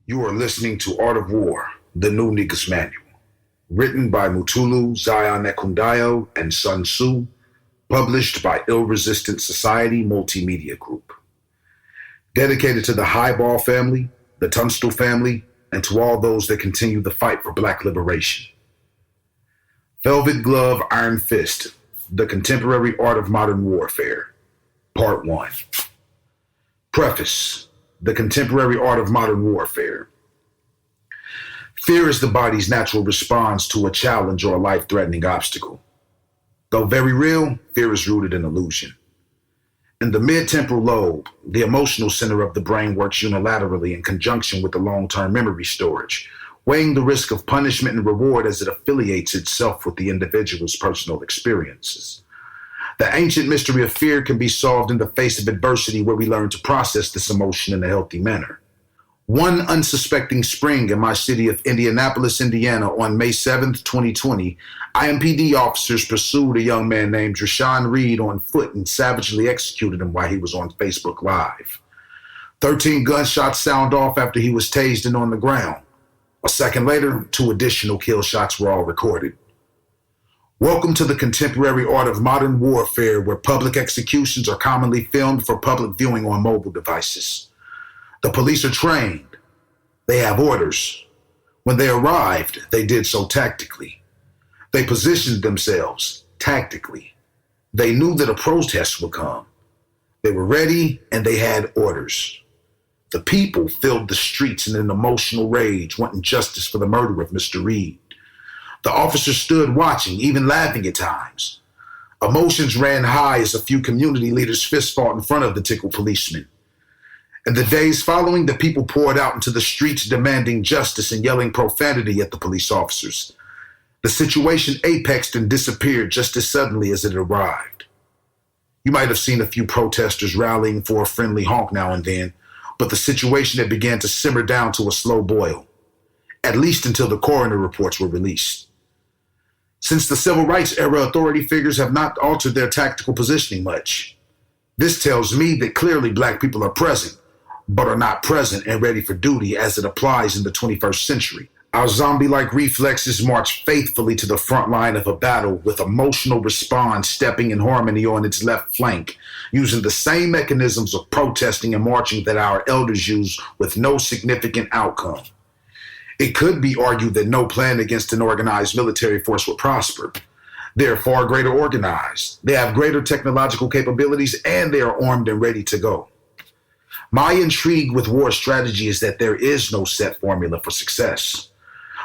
You are listening to Art of War, the new Negus manual, written by Mutulu Ekundayo and Sun Tzu, published by Ill-Resistant Society Multimedia Group. Dedicated to the Highball family, the Tunstall family, and to all those that continue the fight for Black liberation. Velvet Glove, Iron Fist, The Contemporary Art of Modern Warfare, Part 1. Preface. The Contemporary Art of Modern Warfare. Fear is the body's natural response to a challenge or a life-threatening obstacle. Though very real, fear is rooted in illusion. In the mid-temporal lobe, the emotional center of the brain works unilaterally in conjunction with the long-term memory storage, weighing the risk of punishment and reward as it affiliates itself with the individual's personal experiences. The ancient mystery of fear can be solved in the face of adversity, where we learn to process this emotion in a healthy manner. One unsuspecting spring in my city of Indianapolis, Indiana, on May 7th, 2020, IMPD officers pursued a young man named Rashawn Reed on foot and savagely executed him while he was on Facebook Live. 13 gunshots sound off after he was tased and on the ground. A second later, 2 additional kill shots were all recorded. Welcome to the contemporary art of modern warfare, where public executions are commonly filmed for public viewing on mobile devices. The police are trained. They have orders. When they arrived, they did so tactically. They positioned themselves tactically. They knew that a protest would come. They were ready and they had orders. The people filled the streets in an emotional rage, wanting justice for the murder of Mr. Reed. The officers stood watching, even laughing at times. Emotions ran high as a few community leaders fist fought in front of the tickled policemen. In the days following, the people poured out into the streets demanding justice and yelling profanity at the police officers. The situation apexed and disappeared just as suddenly as it arrived. You might have seen a few protesters rallying for a friendly honk now and then, but the situation had began to simmer down to a slow boil, at least until the coroner reports were released. Since the civil rights era, authority figures have not altered their tactical positioning much. This tells me that clearly Black people are present, but are not present and ready for duty as it applies in the 21st century. Our zombie-like reflexes march faithfully to the front line of a battle, with emotional response stepping in harmony on its left flank, using the same mechanisms of protesting and marching that our elders used with no significant outcome. It could be argued that no plan against an organized military force would prosper. They are far greater organized. They have greater technological capabilities, and they are armed and ready to go. My intrigue with war strategy is that there is no set formula for success.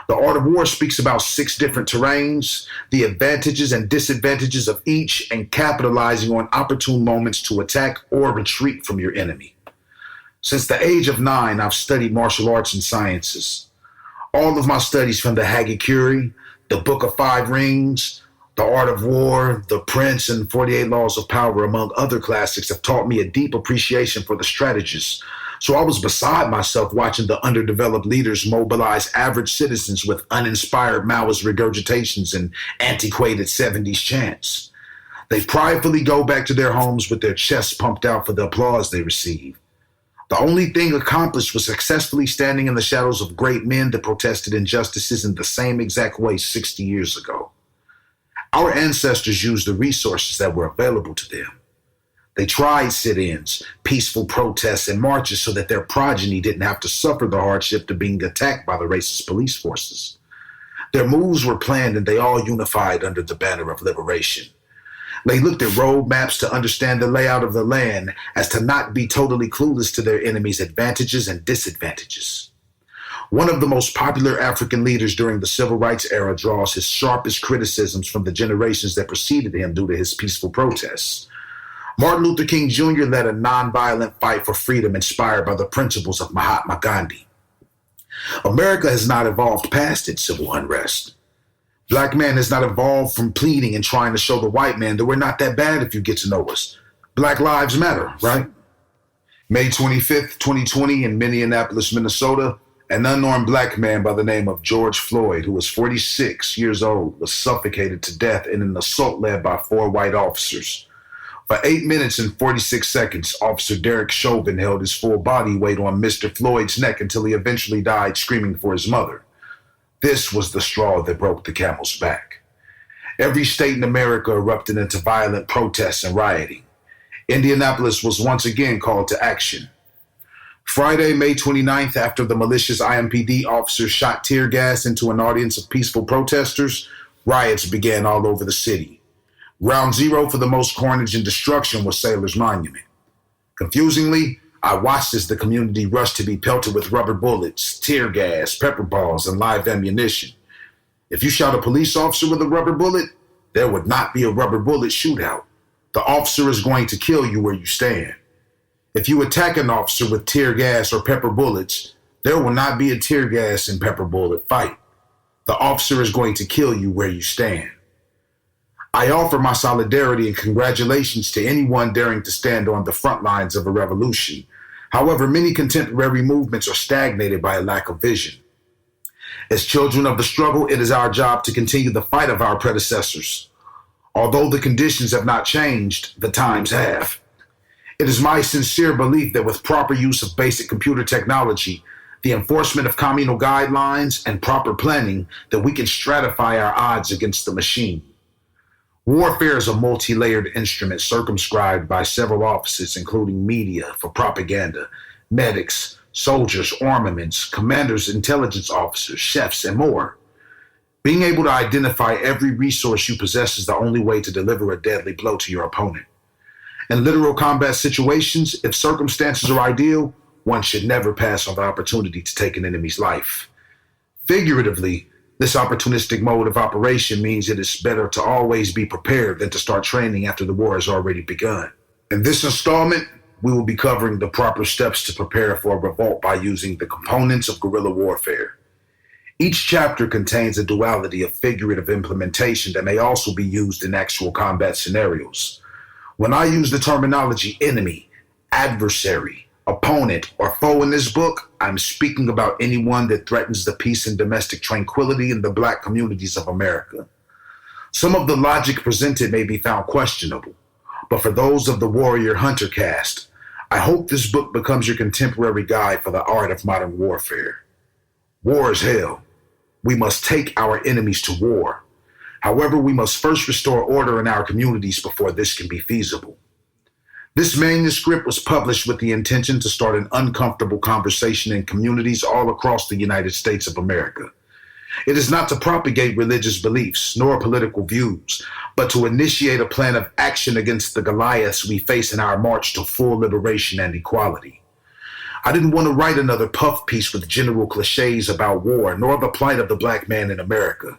The art of war speaks about 6 different terrains, the advantages and disadvantages of each, and capitalizing on opportune moments to attack or retreat from your enemy. Since the age of 9, I've studied martial arts and sciences. All of my studies, from the Hagakure, the Book of 5 Rings, The Art of War, The Prince, and 48 Laws of Power, among other classics, have taught me a deep appreciation for the strategists. So I was beside myself watching the underdeveloped leaders mobilize average citizens with uninspired Maoist regurgitations and antiquated 70s chants. They pridefully go back to their homes with their chests pumped out for the applause they receive. The only thing accomplished was successfully standing in the shadows of great men that protested injustices in the same exact way 60 years ago. Our ancestors used the resources that were available to them. They tried sit-ins, peaceful protests, and marches so that their progeny didn't have to suffer the hardship of being attacked by the racist police forces. Their moves were planned, and they all unified under the banner of liberation. They looked at roadmaps to understand the layout of the land, as to not be totally clueless to their enemies' advantages and disadvantages. One of the most popular African leaders during the civil rights era draws his sharpest criticisms from the generations that preceded him due to his peaceful protests. Martin Luther King Jr. led a nonviolent fight for freedom inspired by the principles of Mahatma Gandhi. America has not evolved past its civil unrest. Black man has not evolved from pleading and trying to show the white man that we're not that bad if you get to know us. Black lives matter, right? May 25th, 2020, in Minneapolis, Minnesota, an unarmed Black man by the name of George Floyd, who was 46 years old, was suffocated to death in an assault led by 4 white officers. For 8 minutes and 46 seconds, Officer Derek Chauvin held his full body weight on Mr. Floyd's neck until he eventually died screaming for his mother. This was the straw that broke the camel's back. Every state in America erupted into violent protests and rioting. Indianapolis was once again called to action. Friday, May 29th, after the malicious IMPD officers shot tear gas into an audience of peaceful protesters, riots began all over the city. Ground zero for the most carnage and destruction was Sailor's Monument. Confusingly, I watched as the community rushed to be pelted with rubber bullets, tear gas, pepper balls, and live ammunition. If you shot a police officer with a rubber bullet, there would not be a rubber bullet shootout. The officer is going to kill you where you stand. If you attack an officer with tear gas or pepper bullets, there will not be a tear gas and pepper bullet fight. The officer is going to kill you where you stand. I offer my solidarity and congratulations to anyone daring to stand on the front lines of a revolution. However, many contemporary movements are stagnated by a lack of vision. As children of the struggle, it is our job to continue the fight of our predecessors. Although the conditions have not changed, the times have. It is my sincere belief that with proper use of basic computer technology, the enforcement of communal guidelines, and proper planning, that we can stratify our odds against the machine. Warfare is a multi-layered instrument circumscribed by several offices, including media for propaganda, medics, soldiers, armaments, commanders, intelligence officers, chefs, and more. Being able to identify every resource you possess is the only way to deliver a deadly blow to your opponent. In literal combat situations, if circumstances are ideal, one should never pass on the opportunity to take an enemy's life. Figuratively, this opportunistic mode of operation means it is better to always be prepared than to start training after the war has already begun. In this installment, we will be covering the proper steps to prepare for a revolt by using the components of guerrilla warfare. Each chapter contains a duality of figurative implementation that may also be used in actual combat scenarios. When I use the terminology enemy, adversary, opponent, or foe in this book, I'm speaking about anyone that threatens the peace and domestic tranquility in the Black communities of America. Some of the logic presented may be found questionable, but for those of the warrior hunter caste, I hope this book becomes your contemporary guide for the art of modern warfare. War is hell. We must take our enemies to war. However, we must first restore order in our communities before this can be feasible. This manuscript was published with the intention to start an uncomfortable conversation in communities all across the United States of America. It is not to propagate religious beliefs nor political views, but to initiate a plan of action against the Goliaths we face in our march to full liberation and equality. I didn't want to write another puff piece with general cliches about war, nor the plight of the Black man in America.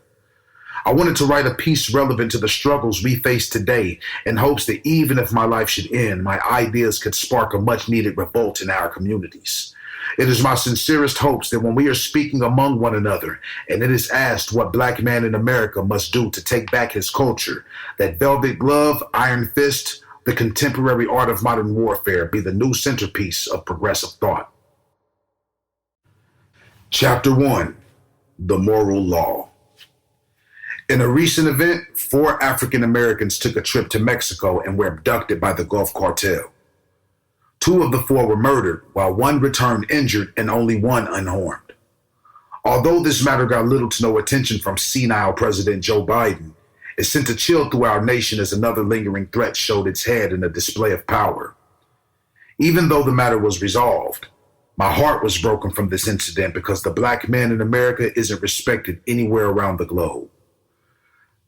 I wanted to write a piece relevant to the struggles we face today in hopes that even if my life should end, my ideas could spark a much-needed revolt in our communities. It is my sincerest hopes that when we are speaking among one another and it is asked what Black man in America must do to take back his culture, that velvet glove, iron fist, the contemporary art of modern warfare be the new centerpiece of progressive thought. Chapter 1, The Moral Law. In a recent event, 4 African Americans took a trip to Mexico and were abducted by the Gulf Cartel. 2 of the 4 were murdered, while 1 returned injured and only 1 unharmed. Although this matter got little to no attention from senile President Joe Biden, it sent a chill through our nation as another lingering threat showed its head in a display of power. Even though the matter was resolved, my heart was broken from this incident because the Black man in America isn't respected anywhere around the globe.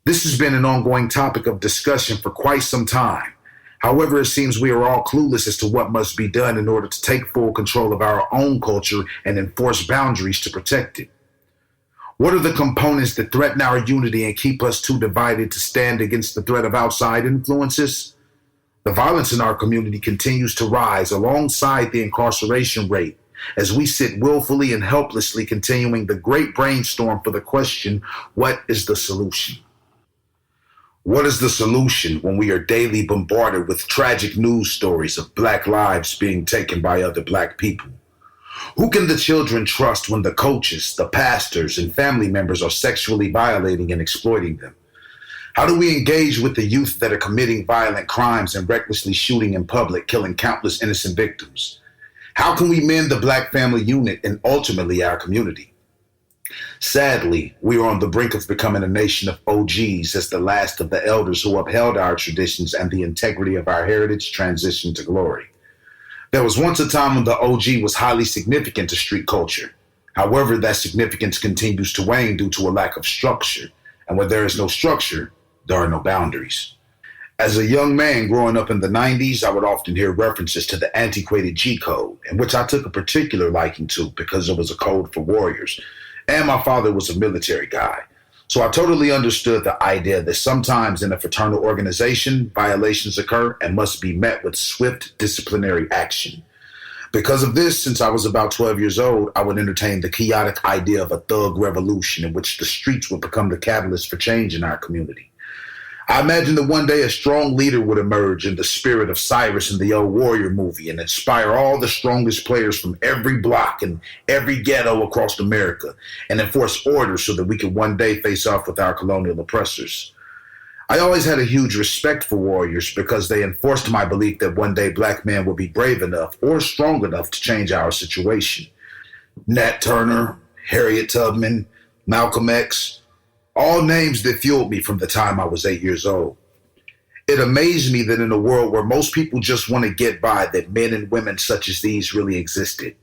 This has been an ongoing topic of discussion for quite some time. However, it seems we are all clueless as to what must be done in order to take full control of our own culture and enforce boundaries to protect it. What are the components that threaten our unity and keep us too divided to stand against the threat of outside influences? The violence in our community continues to rise alongside the incarceration rate as we sit willfully and helplessly continuing the great brainstorm for the question, what is the solution? What is the solution when we are daily bombarded with tragic news stories of Black lives being taken by other Black people? Who can the children trust when the coaches, the pastors, and family members are sexually violating and exploiting them? How do we engage with the youth that are committing violent crimes and recklessly shooting in public, killing countless innocent victims? How can we mend the Black family unit and ultimately our community? Sadly, we are on the brink of becoming a nation of OGs as the last of the elders who upheld our traditions and the integrity of our heritage transition to glory. There was once a time when the OG was highly significant to street culture. However, that significance continues to wane due to a lack of structure. And where there is no structure, there are no boundaries. As a young man growing up in the 90s, I would often hear references to the antiquated G code, in which I took a particular liking to because it was a code for warriors. And my father was a military guy. So I totally understood the idea that sometimes in a fraternal organization, violations occur and must be met with swift disciplinary action. Because of this, since I was about 12 years old, I would entertain the chaotic idea of a thug revolution in which the streets would become the catalyst for change in our community. I imagined that one day a strong leader would emerge in the spirit of Cyrus in the old Warrior movie and inspire all the strongest players from every block and every ghetto across America and enforce order so that we could one day face off with our colonial oppressors. I always had a huge respect for warriors because they enforced my belief that one day Black men would be brave enough or strong enough to change our situation. Nat Turner, Harriet Tubman, Malcolm X, all names that fueled me from the time I was 8 years old. It amazed me that in a world where most people just want to get by, that men and women such as these really existed.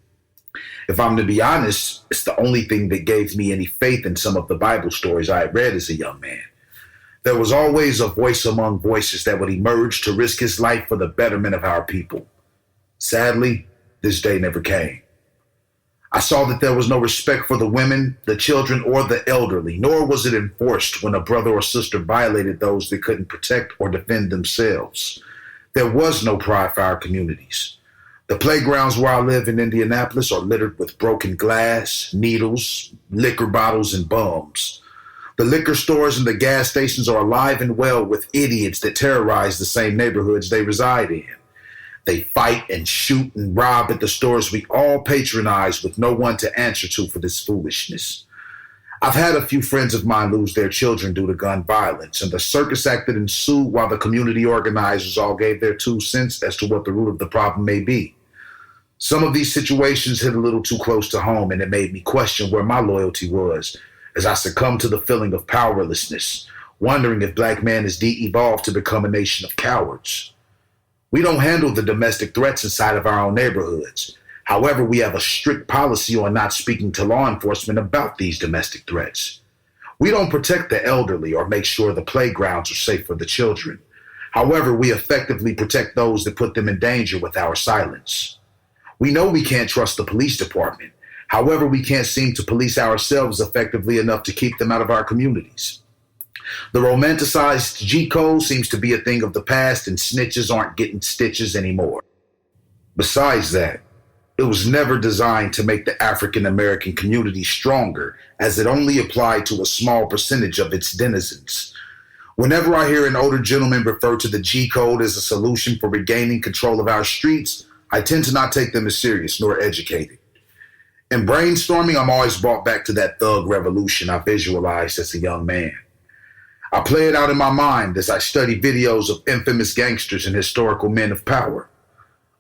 If I'm to be honest, it's the only thing that gave me any faith in some of the Bible stories I had read as a young man. There was always a voice among voices that would emerge to risk his life for the betterment of our people. Sadly, this day never came. I saw that there was no respect for the women, the children, or the elderly, nor was it enforced when a brother or sister violated those that couldn't protect or defend themselves. There was no pride for our communities. The playgrounds where I live in Indianapolis are littered with broken glass, needles, liquor bottles, and bums. The liquor stores and the gas stations are alive and well with idiots that terrorize the same neighborhoods they reside in. They fight and shoot and rob at the stores we all patronize with no one to answer to for this foolishness. I've had a few friends of mine lose their children due to gun violence, and the circus act that ensued while the community organizers all gave their 2 cents as to what the root of the problem may be. Some of these situations hit a little too close to home, and it made me question where my loyalty was as I succumbed to the feeling of powerlessness, wondering if Black man has de-evolved to become a nation of cowards. We don't handle the domestic threats inside of our own neighborhoods. However, we have a strict policy on not speaking to law enforcement about these domestic threats. We don't protect the elderly or make sure the playgrounds are safe for the children. However, we effectively protect those that put them in danger with our silence. We know we can't trust the police department. However, we can't seem to police ourselves effectively enough to keep them out of our communities. The romanticized G-code seems to be a thing of the past, and snitches aren't getting stitches anymore. Besides that, it was never designed to make the African American community stronger, as it only applied to a small percentage of its denizens. Whenever I hear an older gentleman refer to the G-code as a solution for regaining control of our streets, I tend to not take them as serious nor educated. In brainstorming, I'm always brought back to that thug revolution I visualized as a young man. I play it out in my mind as I study videos of infamous gangsters and historical men of power.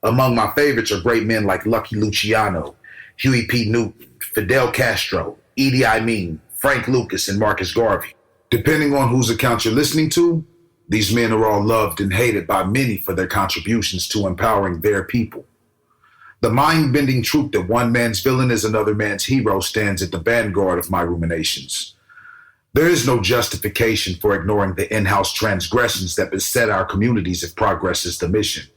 Among my favorites are great men like Lucky Luciano, Huey P. Newton, Fidel Castro, Idi Amin, Frank Lucas, and Marcus Garvey. Depending on whose account you're listening to, these men are all loved and hated by many for their contributions to empowering their people. The mind-bending truth that one man's villain is another man's hero stands at the vanguard of my ruminations. There is no justification for ignoring the in-house transgressions that beset our communities if progress is the mission.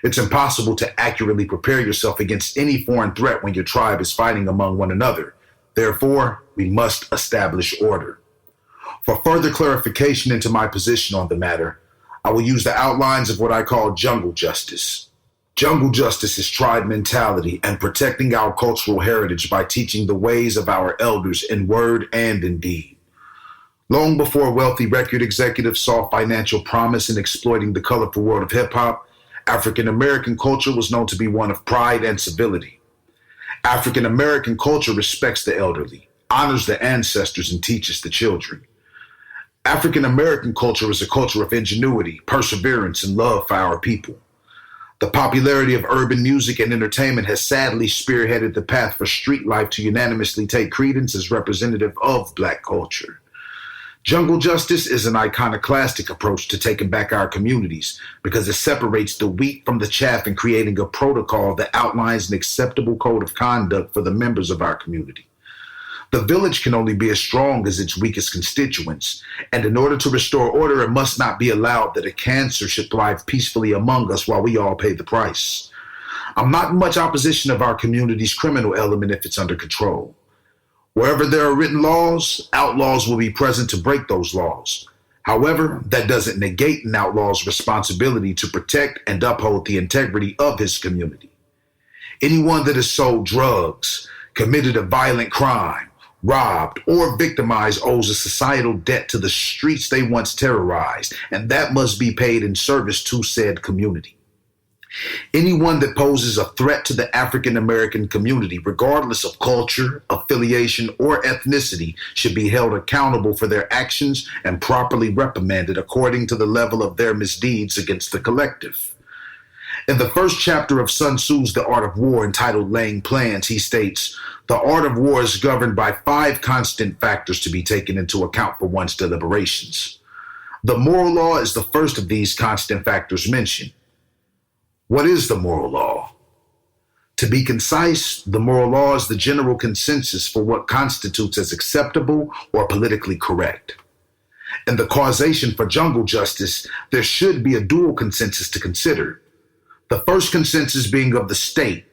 It's impossible to accurately prepare yourself against any foreign threat when your tribe is fighting among one another. Therefore, we must establish order. For further clarification into my position on the matter, I will use the outlines of what I call jungle justice. Jungle justice is tribe mentality and protecting our cultural heritage by teaching the ways of our elders in word and in deed. Long before wealthy record executives saw financial promise in exploiting the colorful world of hip-hop, African American culture was known to be one of pride and civility. African American culture respects the elderly, honors the ancestors, and teaches the children. African American culture is a culture of ingenuity, perseverance, and love for our people. The popularity of urban music and entertainment has sadly spearheaded the path for street life to unanimously take credence as representative of Black culture. Jungle justice is an iconoclastic approach to taking back our communities because it separates the wheat from the chaff in creating a protocol that outlines an acceptable code of conduct for the members of our community. The village can only be as strong as its weakest constituents, and in order to restore order, it must not be allowed that a cancer should thrive peacefully among us while we all pay the price. I'm not in much opposition of our community's criminal element if it's under control. Wherever there are written laws, outlaws will be present to break those laws. However, that doesn't negate an outlaw's responsibility to protect and uphold the integrity of his community. Anyone that has sold drugs, committed a violent crime, robbed, or victimized owes a societal debt to the streets they once terrorized, and that must be paid in service to said community. Anyone that poses a threat to the African American community, regardless of culture, affiliation, or ethnicity, should be held accountable for their actions and properly reprimanded according to the level of their misdeeds against the collective. In the first chapter of Sun Tzu's The Art of War, entitled Laying Plans, he states, "The art of war is governed by 5 constant factors to be taken into account for one's deliberations. The moral law is the first of these constant factors mentioned." What is the moral law? To be concise, the moral law is the general consensus for what constitutes as acceptable or politically correct. In the causation for jungle justice, there should be a dual consensus to consider. The first consensus being of the state,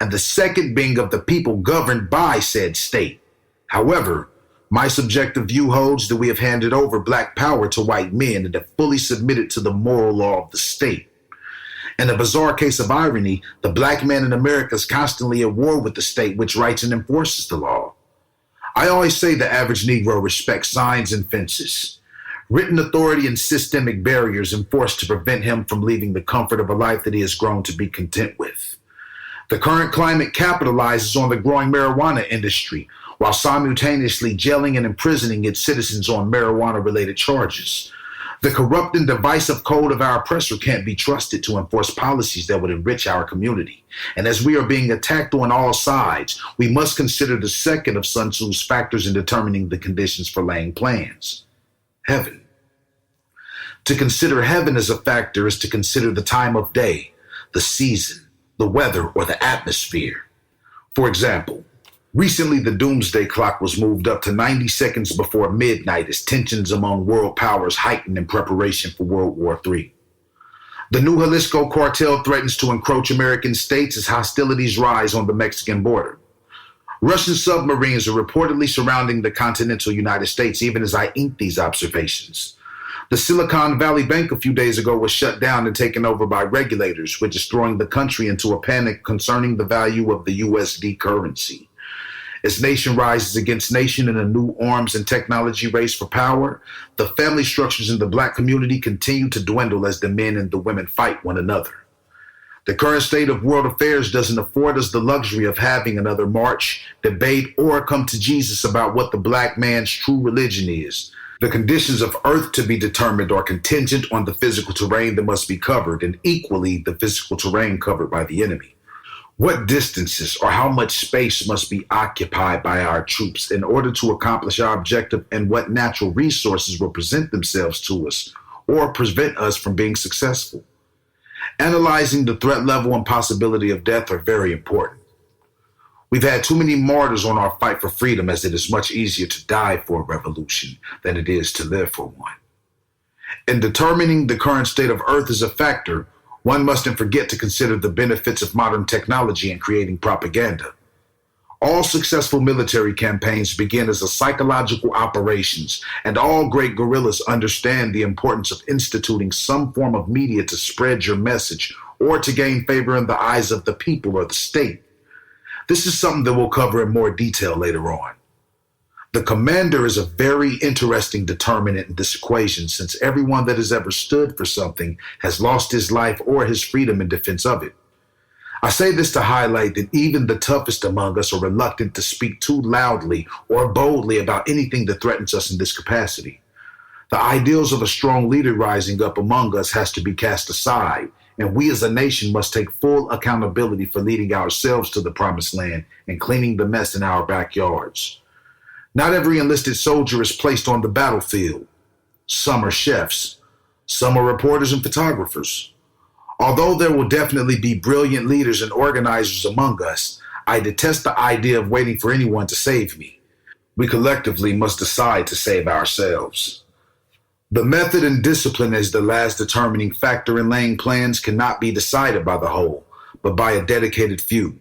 and the second being of the people governed by said state. However, my subjective view holds that we have handed over Black power to white men and have fully submitted to the moral law of the state. In a bizarre case of irony, the Black man in America is constantly at war with the state, which writes and enforces the law. I always say the average Negro respects signs and fences. Written authority and systemic barriers enforced to prevent him from leaving the comfort of a life that he has grown to be content with. The current climate capitalizes on the growing marijuana industry while simultaneously jailing and imprisoning its citizens on marijuana-related charges. The corrupt and divisive code of our oppressor can't be trusted to enforce policies that would enrich our community. And as we are being attacked on all sides, we must consider the second of Sun Tzu's factors in determining the conditions for laying plans. Heaven. To consider heaven as a factor is to consider the time of day, the season, the weather, or the atmosphere. For example, recently the doomsday clock was moved up to 90 seconds before midnight as tensions among world powers heightened in preparation for World War III. The new Jalisco cartel threatens to encroach American states as hostilities rise on the Mexican border. Russian submarines are reportedly surrounding the continental United States even as I ink these observations. The Silicon Valley Bank a few days ago was shut down and taken over by regulators, which is throwing the country into a panic concerning the value of the USD currency. As nation rises against nation in a new arms and technology race for power, the family structures in the Black community continue to dwindle as the men and the women fight one another. The current state of world affairs doesn't afford us the luxury of having another march, debate, or come to Jesus about what the Black man's true religion is. The conditions of earth to be determined are contingent on the physical terrain that must be covered, and equally the physical terrain covered by the enemy. What distances or how much space must be occupied by our troops in order to accomplish our objective, and what natural resources will present themselves to us or prevent us from being successful. Analyzing the threat level and possibility of death are very important. We've had too many martyrs on our fight for freedom, as it is much easier to die for a revolution than it is to live for one. In determining the current state of Earth as a factor, one mustn't forget to consider the benefits of modern technology in creating propaganda. All successful military campaigns begin as a psychological operations, and all great guerrillas understand the importance of instituting some form of media to spread your message or to gain favor in the eyes of the people or the state. This is something that we'll cover in more detail later on. The commander is a very interesting determinant in this equation, since everyone that has ever stood for something has lost his life or his freedom in defense of it. I say this to highlight that even the toughest among us are reluctant to speak too loudly or boldly about anything that threatens us in this capacity. The ideals of a strong leader rising up among us has to be cast aside, and we as a nation must take full accountability for leading ourselves to the promised land and cleaning the mess in our backyards. Not every enlisted soldier is placed on the battlefield. Some are chefs. Some are reporters and photographers. Although there will definitely be brilliant leaders and organizers among us, I detest the idea of waiting for anyone to save me. We collectively must decide to save ourselves. The method and discipline as the last determining factor in laying plans cannot be decided by the whole, but by a dedicated few.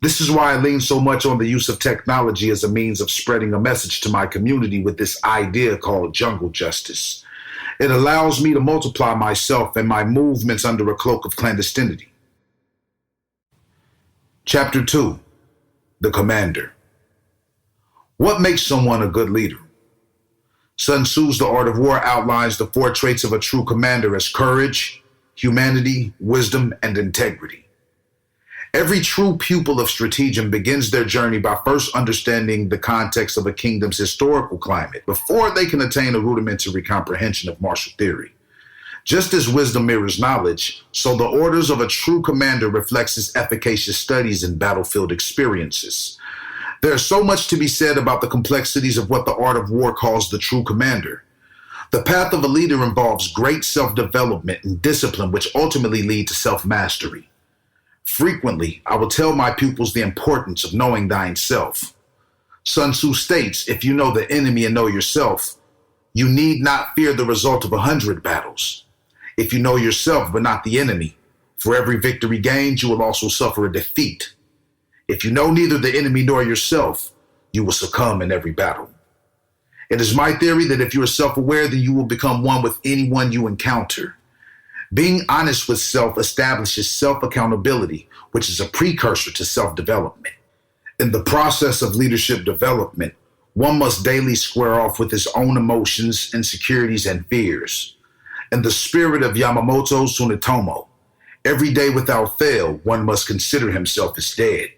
This is why I lean so much on the use of technology as a means of spreading a message to my community with this idea called jungle justice. It allows me to multiply myself and my movements under a cloak of clandestinity. Chapter 2. The Commander. What makes someone a good leader? Sun Tzu's The Art of War outlines the 4 traits of a true commander as courage, humanity, wisdom, and integrity. Every true pupil of stratagem begins their journey by first understanding the context of a kingdom's historical climate before they can attain a rudimentary comprehension of martial theory. Just as wisdom mirrors knowledge, so the orders of a true commander reflects his efficacious studies and battlefield experiences. There is so much to be said about the complexities of what the art of war calls the true commander. The path of a leader involves great self-development and discipline, which ultimately lead to self-mastery. Frequently, I will tell my pupils the importance of knowing thyself. Sun Tzu states, if you know the enemy and know yourself, you need not fear the result of 100 battles. If you know yourself but not the enemy, for every victory gained, you will also suffer a defeat. If you know neither the enemy nor yourself, you will succumb in every battle. It is my theory that if you are self-aware, then you will become one with anyone you encounter. Being honest with self establishes self-accountability, which is a precursor to self-development. In the process of leadership development, one must daily square off with his own emotions, insecurities, and fears. In the spirit of Yamamoto Tsunetomo, every day without fail, one must consider himself as dead.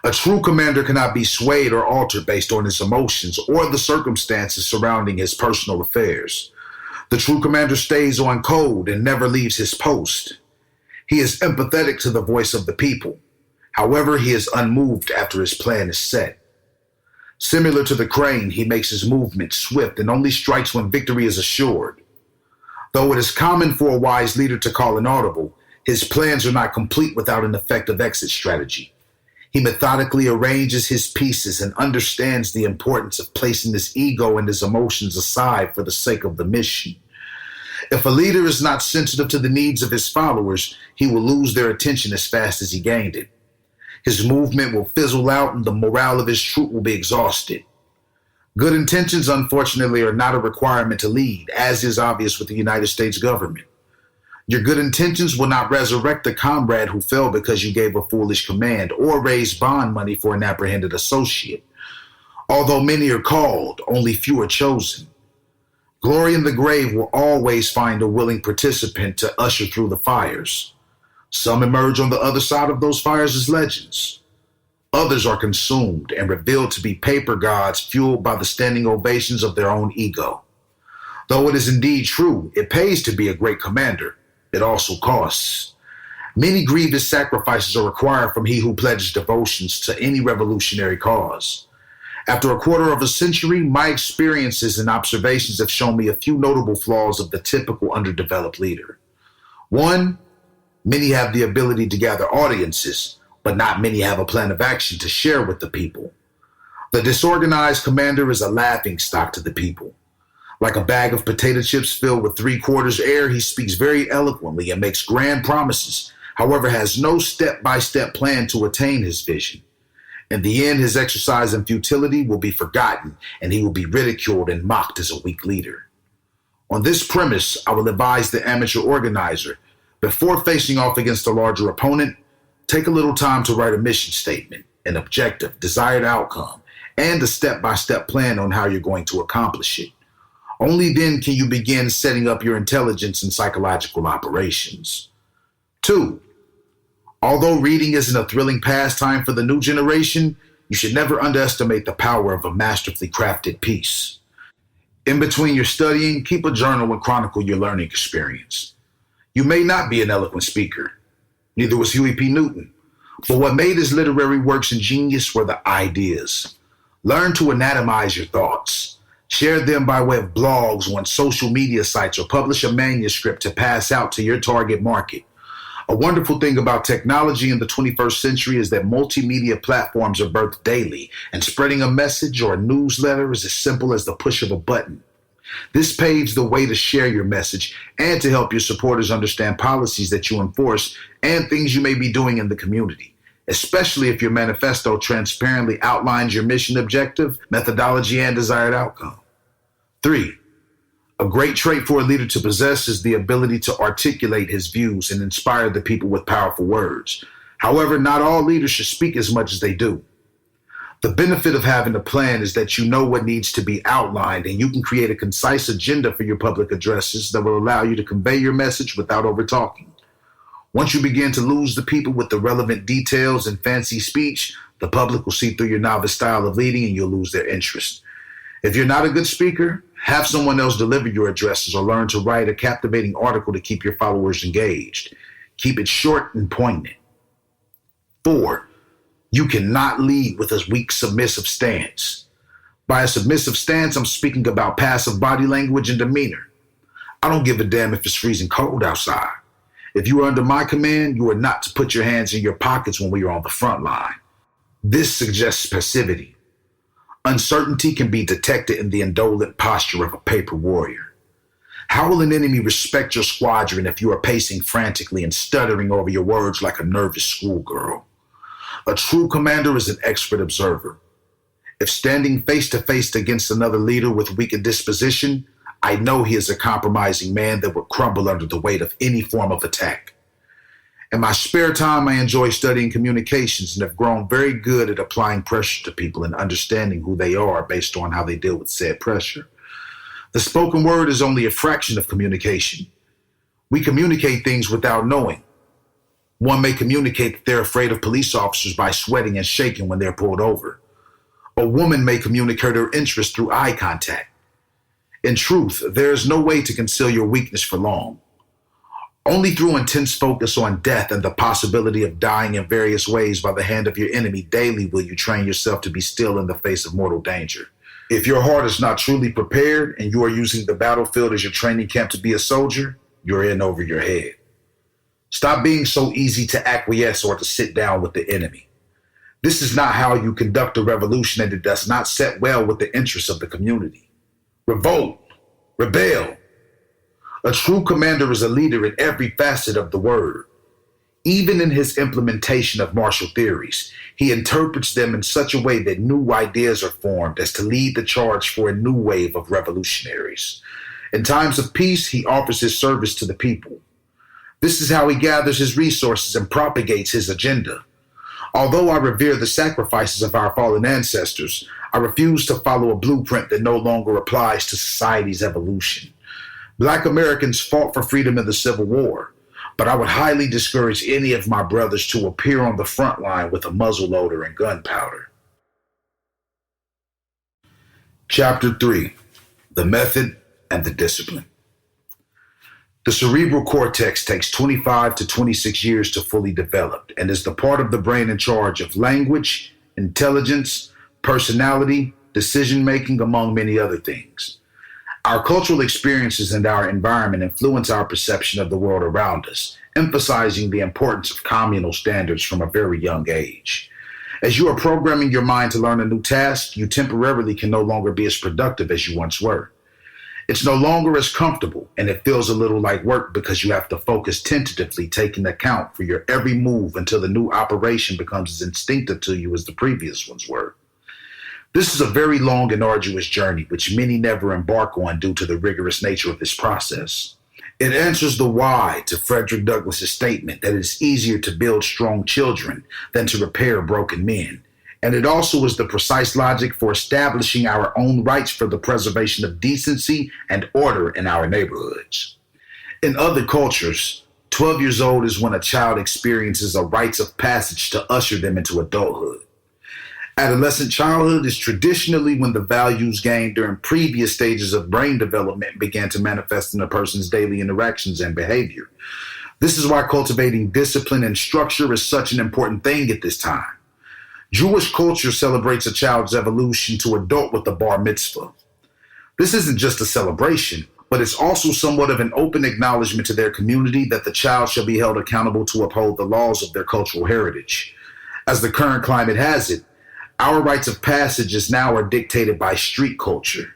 A true commander cannot be swayed or altered based on his emotions or the circumstances surrounding his personal affairs. The true commander stays on code and never leaves his post. He is empathetic to the voice of the people. However, he is unmoved after his plan is set. Similar to the crane, he makes his movement swift and only strikes when victory is assured. Though it is common for a wise leader to call an audible, his plans are not complete without an effective exit strategy. He methodically arranges his pieces and understands the importance of placing his ego and his emotions aside for the sake of the mission. If a leader is not sensitive to the needs of his followers, he will lose their attention as fast as he gained it. His movement will fizzle out and the morale of his troop will be exhausted. Good intentions, unfortunately, are not a requirement to lead, as is obvious with the United States government. Your good intentions will not resurrect the comrade who fell because you gave a foolish command or raise bond money for an apprehended associate. Although many are called, only few are chosen. Glory in the grave will always find a willing participant to usher through the fires. Some emerge on the other side of those fires as legends. Others are consumed and revealed to be paper gods fueled by the standing ovations of their own ego. Though it is indeed true, it pays to be a great commander. It also costs. Many grievous sacrifices are required from he who pledges devotions to any revolutionary cause. After a quarter of a century, my experiences and observations have shown me a few notable flaws of the typical underdeveloped leader. 1, many have the ability to gather audiences, but not many have a plan of action to share with the people. The disorganized commander is a laughingstock to the people. Like a bag of potato chips filled with 3/4 air, he speaks very eloquently and makes grand promises, however has no step-by-step plan to attain his vision. In the end, his exercise in futility will be forgotten, and he will be ridiculed and mocked as a weak leader. On this premise, I will advise the amateur organizer, before facing off against a larger opponent, take a little time to write a mission statement, an objective, desired outcome, and a step-by-step plan on how you're going to accomplish it. Only then can you begin setting up your intelligence and psychological operations. 2, although reading isn't a thrilling pastime for the new generation, you should never underestimate the power of a masterfully crafted piece. In between your studying, keep a journal and chronicle your learning experience. You may not be an eloquent speaker. Neither was Huey P. Newton. But what made his literary works ingenious were the ideas. Learn to anatomize your thoughts. Share them by way of blogs on social media sites or publish a manuscript to pass out to your target market. A wonderful thing about technology in the 21st century is that multimedia platforms are birthed daily, and spreading a message or a newsletter is as simple as the push of a button. This paves the way to share your message and to help your supporters understand policies that you enforce and things you may be doing in the community, especially if your manifesto transparently outlines your mission, objective, methodology, and desired outcome. 3. A great trait for a leader to possess is the ability to articulate his views and inspire the people with powerful words. However, not all leaders should speak as much as they do. The benefit of having a plan is that you know what needs to be outlined, and you can create a concise agenda for your public addresses that will allow you to convey your message without over-talking. Once you begin to lose the people with the relevant details and fancy speech, the public will see through your novice style of leading and you'll lose their interest. If you're not a good speaker, have someone else deliver your addresses or learn to write a captivating article to keep your followers engaged. Keep it short and poignant. 4. You cannot lead with a weak, submissive stance. By a submissive stance, I'm speaking about passive body language and demeanor. I don't give a damn if it's freezing cold outside. If you are under my command, you are not to put your hands in your pockets when we are on the front line. This suggests passivity. Uncertainty can be detected in the indolent posture of a paper warrior. How will an enemy respect your squadron if you are pacing frantically and stuttering over your words like a nervous schoolgirl? A true commander is an expert observer. If standing face to face against another leader with weaker disposition, I know he is a compromising man that would crumble under the weight of any form of attack. In my spare time, I enjoy studying communications and have grown very good at applying pressure to people and understanding who they are based on how they deal with said pressure. The spoken word is only a fraction of communication. We communicate things without knowing. One may communicate that they're afraid of police officers by sweating and shaking when they're pulled over. A woman may communicate her interest through eye contact. In truth, there is no way to conceal your weakness for long. Only through intense focus on death and the possibility of dying in various ways by the hand of your enemy daily will you train yourself to be still in the face of mortal danger. If your heart is not truly prepared and you are using the battlefield as your training camp to be a soldier, you're in over your head. Stop being so easy to acquiesce or to sit down with the enemy. This is not how you conduct a revolution, and it does not set well with the interests of the community. Revolt, rebel. A true commander is a leader in every facet of the word. Even in his implementation of martial theories, he interprets them in such a way that new ideas are formed as to lead the charge for a new wave of revolutionaries. In times of peace, he offers his service to the people. This is how he gathers his resources and propagates his agenda. Although I revere the sacrifices of our fallen ancestors, I refuse to follow a blueprint that no longer applies to society's evolution. Black Americans fought for freedom in the Civil War, but I would highly discourage any of my brothers to appear on the front line with a muzzleloader and gunpowder. Chapter 3. The Method and the Discipline. The cerebral cortex takes 25 to 26 years to fully develop and is the part of the brain in charge of language, intelligence, personality, decision-making, among many other things. Our cultural experiences and our environment influence our perception of the world around us, emphasizing the importance of communal standards from a very young age. As you are programming your mind to learn a new task, you temporarily can no longer be as productive as you once were. It's no longer as comfortable, and it feels a little like work because you have to focus tentatively, taking account for your every move until the new operation becomes as instinctive to you as the previous ones were. This is a very long and arduous journey, which many never embark on due to the rigorous nature of this process. It answers the why to Frederick Douglass's statement that it is easier to build strong children than to repair broken men. And it also is the precise logic for establishing our own rights for the preservation of decency and order in our neighborhoods. In other cultures, 12 years old is when a child experiences a rites of passage to usher them into adulthood. Adolescent childhood is traditionally when the values gained during previous stages of brain development began to manifest in a person's daily interactions and behavior. This is why cultivating discipline and structure is such an important thing at this time. Jewish culture celebrates a child's evolution to adult with the bar mitzvah. This isn't just a celebration, but it's also somewhat of an open acknowledgement to their community that the child shall be held accountable to uphold the laws of their cultural heritage. As the current climate has it, our rites of passage now are dictated by street culture.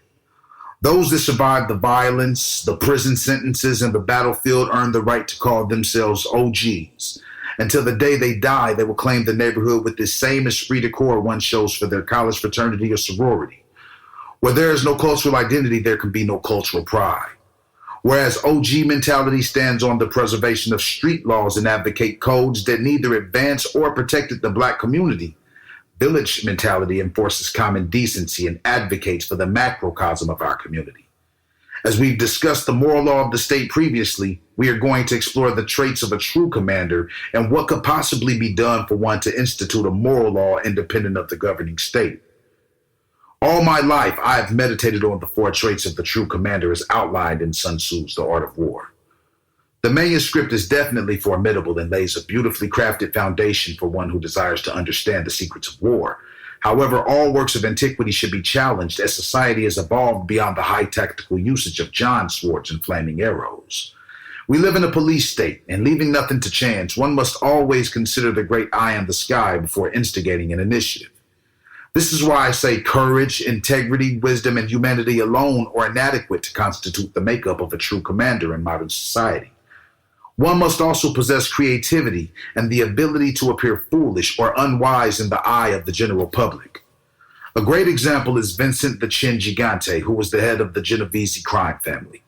Those that survived the violence, the prison sentences, and the battlefield earn the right to call themselves OGs. Until the day they die, they will claim the neighborhood with this same esprit de corps one shows for their college fraternity or sorority. Where there is no cultural identity, there can be no cultural pride. Whereas OG mentality stands on the preservation of street laws and advocate codes that neither advance or protected the Black community, village mentality enforces common decency and advocates for the macrocosm of our community. As we've discussed the moral law of the state previously, we are going to explore the traits of a true commander and what could possibly be done for one to institute a moral law independent of the governing state. All my life, I have meditated on the 4 traits of the true commander as outlined in Sun Tzu's The Art of War. The manuscript is definitely formidable and lays a beautifully crafted foundation for one who desires to understand the secrets of war. However, all works of antiquity should be challenged as society has evolved beyond the high tactical usage of John swords and flaming arrows. We live in a police state, and leaving nothing to chance, one must always consider the great eye in the sky before instigating an initiative. This is why I say courage, integrity, wisdom, and humanity alone are inadequate to constitute the makeup of a true commander in modern society. One must also possess creativity and the ability to appear foolish or unwise in the eye of the general public. A great example is Vincent the Chin Gigante, who was the head of the Genovese crime family.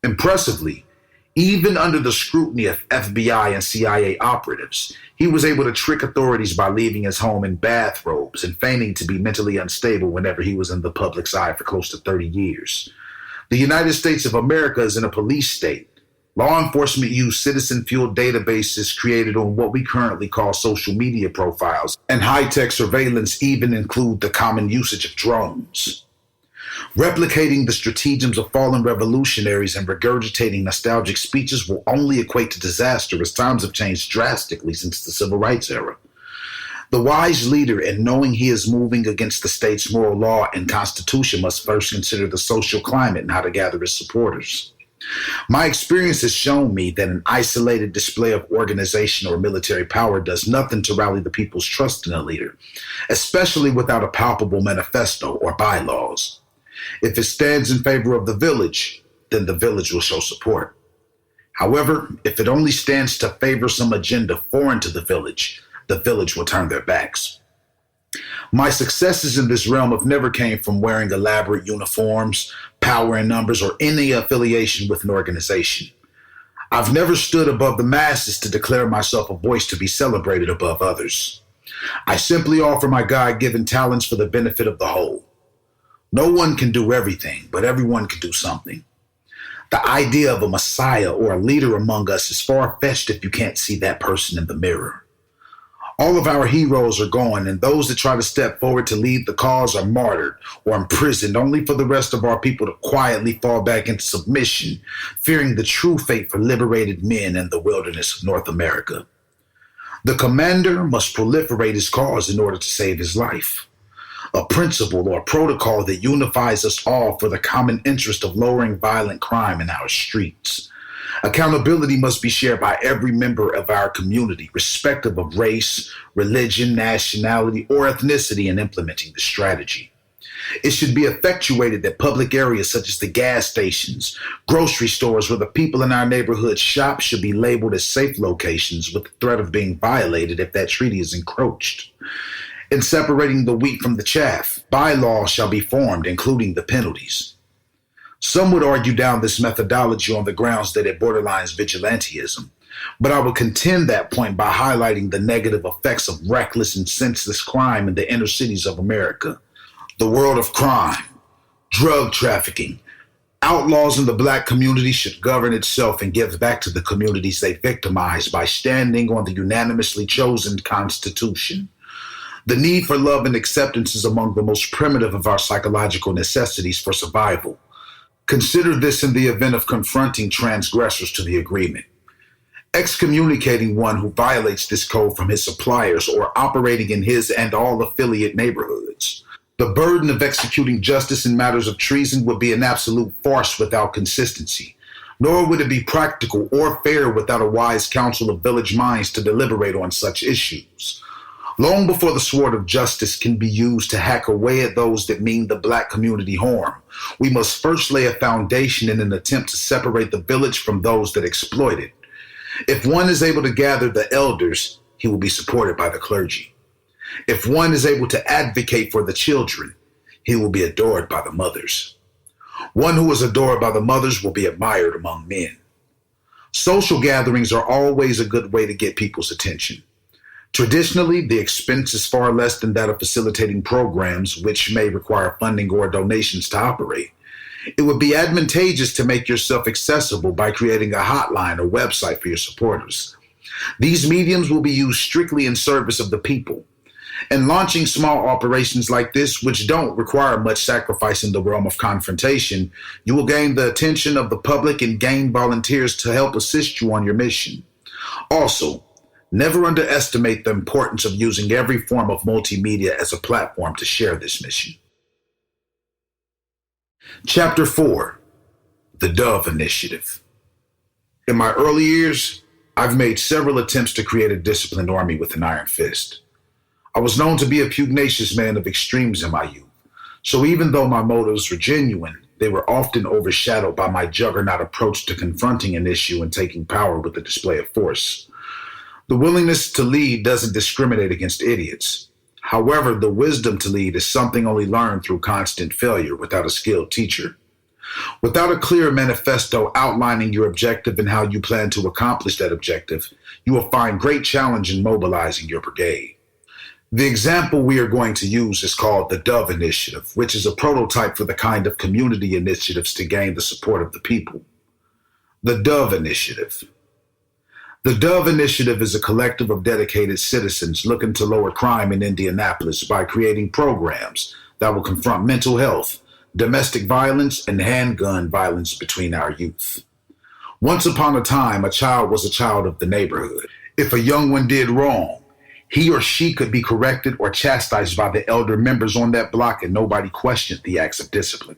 Impressively, even under the scrutiny of FBI and CIA operatives, he was able to trick authorities by leaving his home in bathrobes and feigning to be mentally unstable whenever he was in the public's eye for close to 30 years. The United States of America is in a police state. Law enforcement use citizen-fueled databases created on what we currently call social media profiles, and high-tech surveillance even include the common usage of drones. Replicating the stratagems of fallen revolutionaries and regurgitating nostalgic speeches will only equate to disaster, as times have changed drastically since the Civil Rights era. The wise leader, in knowing he is moving against the state's moral law and constitution, must first consider the social climate and how to gather his supporters. My experience has shown me that an isolated display of organization or military power does nothing to rally the people's trust in a leader, especially without a palpable manifesto or bylaws. If it stands in favor of the village, then the village will show support. However, if it only stands to favor some agenda foreign to the village will turn their backs. My successes in this realm have never came from wearing elaborate uniforms, power in numbers, or any affiliation with an organization. I've never stood above the masses to declare myself a voice to be celebrated above others. I simply offer my God-given talents for the benefit of the whole. No one can do everything, but everyone can do something. The idea of a messiah or a leader among us is far-fetched if you can't see that person in the mirror. All of our heroes are gone, and those that try to step forward to lead the cause are martyred or imprisoned, only for the rest of our people to quietly fall back into submission, fearing the true fate for liberated men in the wilderness of North America. The commander must proliferate his cause in order to save his life. A principle or protocol that unifies us all for the common interest of lowering violent crime in our streets. Accountability must be shared by every member of our community, irrespective of race, religion, nationality, or ethnicity in implementing the strategy. It should be effectuated that public areas such as the gas stations, grocery stores where the people in our neighborhood shop should be labeled as safe locations with the threat of being violated if that treaty is encroached. In separating the wheat from the chaff, bylaws shall be formed, including the penalties. Some would argue down this methodology on the grounds that it borderlines vigilantism, but I would contend that point by highlighting the negative effects of reckless and senseless crime in the inner cities of America. The world of crime, drug trafficking, outlaws in the Black community should govern itself and give back to the communities they victimize by standing on the unanimously chosen Constitution. The need for love and acceptance is among the most primitive of our psychological necessities for survival. Consider this in the event of confronting transgressors to the agreement. Excommunicating one who violates this code from his suppliers or operating in his and all affiliate neighborhoods. The burden of executing justice in matters of treason would be an absolute farce without consistency, nor would it be practical or fair without a wise council of village minds to deliberate on such issues. Long before the sword of justice can be used to hack away at those that mean the Black community harm, we must first lay a foundation in an attempt to separate the village from those that exploit it. If one is able to gather the elders, he will be supported by the clergy. If one is able to advocate for the children, he will be adored by the mothers. One who is adored by the mothers will be admired among men. Social gatherings are always a good way to get people's attention. Traditionally, the expense is far less than that of facilitating programs which may require funding or donations to operate. It would be advantageous to make yourself accessible by creating a hotline or website for your supporters. These mediums will be used strictly in service of the people. And launching small operations like this, which don't require much sacrifice in the realm of confrontation, you will gain the attention of the public and gain volunteers to help assist you on your mission. Also, never underestimate the importance of using every form of multimedia as a platform to share this mission. Chapter 4, The Dove Initiative. In my early years, I've made several attempts to create a disciplined army with an iron fist. I was known to be a pugnacious man of extremes in my youth, so even though my motives were genuine, they were often overshadowed by my juggernaut approach to confronting an issue and taking power with a display of force. The willingness to lead doesn't discriminate against idiots. However, the wisdom to lead is something only learned through constant failure without a skilled teacher. Without a clear manifesto outlining your objective and how you plan to accomplish that objective, you will find great challenge in mobilizing your brigade. The example we are going to use is called the Dove Initiative, which is a prototype for the kind of community initiatives to gain the support of the people. The Dove Initiative. The Dove Initiative is a collective of dedicated citizens looking to lower crime in Indianapolis by creating programs that will confront mental health, domestic violence, and handgun violence between our youth. Once upon a time, a child was a child of the neighborhood. If a young one did wrong, he or she could be corrected or chastised by the elder members on that block, and nobody questioned the acts of discipline.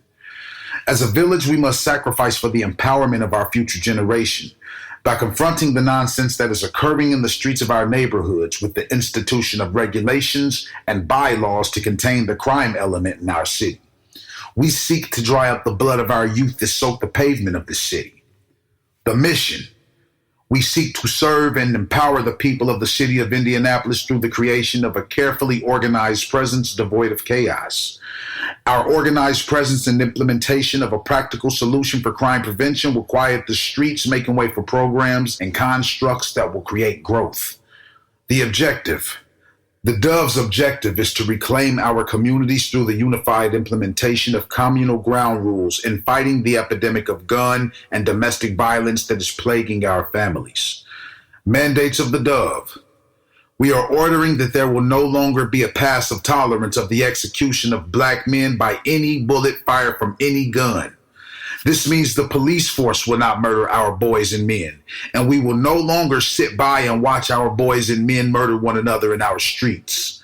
As a village, we must sacrifice for the empowerment of our future generation by confronting the nonsense that is occurring in the streets of our neighborhoods with the institution of regulations and bylaws to contain the crime element in our city. We seek to dry up the blood of our youth that soak the pavement of the city. The mission. We seek to serve and empower the people of the city of Indianapolis through the creation of a carefully organized presence devoid of chaos. Our organized presence and implementation of a practical solution for crime prevention will quiet the streets, making way for programs and constructs that will create growth. The objective. The Dove's objective is to reclaim our communities through the unified implementation of communal ground rules in fighting the epidemic of gun and domestic violence that is plaguing our families. Mandates of the Dove. We are ordering that there will no longer be a passive tolerance of the execution of Black men by any bullet fired from any gun. This means the police force will not murder our boys and men, and we will no longer sit by and watch our boys and men murder one another in our streets.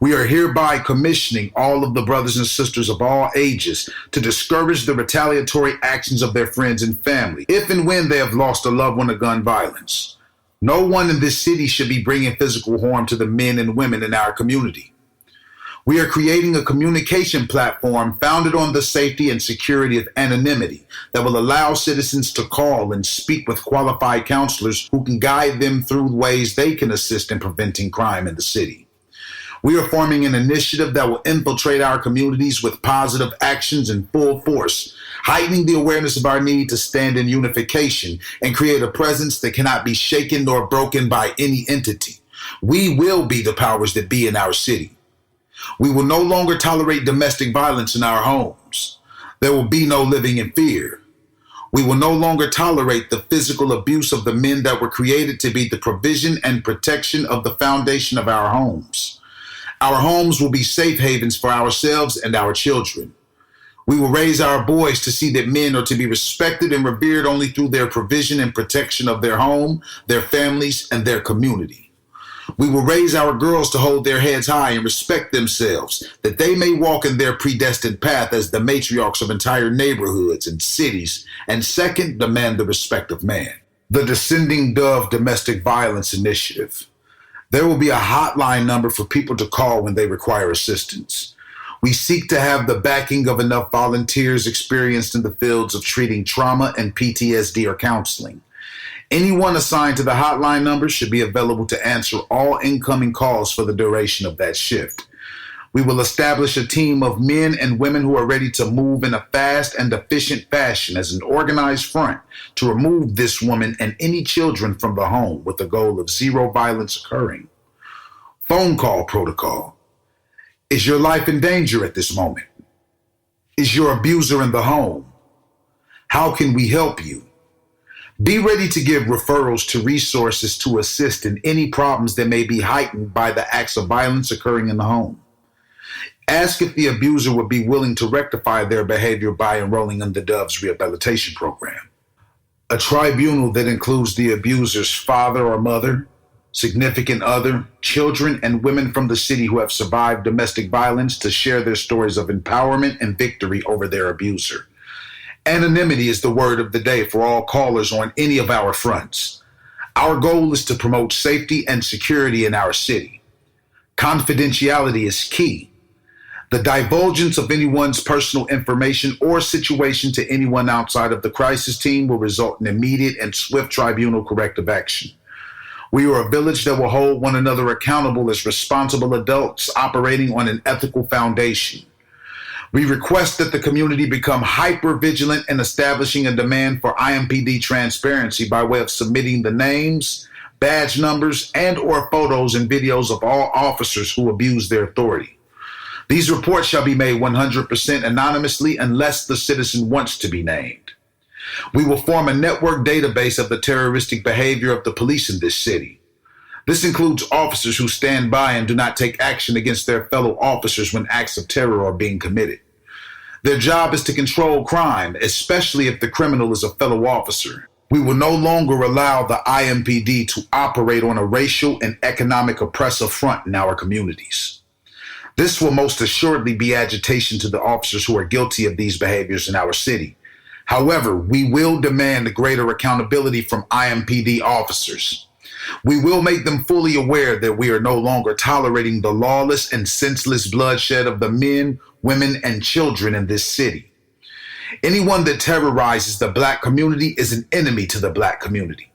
We are hereby commissioning all of the brothers and sisters of all ages to discourage the retaliatory actions of their friends and family, if and when they have lost a loved one to gun violence. No one in this city should be bringing physical harm to the men and women in our community. We are creating a communication platform founded on the safety and security of anonymity that will allow citizens to call and speak with qualified counselors who can guide them through ways they can assist in preventing crime in the city. We are forming an initiative that will infiltrate our communities with positive actions in full force, heightening the awareness of our need to stand in unification and create a presence that cannot be shaken nor broken by any entity. We will be the powers that be in our city. We will no longer tolerate domestic violence in our homes. There will be no living in fear. We will no longer tolerate the physical abuse of the men that were created to be the provision and protection of the foundation of our homes. Our homes will be safe havens for ourselves and our children. We will raise our boys to see that men are to be respected and revered only through their provision and protection of their home, their families, and their community. We will raise our girls to hold their heads high and respect themselves, that they may walk in their predestined path as the matriarchs of entire neighborhoods and cities, and second, demand the respect of man. The Descending Dove Domestic Violence Initiative. There will be a hotline number for people to call when they require assistance. We seek to have the backing of enough volunteers experienced in the fields of treating trauma and PTSD or counseling. Anyone assigned to the hotline number should be available to answer all incoming calls for the duration of that shift. We will establish a team of men and women who are ready to move in a fast and efficient fashion as an organized front to remove this woman and any children from the home with the goal of zero violence occurring. Phone call protocol. Is your life in danger at this moment? Is your abuser in the home? How can we help you? Be ready to give referrals to resources to assist in any problems that may be heightened by the acts of violence occurring in the home. Ask if the abuser would be willing to rectify their behavior by enrolling in the Dove's rehabilitation program. A tribunal that includes the abuser's father or mother, significant other, children, and women from the city who have survived domestic violence to share their stories of empowerment and victory over their abuser. Anonymity is the word of the day for all callers on any of our fronts. Our goal is to promote safety and security in our city. Confidentiality is key. The divulgence of anyone's personal information or situation to anyone outside of the crisis team will result in immediate and swift tribunal corrective action. We are a village that will hold one another accountable as responsible adults operating on an ethical foundation. We request that the community become hyper-vigilant in establishing a demand for IMPD transparency by way of submitting the names, badge numbers, and or photos and videos of all officers who abuse their authority. These reports shall be made 100% anonymously unless the citizen wants to be named. We will form a network database of the terroristic behavior of the police in this city. This includes officers who stand by and do not take action against their fellow officers when acts of terror are being committed. Their job is to control crime, especially if the criminal is a fellow officer. We will no longer allow the IMPD to operate on a racial and economic oppressive front in our communities. This will most assuredly be agitation to the officers who are guilty of these behaviors in our city. However, we will demand greater accountability from IMPD officers. We will make them fully aware that we are no longer tolerating the lawless and senseless bloodshed of the men, women, and children in this city. Anyone that terrorizes the Black community is an enemy to the Black community.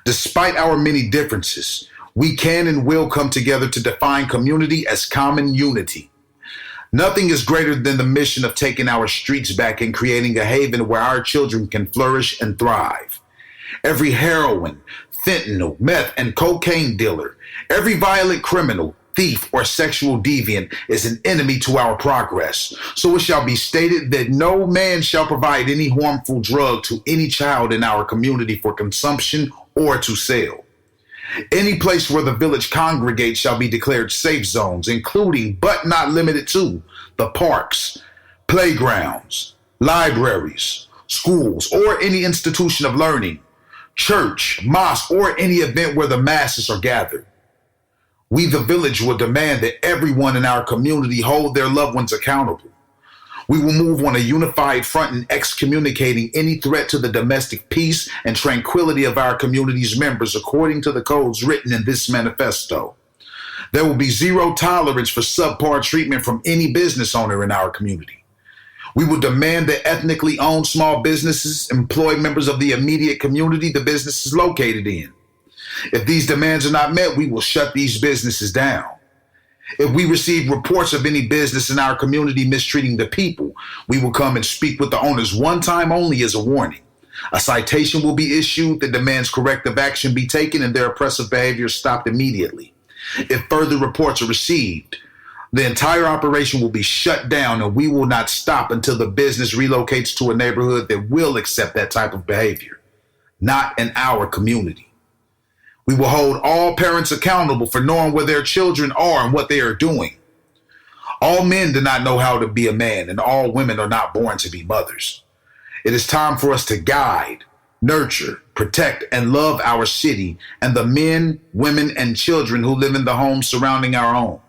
Despite our many differences, we can and will come together to define community as common unity. Nothing is greater than the mission of taking our streets back and creating a haven where our children can flourish and thrive. Every heroin, fentanyl, meth, and cocaine dealer, every violent criminal, thief, or sexual deviant is an enemy to our progress. So it shall be stated that no man shall provide any harmful drug to any child in our community for consumption or to sell. Any place where the village congregates shall be declared safe zones, including, but not limited to, the parks, playgrounds, libraries, schools, or any institution of learning, church, mosque, or any event where the masses are gathered. We, the village, will demand that everyone in our community hold their loved ones accountable. We will move on a unified front in excommunicating any threat to the domestic peace and tranquility of our community's members according to the codes written in this manifesto. There will be zero tolerance for subpar treatment from any business owner in our community. We will demand that ethnically owned small businesses employ members of the immediate community the business is located in. If these demands are not met, we will shut these businesses down. If we receive reports of any business in our community mistreating the people, we will come and speak with the owners one time only as a warning. A citation will be issued that demands corrective action be taken and their oppressive behavior stopped immediately. If further reports are received, the entire operation will be shut down and we will not stop until the business relocates to a neighborhood that will accept that type of behavior, not in our community. We will hold all parents accountable for knowing where their children are and what they are doing. All men do not know how to be a man, and all women are not born to be mothers. It is time for us to guide, nurture, protect, and love our city and the men, women, and children who live in the homes surrounding our home.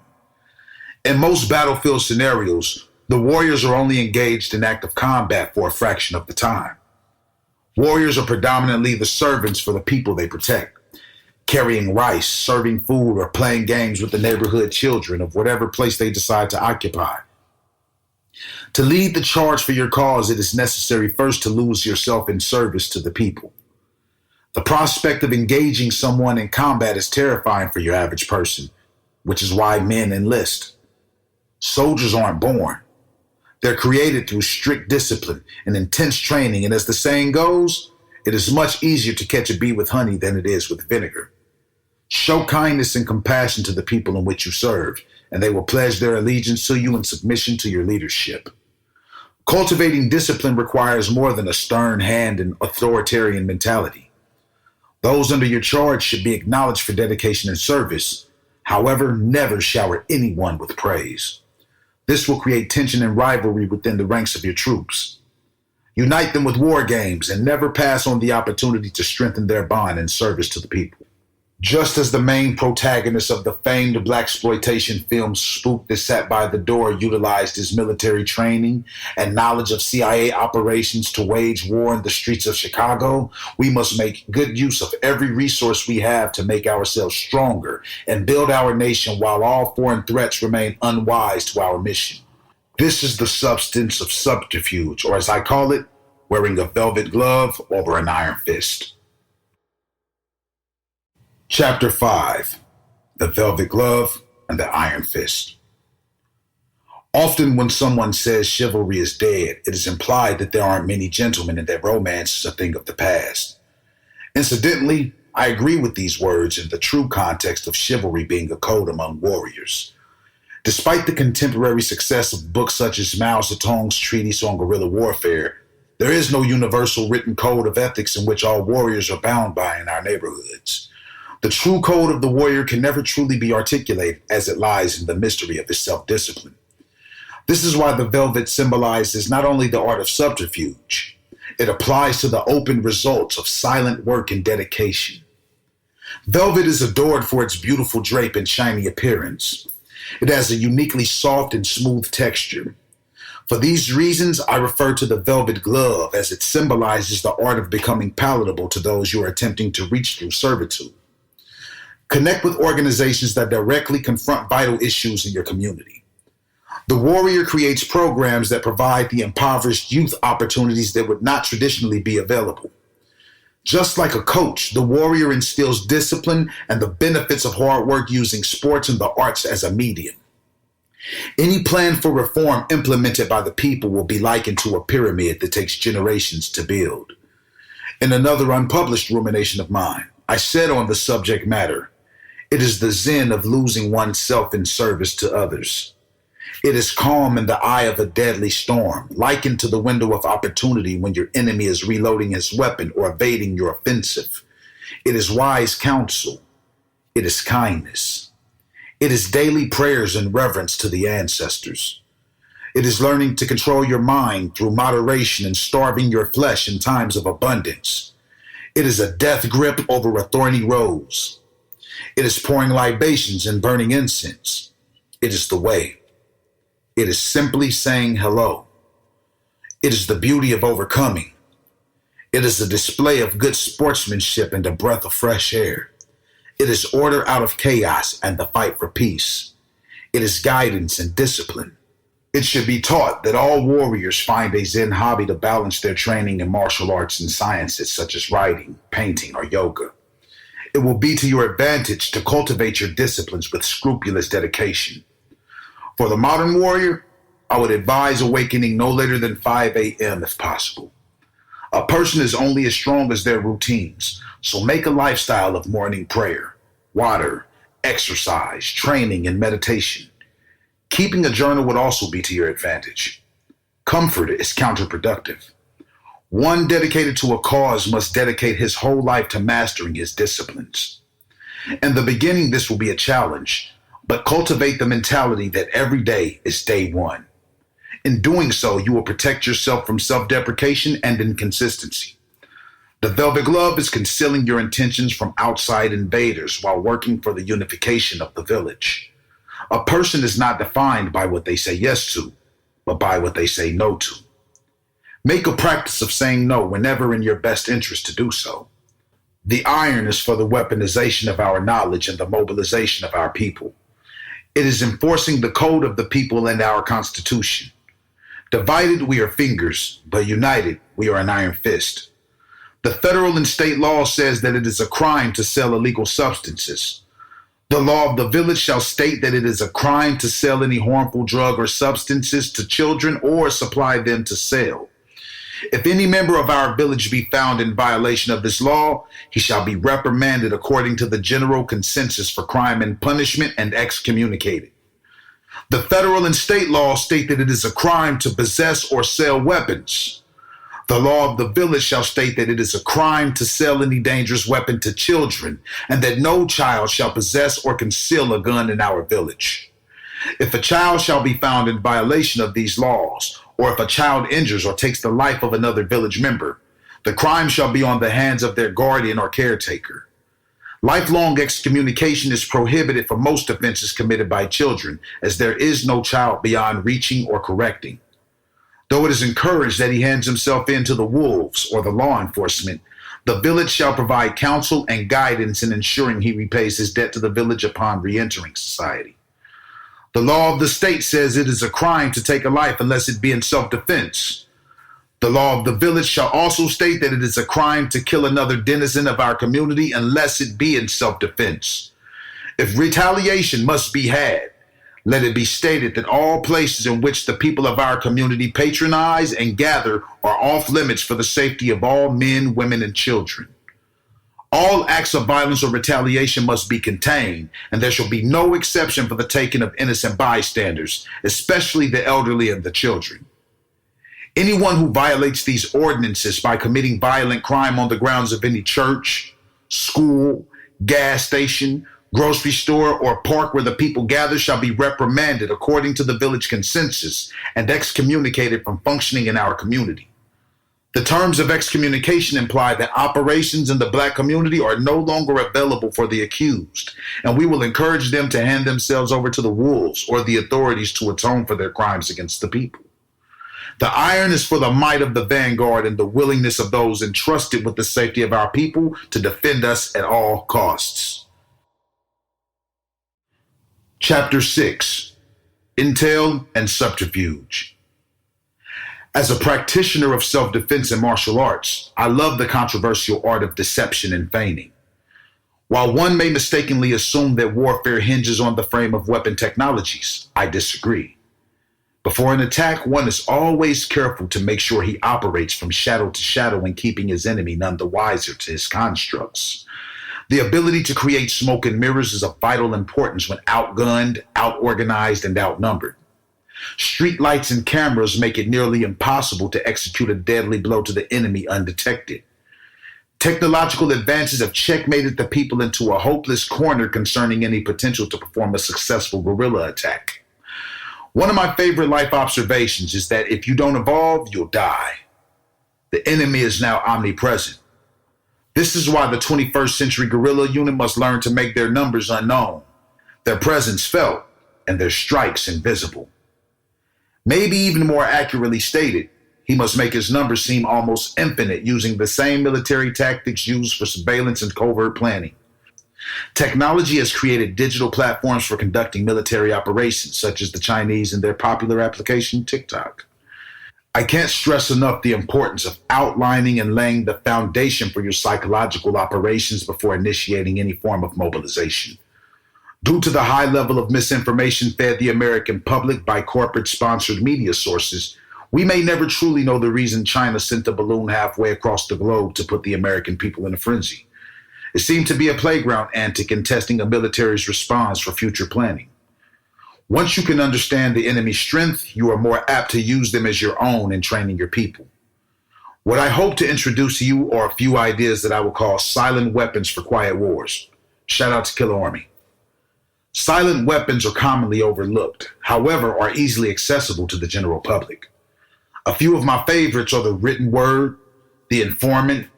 In most battlefield scenarios, the warriors are only engaged in active combat for a fraction of the time. Warriors are predominantly the servants for the people they protect, carrying rice, serving food, or playing games with the neighborhood children of whatever place they decide to occupy. To lead the charge for your cause, it is necessary first to lose yourself in service to the people. The prospect of engaging someone in combat is terrifying for your average person, which is why men enlist. Soldiers aren't born. They're created through strict discipline and intense training, and as the saying goes, it is much easier to catch a bee with honey than it is with vinegar. Show kindness and compassion to the people in which you serve, and they will pledge their allegiance to you in submission to your leadership. Cultivating discipline requires more than a stern hand and authoritarian mentality. Those under your charge should be acknowledged for dedication and service. However, never shower anyone with praise. This will create tension and rivalry within the ranks of your troops. Unite them with war games and never pass on the opportunity to strengthen their bond in service to the people. Just as the main protagonist of the famed blaxploitation film Spook That Sat by the Door utilized his military training and knowledge of CIA operations to wage war in the streets of Chicago, we must make good use of every resource we have to make ourselves stronger and build our nation while all foreign threats remain unwise to our mission. This is the substance of subterfuge, or as I call it, wearing a velvet glove over an iron fist. Chapter 5, The Velvet Glove and the Iron Fist. Often when someone says chivalry is dead, it is implied that there aren't many gentlemen and that romance is a thing of the past. Incidentally, I agree with these words in the true context of chivalry being a code among warriors. Despite the contemporary success of books such as Mao Zedong's Treatise on Guerrilla Warfare, there is no universal written code of ethics in which all warriors are bound by in our neighborhoods. The true code of the warrior can never truly be articulated as it lies in the mystery of his self-discipline. This is why the velvet symbolizes not only the art of subterfuge, it applies to the open results of silent work and dedication. Velvet is adored for its beautiful drape and shiny appearance. It has a uniquely soft and smooth texture. For these reasons, I refer to the velvet glove as it symbolizes the art of becoming palatable to those you are attempting to reach through servitude. Connect with organizations that directly confront vital issues in your community. The warrior creates programs that provide the impoverished youth opportunities that would not traditionally be available. Just like a coach, the warrior instills discipline and the benefits of hard work using sports and the arts as a medium. Any plan for reform implemented by the people will be likened to a pyramid that takes generations to build. In another unpublished rumination of mine, I said on the subject matter, it is the zen of losing oneself in service to others. It is calm in the eye of a deadly storm, likened to the window of opportunity when your enemy is reloading his weapon or evading your offensive. It is wise counsel. It is kindness. It is daily prayers and reverence to the ancestors. It is learning to control your mind through moderation and starving your flesh in times of abundance. It is a death grip over a thorny rose. It is pouring libations and burning incense. It is the way. It is simply saying hello. It is the beauty of overcoming. It is a display of good sportsmanship and a breath of fresh air. It is order out of chaos and the fight for peace. It is guidance and discipline. It should be taught that all warriors find a Zen hobby to balance their training in martial arts and sciences such as writing, painting, or yoga. It will be to your advantage to cultivate your disciplines with scrupulous dedication. For the modern warrior, I would advise awakening no later than 5 a.m. if possible. A person is only as strong as their routines, so make a lifestyle of morning prayer, water, exercise, training, and meditation. Keeping a journal would also be to your advantage. Comfort is counterproductive. One dedicated to a cause must dedicate his whole life to mastering his disciplines. In the beginning, this will be a challenge, but cultivate the mentality that every day is day one. In doing so, you will protect yourself from self-deprecation and inconsistency. The velvet glove is concealing your intentions from outside invaders while working for the unification of the village. A person is not defined by what they say yes to, but by what they say no to. Make a practice of saying no whenever in your best interest to do so. The iron is for the weaponization of our knowledge and the mobilization of our people. It is enforcing the code of the people and our Constitution. Divided, we are fingers, but united, we are an iron fist. The federal and state law says that it is a crime to sell illegal substances. The law of the village shall state that it is a crime to sell any harmful drug or substances to children or supply them to sell. If any member of our village be found in violation of this law, he shall be reprimanded according to the general consensus for crime and punishment and excommunicated. The federal and state laws state that it is a crime to possess or sell weapons. The law of the village shall state that it is a crime to sell any dangerous weapon to children, and that no child shall possess or conceal a gun in our village. If a child shall be found in violation of these laws, or if a child injures or takes the life of another village member, the crime shall be on the hands of their guardian or caretaker. Lifelong excommunication is prohibited for most offenses committed by children, as there is no child beyond reaching or correcting. Though it is encouraged that he hands himself in to the wolves or the law enforcement, the village shall provide counsel and guidance in ensuring he repays his debt to the village upon re-entering society. The law of the state says it is a crime to take a life unless it be in self-defense. The law of the village shall also state that it is a crime to kill another denizen of our community unless it be in self-defense. If retaliation must be had, let it be stated that all places in which the people of our community patronize and gather are off limits for the safety of all men, women, and children. All acts of violence or retaliation must be contained, and there shall be no exception for the taking of innocent bystanders, especially the elderly and the children. Anyone who violates these ordinances by committing violent crime on the grounds of any church, school, gas station, grocery store, or park where the people gather shall be reprimanded according to the village consensus and excommunicated from functioning in our community. The terms of excommunication imply that operations in the Black community are no longer available for the accused, and we will encourage them to hand themselves over to the wolves or the authorities to atone for their crimes against the people. The iron is for the might of the vanguard and the willingness of those entrusted with the safety of our people to defend us at all costs. Chapter 6: Intel and Subterfuge. As a practitioner of self-defense and martial arts, I love the controversial art of deception and feigning. While one may mistakenly assume that warfare hinges on the frame of weapon technologies, I disagree. Before an attack, one is always careful to make sure he operates from shadow to shadow and keeping his enemy none the wiser to his constructs. The ability to create smoke and mirrors is of vital importance when outgunned, outorganized, and outnumbered. Street lights and cameras make it nearly impossible to execute a deadly blow to the enemy undetected. Technological advances have checkmated the people into a hopeless corner concerning any potential to perform a successful guerrilla attack. One of my favorite life observations is that if you don't evolve, you'll die. The enemy is now omnipresent. This is why the 21st century guerrilla unit must learn to make their numbers unknown, their presence felt, and their strikes invisible. Maybe even more accurately stated, he must make his numbers seem almost infinite using the same military tactics used for surveillance and covert planning. Technology has created digital platforms for conducting military operations, such as the Chinese and their popular application, TikTok. I can't stress enough the importance of outlining and laying the foundation for your psychological operations before initiating any form of mobilization. Due to the high level of misinformation fed the American public by corporate-sponsored media sources, we may never truly know the reason China sent a balloon halfway across the globe to put the American people in a frenzy. It seemed to be a playground antic in testing a military's response for future planning. Once you can understand the enemy's strength, you are more apt to use them as your own in training your people. What I hope to introduce to you are a few ideas that I will call silent weapons for quiet wars. Shout out to Killer Army. Silent weapons are commonly overlooked, however, are easily accessible to the general public. A few of my favorites are the written word, the informant,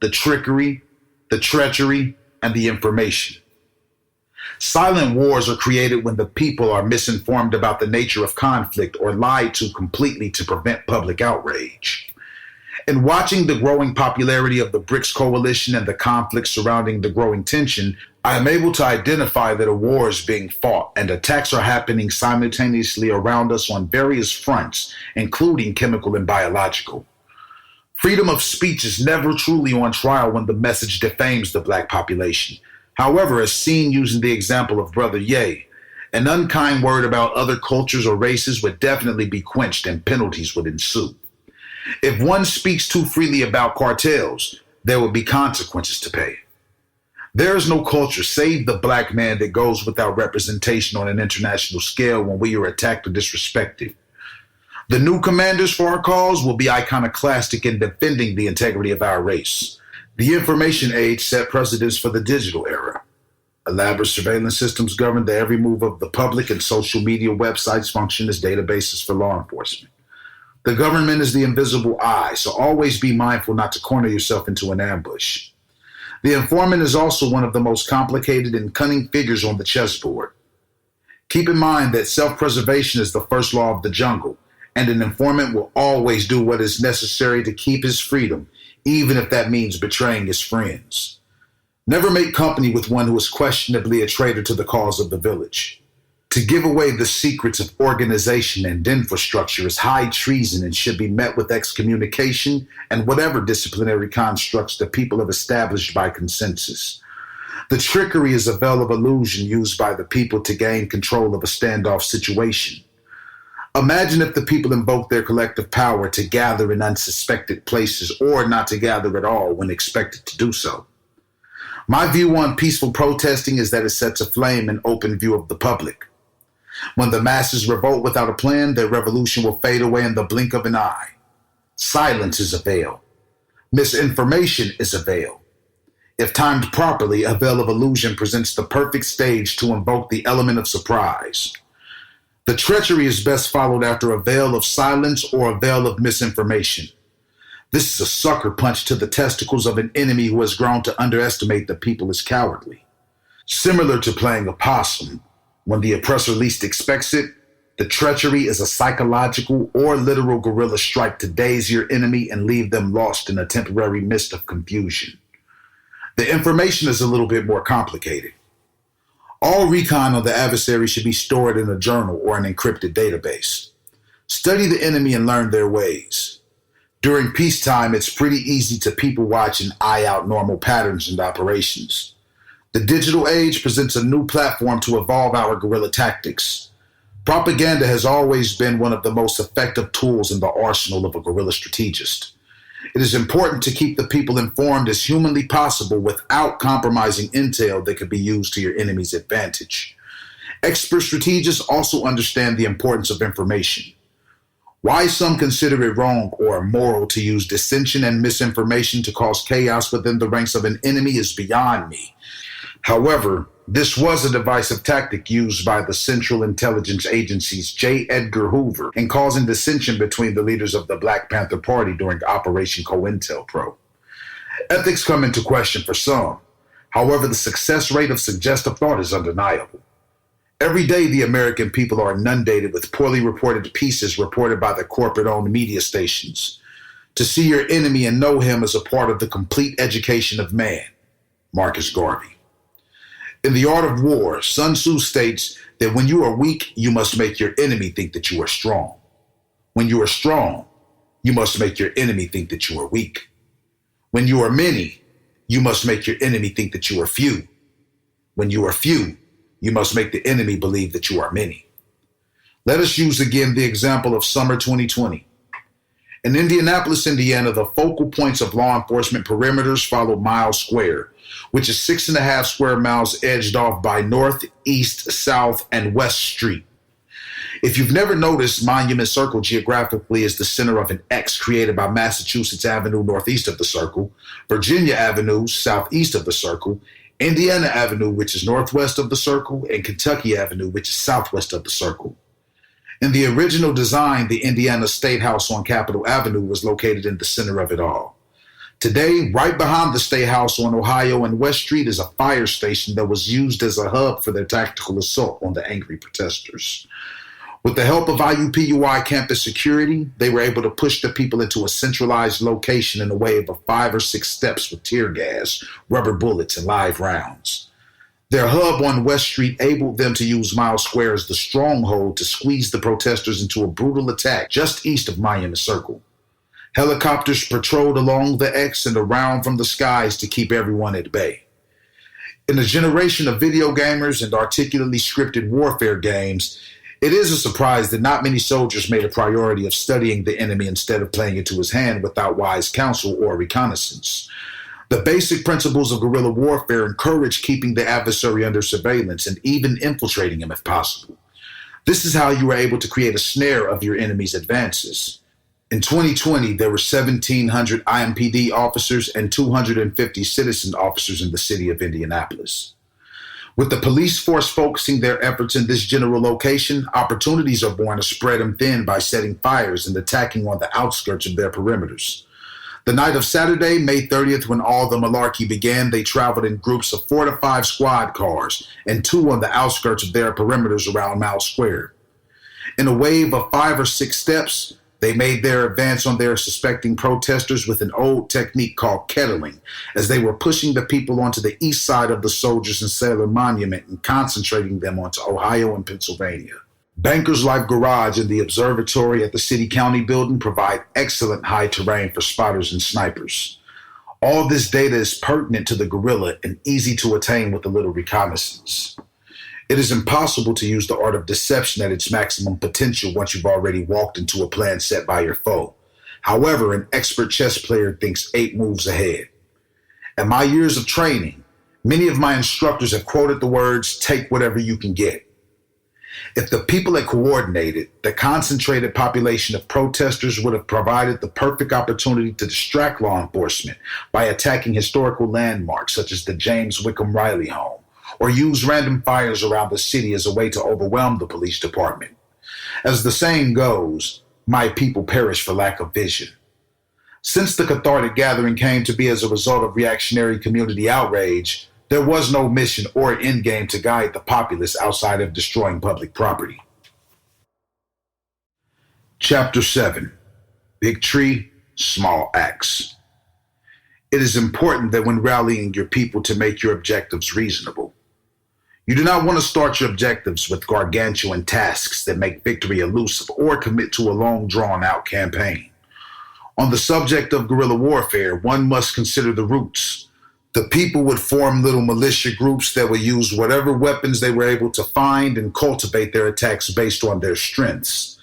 the trickery, the treachery, and the information. Silent wars are created when the people are misinformed about the nature of conflict or lied to completely to prevent public outrage. In watching the growing popularity of the BRICS coalition and the conflict surrounding the growing tension, I am able to identify that a war is being fought and attacks are happening simultaneously around us on various fronts, including chemical and biological. Freedom of speech is never truly on trial when the message defames the Black population. However, as seen using the example of Brother Ye, an unkind word about other cultures or races would definitely be quenched and penalties would ensue. If one speaks too freely about cartels, there will be consequences to pay. There is no culture save the Black man that goes without representation on an international scale when we are attacked or disrespected. The new commanders for our cause will be iconoclastic in defending the integrity of our race. The information age set precedents for the digital era. Elaborate surveillance systems govern the every move of the public, and social media websites function as databases for law enforcement. The government is the invisible eye, so always be mindful not to corner yourself into an ambush. The informant is also one of the most complicated and cunning figures on the chessboard. Keep in mind that self-preservation is the first law of the jungle, and an informant will always do what is necessary to keep his freedom, even if that means betraying his friends. Never make company with one who is questionably a traitor to the cause of the village. To give away the secrets of organization and infrastructure is high treason and should be met with excommunication and whatever disciplinary constructs the people have established by consensus. The trickery is a veil of illusion used by the people to gain control of a standoff situation. Imagine if the people invoke their collective power to gather in unsuspected places or not to gather at all when expected to do so. My view on peaceful protesting is that it sets aflame an open view of the public. When the masses revolt without a plan, their revolution will fade away in the blink of an eye. Silence is a veil. Misinformation is a veil. If timed properly, a veil of illusion presents the perfect stage to invoke the element of surprise. The treachery is best followed after a veil of silence or a veil of misinformation. This is a sucker punch to the testicles of an enemy who has grown to underestimate the people as cowardly. Similar to playing opossum, when the oppressor least expects it, the treachery is a psychological or literal guerrilla strike to daze your enemy and leave them lost in a temporary mist of confusion. The information is a little bit more complicated. All recon on the adversary should be stored in a journal or an encrypted database. Study the enemy and learn their ways. During peacetime, it's pretty easy to people watch and eye out normal patterns and operations. The digital age presents a new platform to evolve our guerrilla tactics. Propaganda has always been one of the most effective tools in the arsenal of a guerrilla strategist. It is important to keep the people informed as humanly possible without compromising intel that could be used to your enemy's advantage. Expert strategists also understand the importance of information. Why some consider it wrong or immoral to use dissension and misinformation to cause chaos within the ranks of an enemy is beyond me. However, this was a divisive tactic used by the Central Intelligence Agency's J. Edgar Hoover in causing dissension between the leaders of the Black Panther Party during Operation COINTELPRO. Ethics come into question for some. However, the success rate of suggestive thought is undeniable. Every day, the American people are inundated with poorly reported pieces reported by the corporate-owned media stations. To see your enemy and know him is a part of the complete education of man. Marcus Garvey. In The Art of War, Sun Tzu states that when you are weak, you must make your enemy think that you are strong. When you are strong, you must make your enemy think that you are weak. When you are many, you must make your enemy think that you are few. When you are few, you must make the enemy believe that you are many. Let us use again the example of summer 2020. In Indianapolis, Indiana, the focal points of law enforcement perimeters follow Mile Square, which is 6.5 square miles edged off by North, East, South, and West Street. If you've never noticed, Monument Circle geographically is the center of an X created by Massachusetts Avenue northeast of the circle, Virginia Avenue southeast of the circle, Indiana Avenue, which is northwest of the circle, and Kentucky Avenue, which is southwest of the circle. In the original design, the Indiana State House on Capitol Avenue was located in the center of it all. Today, right behind the State House on Ohio and West Street is a fire station that was used as a hub for their tactical assault on the angry protesters. With the help of IUPUI campus security, they were able to push the people into a centralized location in a wave of 5 or 6 steps with tear gas, rubber bullets, and live rounds. Their hub on West Street enabled them to use Miles Square as the stronghold to squeeze the protesters into a brutal attack just east of Monument Circle. Helicopters patrolled along the X and around from the skies to keep everyone at bay. In a generation of video gamers and articulately scripted warfare games, it is a surprise that not many soldiers made a priority of studying the enemy instead of playing into his hand without wise counsel or reconnaissance. The basic principles of guerrilla warfare encourage keeping the adversary under surveillance and even infiltrating him if possible. This is how you are able to create a snare of your enemy's advances. In 2020, there were 1,700 IMPD officers and 250 citizen officers in the city of Indianapolis. With the police force focusing their efforts in this general location, opportunities are born to spread them thin by setting fires and attacking on the outskirts of their perimeters. The night of Saturday, May 30th, when all the malarkey began, they traveled in groups of 4 to 5 squad cars and 2 on the outskirts of their perimeters around Miles Square. In a wave of 5 or 6 steps, they made their advance on their suspecting protesters with an old technique called kettling, as they were pushing the people onto the east side of the Soldiers and Sailor Monument and concentrating them onto Ohio and Pennsylvania. Bankers Life Garage and the observatory at the City County building provide excellent high terrain for spotters and snipers. All this data is pertinent to the guerrilla and easy to attain with a little reconnaissance. It is impossible to use the art of deception at its maximum potential once you've already walked into a plan set by your foe. However, an expert chess player thinks 8 moves ahead. In my years of training, many of my instructors have quoted the words, "Take whatever you can get." If the people had coordinated, the concentrated population of protesters would have provided the perfect opportunity to distract law enforcement by attacking historical landmarks such as the James Wickham Riley home, or use random fires around the city as a way to overwhelm the police department. As the saying goes, my people perish for lack of vision. Since the cathartic gathering came to be as a result of reactionary community outrage, there was no mission or endgame to guide the populace outside of destroying public property. Chapter 7. Big Tree, Small Axe. It is important that when rallying your people to make your objectives reasonable. You do not want to start your objectives with gargantuan tasks that make victory elusive or commit to a long drawn-out campaign. On the subject of guerrilla warfare, one must consider the roots. The people would form little militia groups that would use whatever weapons they were able to find and cultivate their attacks based on their strengths.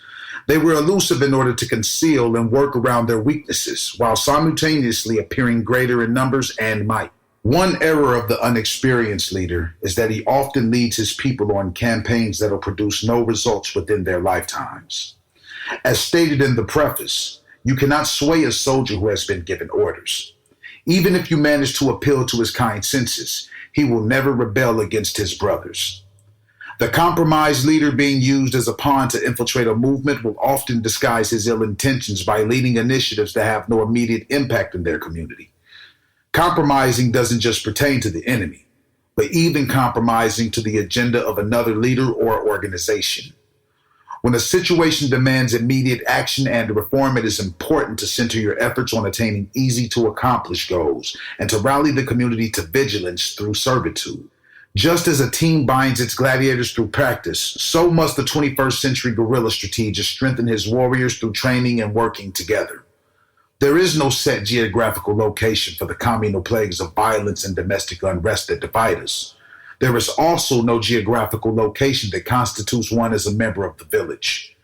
They were elusive in order to conceal and work around their weaknesses, while simultaneously appearing greater in numbers and might. One error of the unexperienced leader is that he often leads his people on campaigns that will produce no results within their lifetimes. As stated in the preface, you cannot sway a soldier who has been given orders. Even if you manage to appeal to his kind senses, he will never rebel against his brothers. The compromised leader being used as a pawn to infiltrate a movement will often disguise his ill intentions by leading initiatives that have no immediate impact in their community. Compromising doesn't just pertain to the enemy, but even compromising to the agenda of another leader or organization. When a situation demands immediate action and reform, it is important to center your efforts on attaining easy-to-accomplish goals and to rally the community to vigilance through servitude. Just as a team binds its gladiators through practice, so must the 21st century guerrilla strategist strengthen his warriors through training and working together. There is no set geographical location for the communal plagues of violence and domestic unrest that divide us. There is also no geographical location that constitutes one as a member of the village.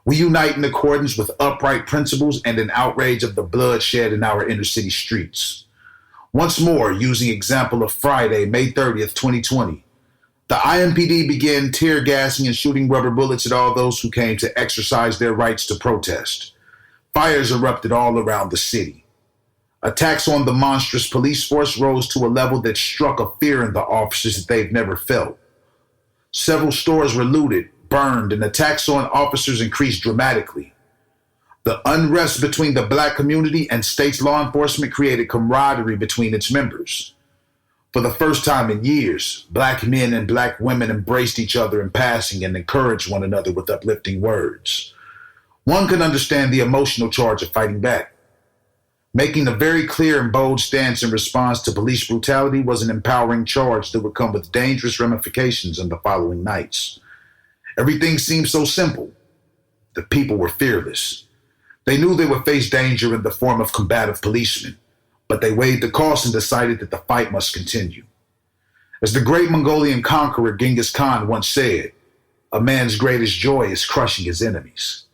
We unite in accordance with upright principles and an outrage of the bloodshed in our inner city streets. Once more, using example of Friday, May 30th, 2020, the IMPD began tear gassing and shooting rubber bullets at all those who came to exercise their rights to protest. Fires erupted all around the city. Attacks on the monstrous police force rose to a level that struck a fear in the officers that they've never felt. Several stores were looted, burned, and attacks on officers increased dramatically. The unrest between the black community and state's law enforcement created camaraderie between its members. For the first time in years, black men and black women embraced each other in passing and encouraged one another with uplifting words. One could understand the emotional charge of fighting back. Making a very clear and bold stance in response to police brutality was an empowering charge that would come with dangerous ramifications in the following nights. Everything seemed so simple. The people were fearless. They knew they would face danger in the form of combative policemen, but they weighed the cost and decided that the fight must continue. As the great Mongolian conqueror Genghis Khan once said, "A man's greatest joy is crushing his enemies."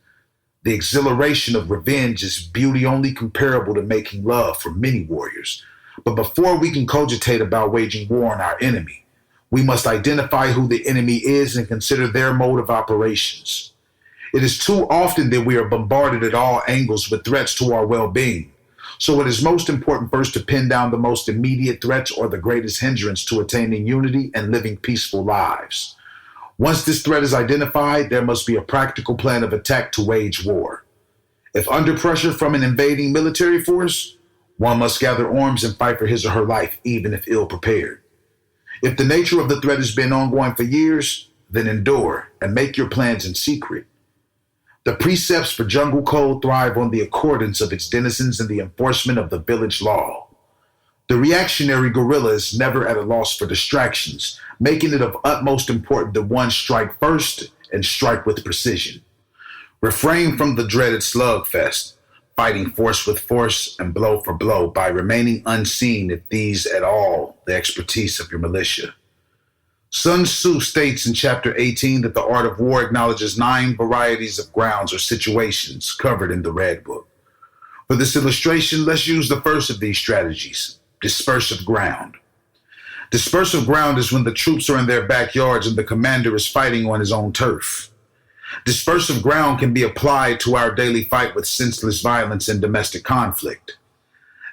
The exhilaration of revenge is beauty only comparable to making love for many warriors. But before we can cogitate about waging war on our enemy, we must identify who the enemy is and consider their mode of operations. It is too often that we are bombarded at all angles with threats to our well-being. So it is most important first to pin down the most immediate threats or the greatest hindrance to attaining unity and living peaceful lives. Once this threat is identified, there must be a practical plan of attack to wage war. If under pressure from an invading military force, one must gather arms and fight for his or her life, even if ill-prepared. If the nature of the threat has been ongoing for years, then endure and make your plans in secret. The precepts for jungle code thrive on the accordance of its denizens and the enforcement of the village law. The reactionary guerrilla is never at a loss for distractions, making it of utmost importance that one strike first and strike with precision. Refrain from the dreaded slugfest, fighting force with force and blow for blow by remaining unseen if these at all the expertise of your militia. Sun Tzu states in chapter 18 that the art of war acknowledges 9 varieties of grounds or situations covered in the Red Book. For this illustration, let's use the first of these strategies, dispersive ground. Dispersive ground is when the troops are in their backyards and the commander is fighting on his own turf. Dispersive ground can be applied to our daily fight with senseless violence and domestic conflict.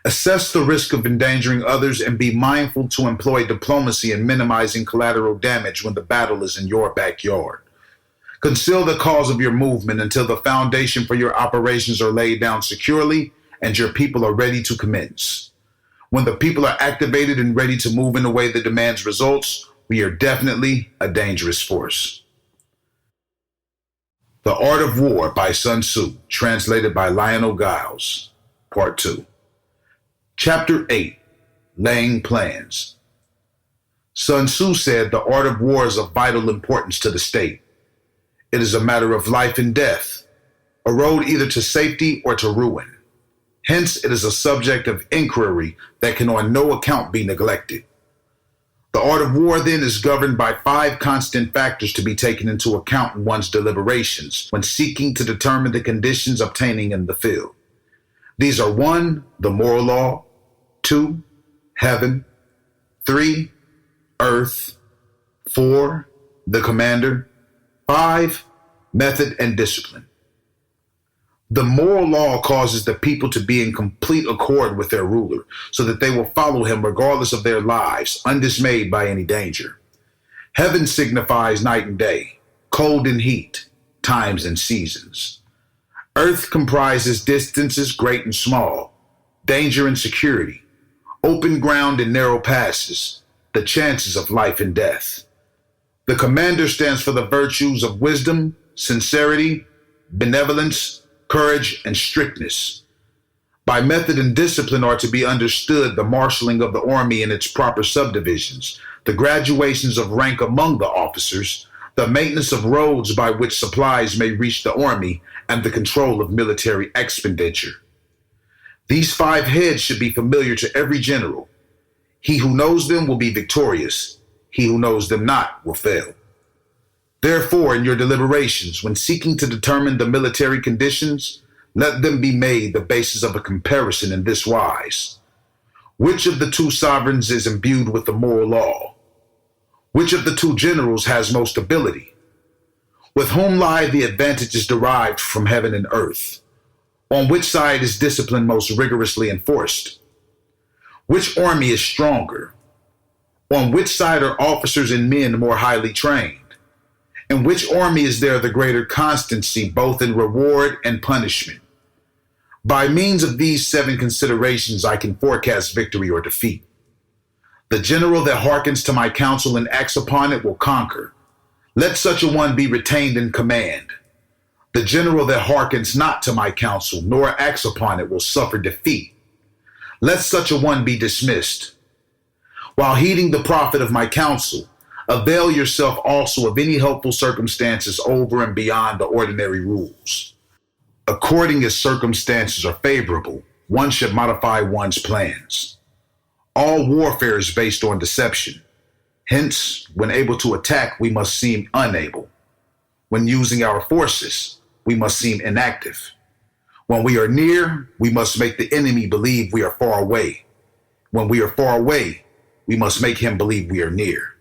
Assess the risk of endangering others and be mindful to employ diplomacy in minimizing collateral damage when the battle is in your backyard. Conceal the cause of your movement until the foundation for your operations are laid down securely and your people are ready to commence. When the people are activated and ready to move in a way that demands results, we are definitely a dangerous force. The Art of War by Sun Tzu, translated by Lionel Giles, Part 2. Chapter 8, Laying Plans. Sun Tzu said the art of war is of vital importance to the state. It is a matter of life and death, a road either to safety or to ruin. Hence, it is a subject of inquiry that can on no account be neglected. The art of war, then, is governed by 5 constant factors to be taken into account in one's deliberations when seeking to determine the conditions obtaining in the field. These are 1, the moral law, 2, heaven, 3, earth, 4, the commander, 5, method and discipline. The moral law causes the people to be in complete accord with their ruler, so that they will follow him regardless of their lives, undismayed by any danger. Heaven signifies night and day, cold and heat, times and seasons. Earth comprises distances great and small, danger and security, open ground and narrow passes, the chances of life and death. The commander stands for the virtues of wisdom, sincerity, benevolence, courage, and strictness. By method and discipline are to be understood the marshaling of the army in its proper subdivisions, the graduations of rank among the officers, the maintenance of roads by which supplies may reach the army, and the control of military expenditure. These 5 heads should be familiar to every general. He who knows them will be victorious. He who knows them not will fail. Therefore, in your deliberations, when seeking to determine the military conditions, let them be made the basis of a comparison in this wise. Which of the 2 sovereigns is imbued with the moral law? Which of the 2 generals has most ability? With whom lie the advantages derived from heaven and earth? On which side is discipline most rigorously enforced? Which army is stronger? On which side are officers and men more highly trained? In which army is there the greater constancy, both in reward and punishment? By means of these 7 considerations, I can forecast victory or defeat. The general that hearkens to my counsel and acts upon it will conquer. Let such a one be retained in command. The general that hearkens not to my counsel, nor acts upon it, will suffer defeat. Let such a one be dismissed. While heeding the profit of my counsel, avail yourself also of any helpful circumstances over and beyond the ordinary rules. According as circumstances are favorable, one should modify one's plans. All warfare is based on deception. Hence, when able to attack, we must seem unable. When using our forces, we must seem inactive. When we are near, we must make the enemy believe we are far away. When we are far away, we must make him believe we are near.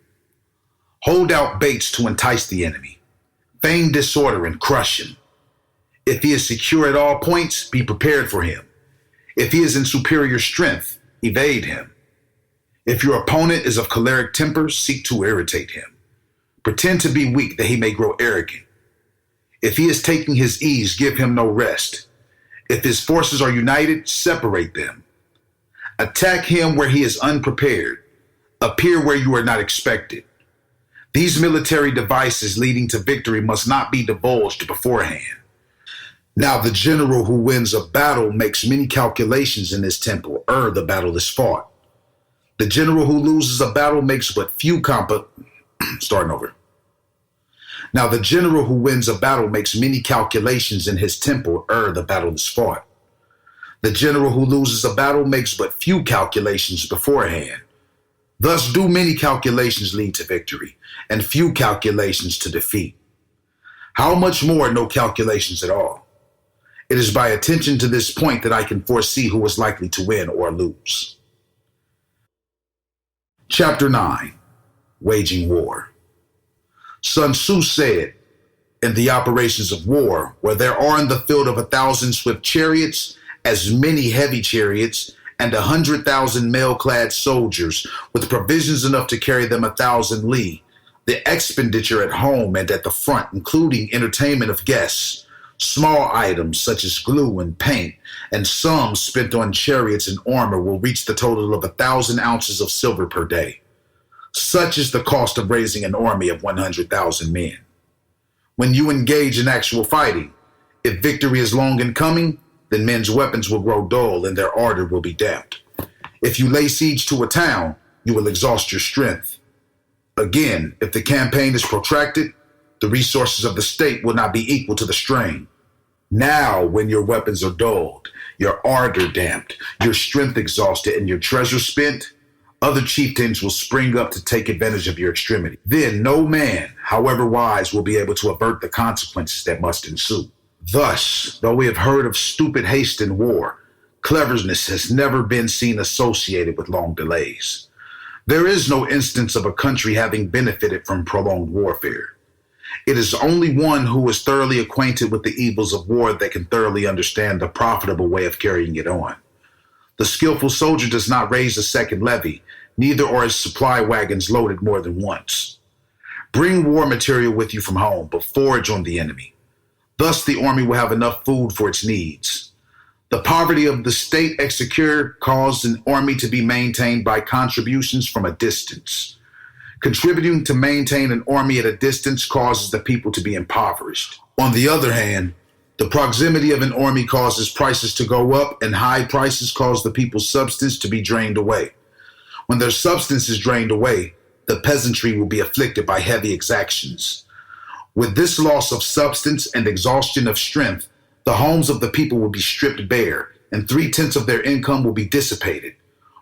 Hold out baits to entice the enemy. Feign disorder and crush him. If he is secure at all points, be prepared for him. If he is in superior strength, evade him. If your opponent is of choleric temper, seek to irritate him. Pretend to be weak that he may grow arrogant. If he is taking his ease, give him no rest. If his forces are united, separate them. Attack him where he is unprepared. Appear where you are not expected. These military devices leading to victory must not be divulged beforehand. Now the general who wins a battle makes many calculations in his temple ere the battle is fought. The general who loses a battle makes but few Now the general who wins a battle makes many calculations in his temple ere the battle is fought. The general who loses a battle makes but few calculations beforehand. Thus do many calculations lead to victory, and few calculations to defeat. How much more no calculations at all? It is by attention to this point that I can foresee who is likely to win or lose. Chapter 9, Waging War. Sun Tzu said, in the operations of war, where there are in the field of 1,000 swift chariots, as many heavy chariots, and 100,000 mail-clad soldiers, with provisions enough to carry them 1,000 li, the expenditure at home and at the front, including entertainment of guests, small items such as glue and paint, and sums spent on chariots and armor will reach the total of 1,000 ounces of silver per day. Such is the cost of raising an army of 100,000 men. When you engage in actual fighting, if victory is long in coming, then men's weapons will grow dull and their ardor will be damped. If you lay siege to a town, you will exhaust your strength. Again, if the campaign is protracted, the resources of the state will not be equal to the strain. Now, when your weapons are dulled, your ardor damped, your strength exhausted, and your treasure spent, other chieftains will spring up to take advantage of your extremity. Then no man, however wise, will be able to avert the consequences that must ensue. Thus, though we have heard of stupid haste in war, cleverness has never been seen associated with long delays. There is no instance of a country having benefited from prolonged warfare. It is only one who is thoroughly acquainted with the evils of war that can thoroughly understand the profitable way of carrying it on. The skillful soldier does not raise a second levy, neither are his supply wagons loaded more than once. Bring war material with you from home, but forage on the enemy. Thus the army will have enough food for its needs. The poverty of the state executor caused an army to be maintained by contributions from a distance. Contributing to maintain an army at a distance causes the people to be impoverished. On the other hand, the proximity of an army causes prices to go up, and high prices cause the people's substance to be drained away. When their substance is drained away, the peasantry will be afflicted by heavy exactions. With this loss of substance and exhaustion of strength, the homes of the people will be stripped bare, and 3/10 of their income will be dissipated,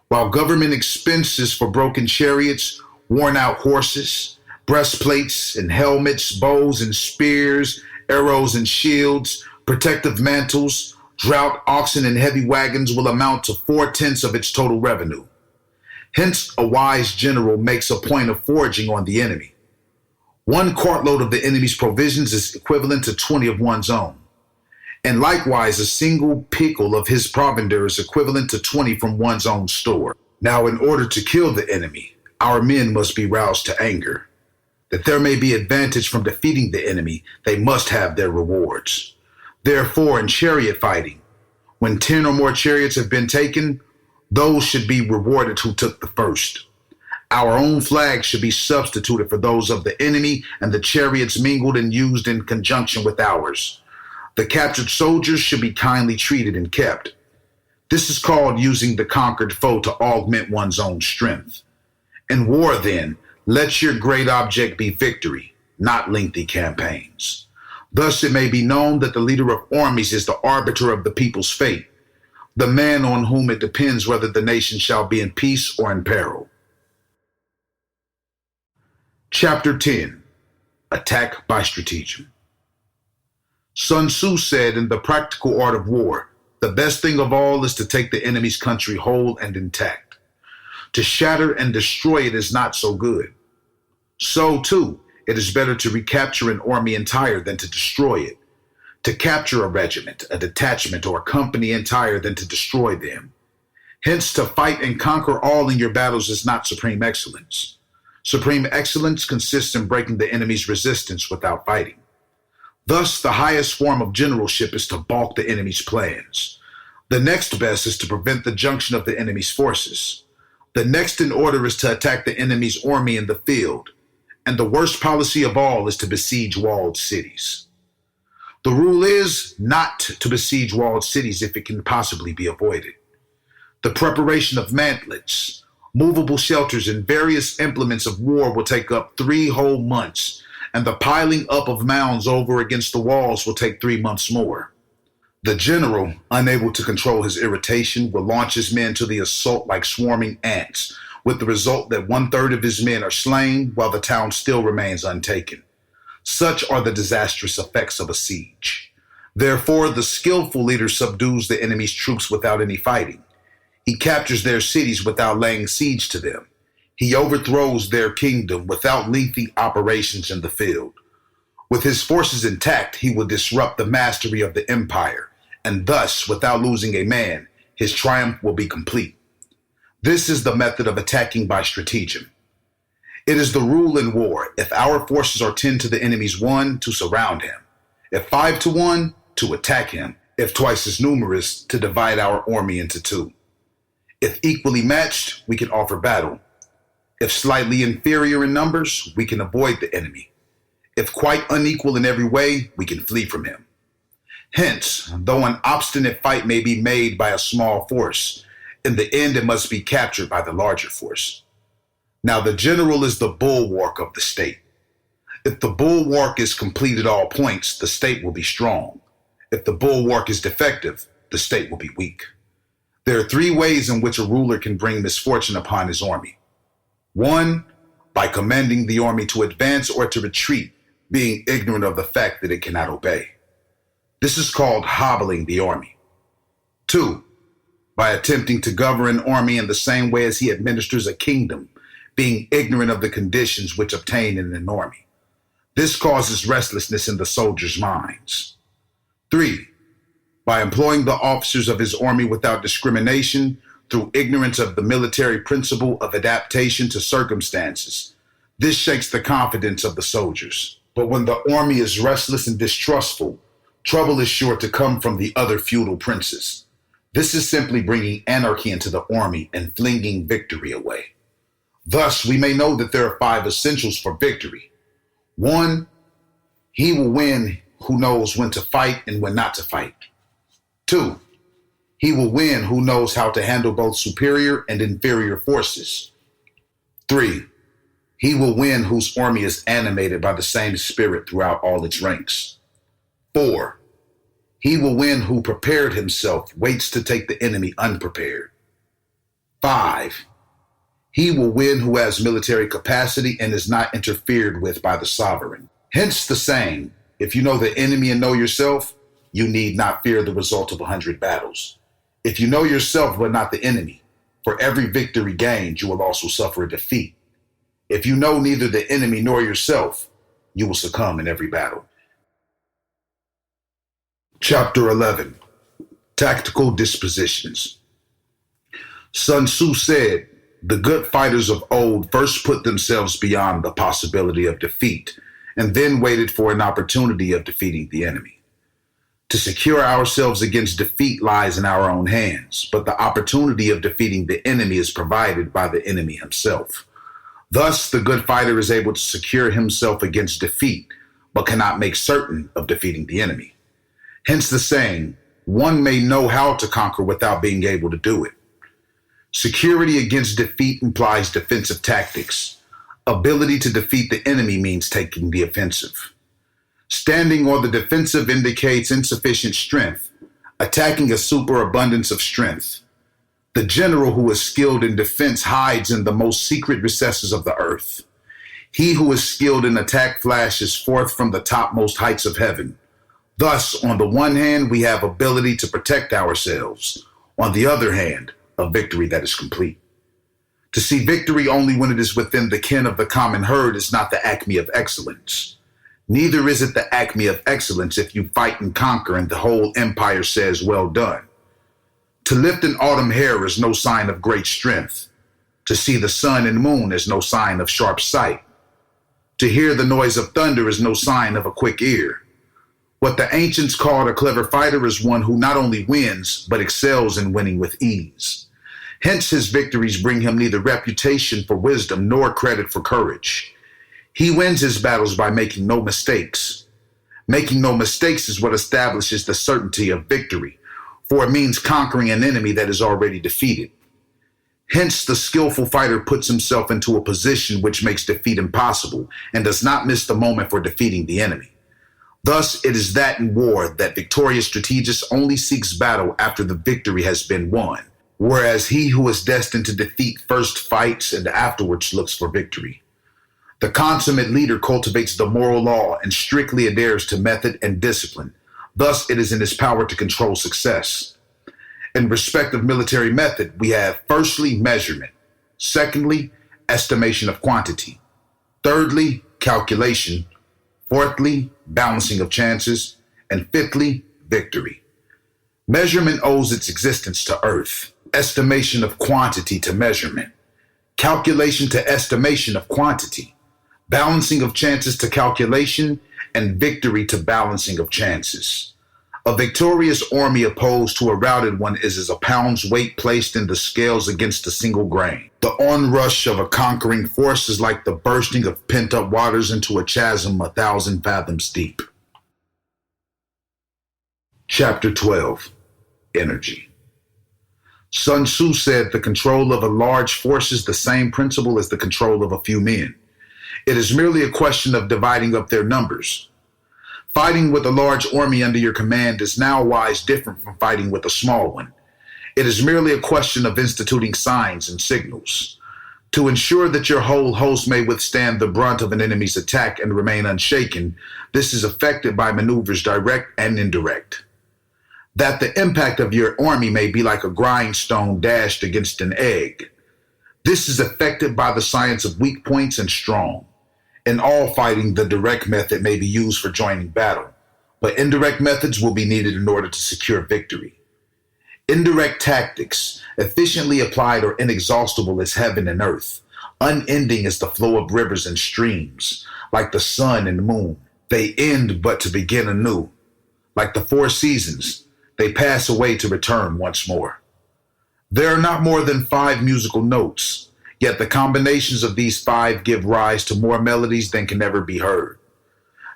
while government expenses for broken chariots, worn-out horses, breastplates and helmets, bows and spears, arrows and shields, protective mantles, drought oxen and heavy wagons will amount to 4/10 of its total revenue. Hence, a wise general makes a point of foraging on the enemy. 1 cartload of the enemy's provisions is equivalent to 20 of one's own. And likewise, a single pickle of his provender is equivalent to 20 from one's own store. Now, in order to kill the enemy, our men must be roused to anger. That there may be advantage from defeating the enemy, they must have their rewards. Therefore, in chariot fighting, when 10 or more chariots have been taken, those should be rewarded who took the first. Our own flags should be substituted for those of the enemy, and the chariots mingled and used in conjunction with ours. The captured soldiers should be kindly treated and kept. This is called using the conquered foe to augment one's own strength. In war, then, let your great object be victory, not lengthy campaigns. Thus it may be known that the leader of armies is the arbiter of the people's fate, the man on whom it depends whether the nation shall be in peace or in peril. Chapter 10. Attack by Stratagem. Sun Tzu said in The Practical Art of War, the best thing of all is to take the enemy's country whole and intact. To shatter and destroy it is not so good. So, too, it is better to recapture an army entire than to destroy it. To capture a regiment, a detachment, or a company entire than to destroy them. Hence, to fight and conquer all in your battles is not supreme excellence. Supreme excellence consists in breaking the enemy's resistance without fighting. Thus, the highest form of generalship is to balk the enemy's plans. The next best is to prevent the junction of the enemy's forces. The next in order is to attack the enemy's army in the field. And the worst policy of all is to besiege walled cities. The rule is not to besiege walled cities if it can possibly be avoided. The preparation of mantlets, movable shelters, and various implements of war will take up 3 whole months, and the piling up of mounds over against the walls will take 3 months more. The general, unable to control his irritation, will launch his men to the assault like swarming ants, with the result that 1/3 of his men are slain while the town still remains untaken. Such are the disastrous effects of a siege. Therefore, the skillful leader subdues the enemy's troops without any fighting. He captures their cities without laying siege to them. He overthrows their kingdom without lengthy operations in the field. With his forces intact, he will disrupt the mastery of the empire, and thus, without losing a man, his triumph will be complete. This is the method of attacking by stratagem. It is the rule in war: if our forces are 10 to the enemy's 1, to surround him; if 5 to 1, to attack him; if twice as numerous, to divide our army into 2. If equally matched, we can offer battle. If slightly inferior in numbers, we can avoid the enemy. If quite unequal in every way, we can flee from him. Hence, though an obstinate fight may be made by a small force, in the end it must be captured by the larger force. Now the general is the bulwark of the state. If the bulwark is complete at all points, the state will be strong. If the bulwark is defective, the state will be weak. There are 3 ways in which a ruler can bring misfortune upon his army. 1, by commanding the army to advance or to retreat, being ignorant of the fact that it cannot obey. This is called hobbling the army. 2, by attempting to govern an army in the same way as he administers a kingdom, being ignorant of the conditions which obtain in an army. This causes restlessness in the soldiers' minds. 3, by employing the officers of his army without discrimination through ignorance of the military principle of adaptation to circumstances. This shakes the confidence of the soldiers. But when the army is restless and distrustful, trouble is sure to come from the other feudal princes. This is simply bringing anarchy into the army and flinging victory away. Thus, we may know that there are 5 essentials for victory. 1, he will win who knows when to fight and when not to fight. 2, he will win who knows how to handle both superior and inferior forces. 3, he will win whose army is animated by the same spirit throughout all its ranks. 4, he will win who prepared himself, waits to take the enemy unprepared. 5, he will win who has military capacity and is not interfered with by the sovereign. Hence the saying, if you know the enemy and know yourself, you need not fear the result of 100 battles. If you know yourself but not the enemy, for every victory gained, you will also suffer a defeat. If you know neither the enemy nor yourself, you will succumb in every battle. Chapter 11. Tactical Dispositions. Sun Tzu said, "The good fighters of old first put themselves beyond the possibility of defeat and then waited for an opportunity of defeating the enemy." To secure ourselves against defeat lies in our own hands, but the opportunity of defeating the enemy is provided by the enemy himself. Thus, the good fighter is able to secure himself against defeat, but cannot make certain of defeating the enemy. Hence the saying, one may know how to conquer without being able to do it. Security against defeat implies defensive tactics. Ability to defeat the enemy means taking the offensive. Standing on the defensive indicates insufficient strength, attacking a superabundance of strength. The general who is skilled in defense hides in the most secret recesses of the earth. He who is skilled in attack flashes forth from the topmost heights of heaven. Thus, on the one hand, we have ability to protect ourselves. On the other hand, a victory that is complete. To see victory only when it is within the ken of the common herd is not the acme of excellence. Neither is it the acme of excellence if you fight and conquer and the whole empire says, "Well done." To lift an autumn hair is no sign of great strength. To see the sun and moon is no sign of sharp sight. To hear the noise of thunder is no sign of a quick ear. What the ancients called a clever fighter is one who not only wins, but excels in winning with ease. Hence his victories bring him neither reputation for wisdom nor credit for courage. He wins his battles by making no mistakes. Making no mistakes is what establishes the certainty of victory, for it means conquering an enemy that is already defeated. Hence, the skillful fighter puts himself into a position which makes defeat impossible and does not miss the moment for defeating the enemy. Thus, it is that in war that victorious strategist only seeks battle after the victory has been won, whereas he who is destined to defeat first fights and afterwards looks for victory. The consummate leader cultivates the moral law and strictly adheres to method and discipline. Thus, it is in his power to control success. In respect of military method, we have firstly, measurement. Secondly, estimation of quantity. Thirdly, calculation. Fourthly, balancing of chances. And fifthly, victory. Measurement owes its existence to earth. Estimation of quantity to measurement. Calculation to estimation of quantity. Balancing of chances to calculation, and victory to balancing of chances. A victorious army opposed to a routed one is as a pound's weight placed in the scales against a single grain. The onrush of a conquering force is like the bursting of pent-up waters into a chasm 1,000 fathoms deep. Chapter 12. Energy. Sun Tzu said the control of a large force is the same principle as the control of a few men. It is merely a question of dividing up their numbers. Fighting with a large army under your command is now-wise different from fighting with a small one. It is merely a question of instituting signs and signals. To ensure that your whole host may withstand the brunt of an enemy's attack and remain unshaken, this is effected by maneuvers direct and indirect. That the impact of your army may be like a grindstone dashed against an egg. This is effected by the science of weak points and strong. In all fighting, the direct method may be used for joining battle, but indirect methods will be needed in order to secure victory. Indirect tactics, efficiently applied, are inexhaustible as heaven and earth, unending as the flow of rivers and streams, like the sun and moon. They end but to begin anew. Like the four seasons, they pass away to return once more. There are not more than 5 musical notes, yet the combinations of these 5 give rise to more melodies than can ever be heard.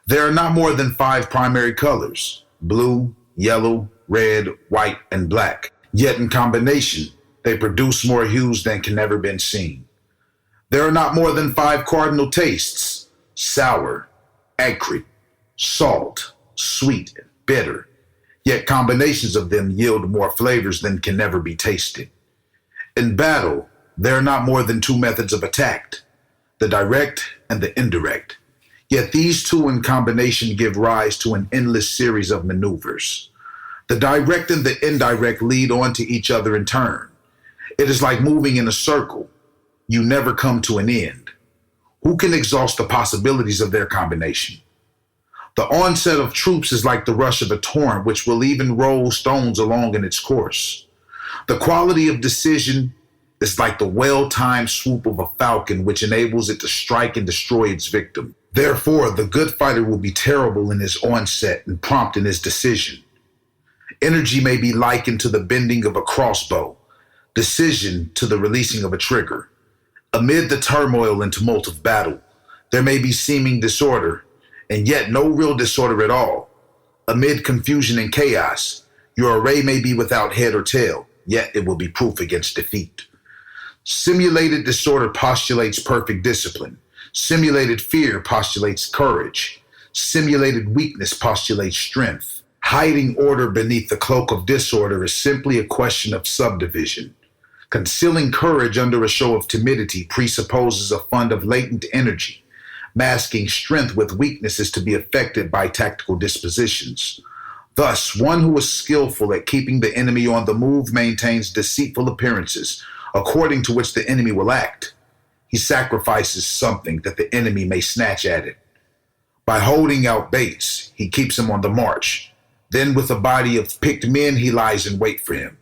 There are not more than 5 primary colors, blue, yellow, red, white, and black. Yet in combination, they produce more hues than can ever been seen. There are not more than 5 cardinal tastes, sour, acrid, salt, sweet, and bitter. Yet combinations of them yield more flavors than can ever be tasted. In battle, there are not more than 2 methods of attack, the direct and the indirect. Yet these 2 in combination give rise to an endless series of maneuvers. The direct and the indirect lead on to each other in turn. It is like moving in a circle. You never come to an end. Who can exhaust the possibilities of their combination? The onset of troops is like the rush of a torrent, which will even roll stones along in its course. The quality of decision is like the well-timed swoop of a falcon, which enables it to strike and destroy its victim. Therefore, the good fighter will be terrible in his onset and prompt in his decision. Energy may be likened to the bending of a crossbow, decision to the releasing of a trigger. Amid the turmoil and tumult of battle, there may be seeming disorder, and yet no real disorder at all. Amid confusion and chaos, your array may be without head or tail, yet it will be proof against defeat. Simulated disorder postulates perfect discipline. Simulated fear postulates courage. Simulated weakness postulates strength. Hiding order beneath the cloak of disorder is simply a question of subdivision. Concealing courage under a show of timidity presupposes a fund of latent energy. Masking strength with weakness is to be affected by tactical dispositions. Thus, one who is skillful at keeping the enemy on the move maintains deceitful appearances, according to which the enemy will act. He sacrifices something that the enemy may snatch at it. By holding out baits, he keeps him on the march. Then with a body of picked men, he lies in wait for him.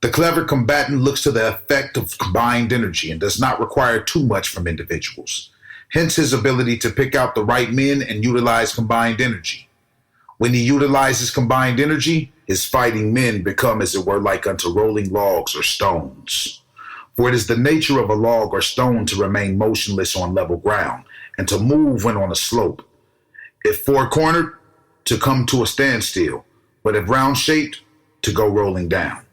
The clever combatant looks to the effect of combined energy and does not require too much from individuals. Hence his ability to pick out the right men and utilize combined energy. When he utilizes combined energy, his fighting men become, as it were, like unto rolling logs or stones. For it is the nature of a log or stone to remain motionless on level ground and to move when on a slope. If four-cornered, to come to a standstill, but if round-shaped, to go rolling down.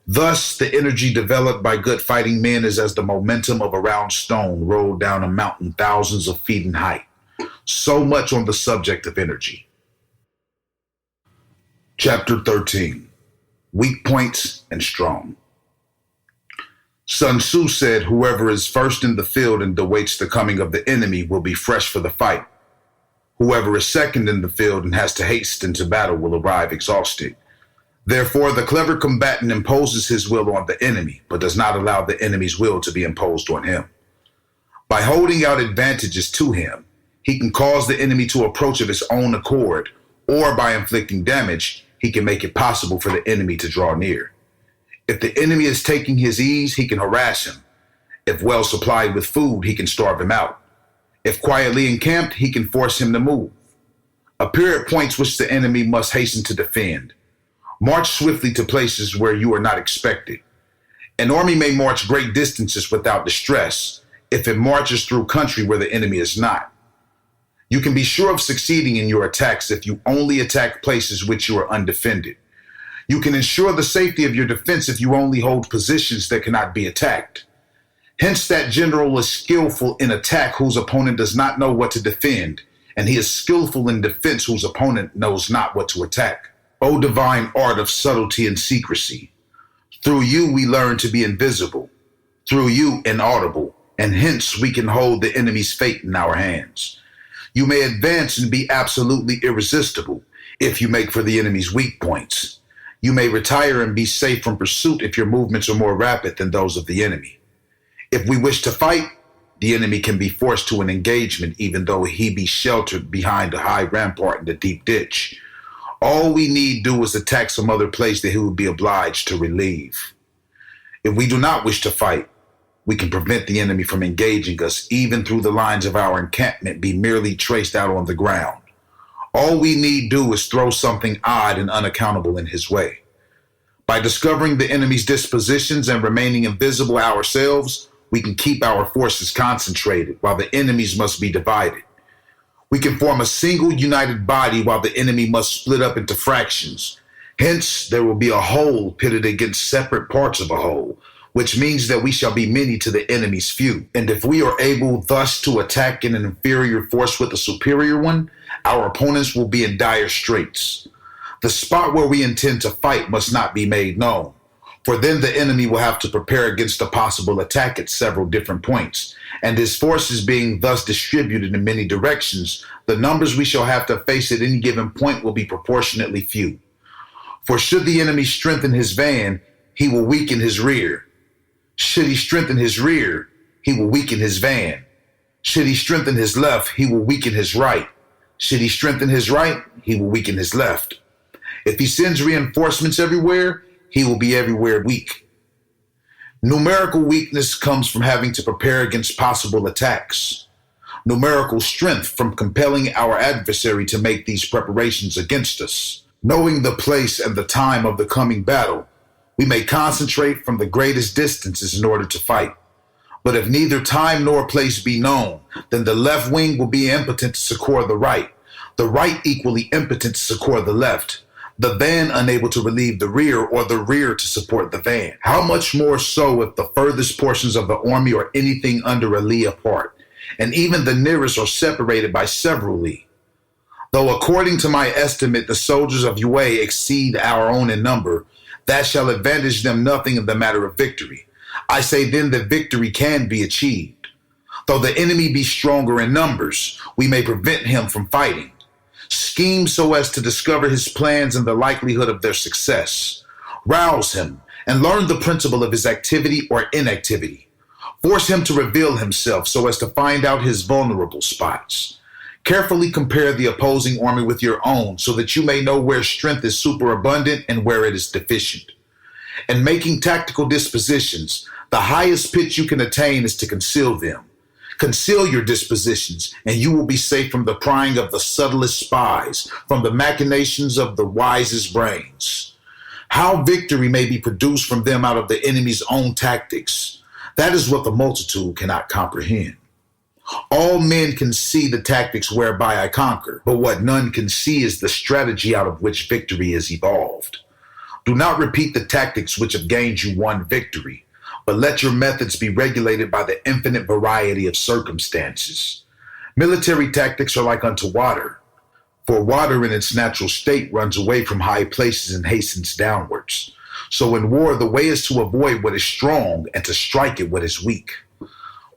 Thus, the energy developed by good fighting men is as the momentum of a round stone rolled down a mountain thousands of feet in height. So much on the subject of energy. Chapter 13. Weak Points and Strong. Sun Tzu said, "Whoever is first in the field and awaits the coming of the enemy will be fresh for the fight. Whoever is second in the field and has to hasten to battle will arrive exhausted. Therefore, the clever combatant imposes his will on the enemy, but does not allow the enemy's will to be imposed on him. By holding out advantages to him, he can cause the enemy to approach of his own accord, or by inflicting damage, he can make it possible for the enemy to draw near. If the enemy is taking his ease, he can harass him. If well supplied with food, he can starve him out. If quietly encamped, he can force him to move. Appear at points which the enemy must hasten to defend. March swiftly to places where you are not expected. An army may march great distances without distress if it marches through country where the enemy is not. You can be sure of succeeding in your attacks if you only attack places which you are undefended. You can ensure the safety of your defense if you only hold positions that cannot be attacked. Hence, that general is skillful in attack whose opponent does not know what to defend, and he is skillful in defense whose opponent knows not what to attack. O divine art of subtlety and secrecy! Through you we learn to be invisible, through you inaudible, and hence we can hold the enemy's fate in our hands. You may advance and be absolutely irresistible if you make for the enemy's weak points. You may retire and be safe from pursuit if your movements are more rapid than those of the enemy. If we wish to fight, the enemy can be forced to an engagement even though he be sheltered behind a high rampart in a deep ditch. All we need do is attack some other place that he would be obliged to relieve. If we do not wish to fight, we can prevent the enemy from engaging us even through the lines of our encampment be merely traced out on the ground. All we need do is throw something odd and unaccountable in his way. By discovering the enemy's dispositions and remaining invisible ourselves, we can keep our forces concentrated while the enemy's must be divided. We can form a single united body while the enemy must split up into fractions. Hence, there will be a whole pitted against separate parts of a whole, which means that we shall be many to the enemy's few. And if we are able thus to attack in an inferior force with a superior one, our opponents will be in dire straits. The spot where we intend to fight must not be made known, for then the enemy will have to prepare against a possible attack at several different points, and his forces being thus distributed in many directions, the numbers we shall have to face at any given point will be proportionately few. For should the enemy strengthen his van, he will weaken his rear. Should he strengthen his rear, he will weaken his van. Should he strengthen his left, he will weaken his right. Should he strengthen his right, he will weaken his left. If he sends reinforcements everywhere, he will be everywhere weak. Numerical weakness comes from having to prepare against possible attacks. Numerical strength from compelling our adversary to make these preparations against us. Knowing the place and the time of the coming battle, we may concentrate from the greatest distances in order to fight. But if neither time nor place be known, then the left wing will be impotent to succor the right equally impotent to succor the left, the van unable to relieve the rear, or the rear to support the van. How much more so if the furthest portions of the army are anything under a li apart, and even the nearest are separated by several li. Though according to my estimate the soldiers of Howe exceed our own in number, that shall advantage them nothing in the matter of victory. I say then that victory can be achieved. Though the enemy be stronger in numbers, we may prevent him from fighting. Scheme so as to discover his plans and the likelihood of their success. Rouse him and learn the principle of his activity or inactivity. Force him to reveal himself so as to find out his vulnerable spots. Carefully compare the opposing army with your own so that you may know where strength is superabundant and where it is deficient. In making tactical dispositions, the highest pitch you can attain is to conceal them. Conceal your dispositions, and you will be safe from the prying of the subtlest spies, from the machinations of the wisest brains. How victory may be produced from them out of the enemy's own tactics, that is what the multitude cannot comprehend. All men can see the tactics whereby I conquer, but what none can see is the strategy out of which victory is evolved. Do not repeat the tactics which have gained you one victory, but let your methods be regulated by the infinite variety of circumstances. Military tactics are like unto water, for water in its natural state runs away from high places and hastens downwards. So in war, the way is to avoid what is strong and to strike at what is weak.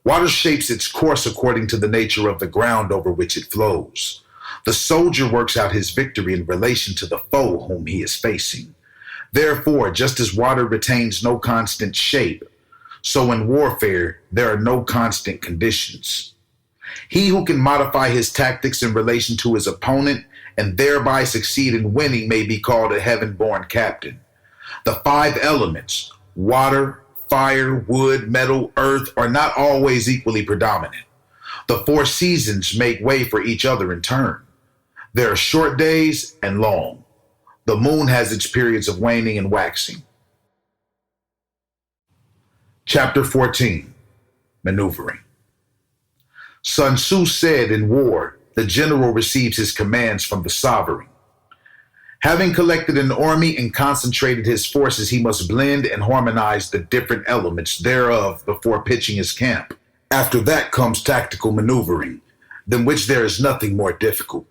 Water shapes its course according to the nature of the ground over which it flows. The soldier works out his victory in relation to the foe whom he is facing. Therefore, just as water retains no constant shape, so in warfare, there are no constant conditions. He who can modify his tactics in relation to his opponent and thereby succeed in winning may be called a heaven-born captain. The 5 elements, water, fire, wood, metal, earth, are not always equally predominant. The 4 seasons make way for each other in turn. There are short days and long. The moon has its periods of waning and waxing. Chapter 14, Maneuvering. Sun Tzu said in war, the general receives his commands from the sovereign. Having collected an army and concentrated his forces, he must blend and harmonize the different elements thereof before pitching his camp. After that comes tactical maneuvering, than which there is nothing more difficult.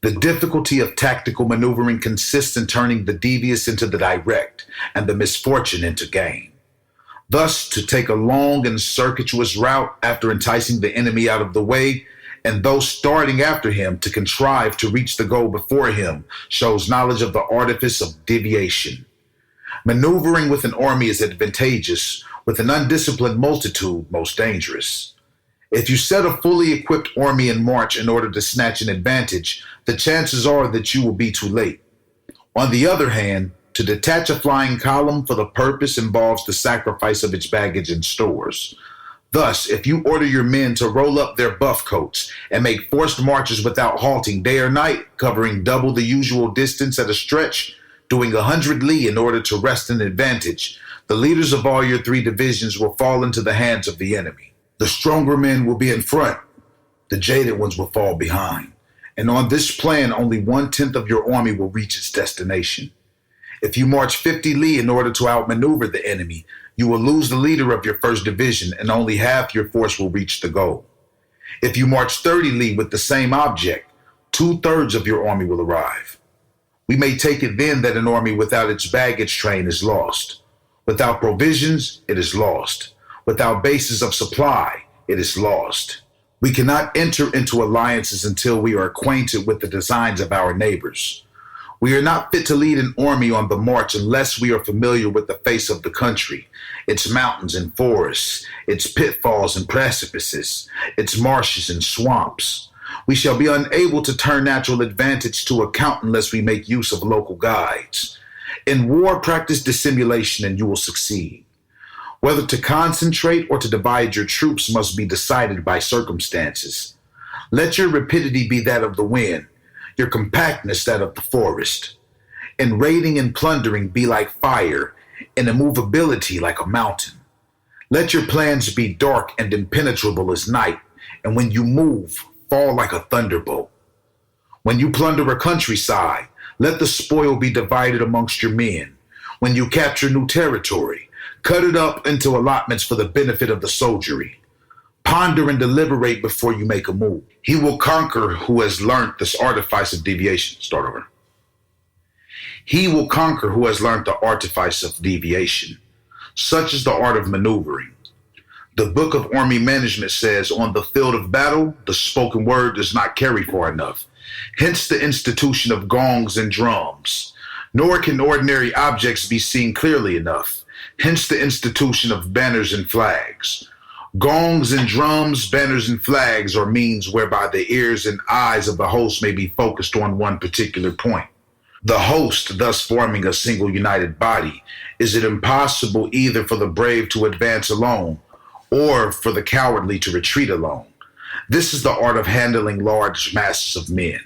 The difficulty of tactical maneuvering consists in turning the devious into the direct and the misfortune into gain. Thus, to take a long and circuitous route after enticing the enemy out of the way, and those starting after him to contrive to reach the goal before him, shows knowledge of the artifice of deviation. Maneuvering with an army is advantageous, with an undisciplined multitude most dangerous. If you set a fully equipped army in march in order to snatch an advantage, the chances are that you will be too late. On the other hand, to detach a flying column for the purpose involves the sacrifice of its baggage and stores. Thus, if you order your men to roll up their buff coats and make forced marches without halting day or night, covering double the usual distance at a stretch, doing 100 li in order to wrest an advantage, the leaders of all your 3 divisions will fall into the hands of the enemy. The stronger men will be in front, the jaded ones will fall behind, and on this plan only 1/10 of your army will reach its destination. If you march 50 li in order to outmaneuver the enemy, you will lose the leader of your 1st division and only half your force will reach the goal. If you march 30 li with the same object, 2/3 of your army will arrive. We may take it then that an army without its baggage train is lost. Without provisions, it is lost. Without bases of supply, it is lost. We cannot enter into alliances until we are acquainted with the designs of our neighbors. We are not fit to lead an army on the march unless we are familiar with the face of the country, its mountains and forests, its pitfalls and precipices, its marshes and swamps. We shall be unable to turn natural advantage to account unless we make use of local guides. In war, practice dissimulation and you will succeed. Whether to concentrate or to divide your troops must be decided by circumstances. Let your rapidity be that of the wind, your compactness that of the forest. And raiding and plundering be like fire, and immovability like a mountain. Let your plans be dark and impenetrable as night, and when you move, fall like a thunderbolt. When you plunder a countryside, let the spoil be divided amongst your men. When you capture new territory, cut it up into allotments for the benefit of the soldiery. Ponder and deliberate before you make a move. He will conquer who has learnt this artifice of deviation. Start over. He will conquer who has learned the artifice of deviation. Such is the art of maneuvering. The Book of Army Management says, on the field of battle, the spoken word does not carry far enough. Hence the institution of gongs and drums. Nor can ordinary objects be seen clearly enough. Hence the institution of banners and flags. Gongs and drums, banners and flags are means whereby the ears and eyes of the host may be focused on one particular point. The host thus forming a single united body, is it impossible either for the brave to advance alone or for the cowardly to retreat alone. This is the art of handling large masses of men.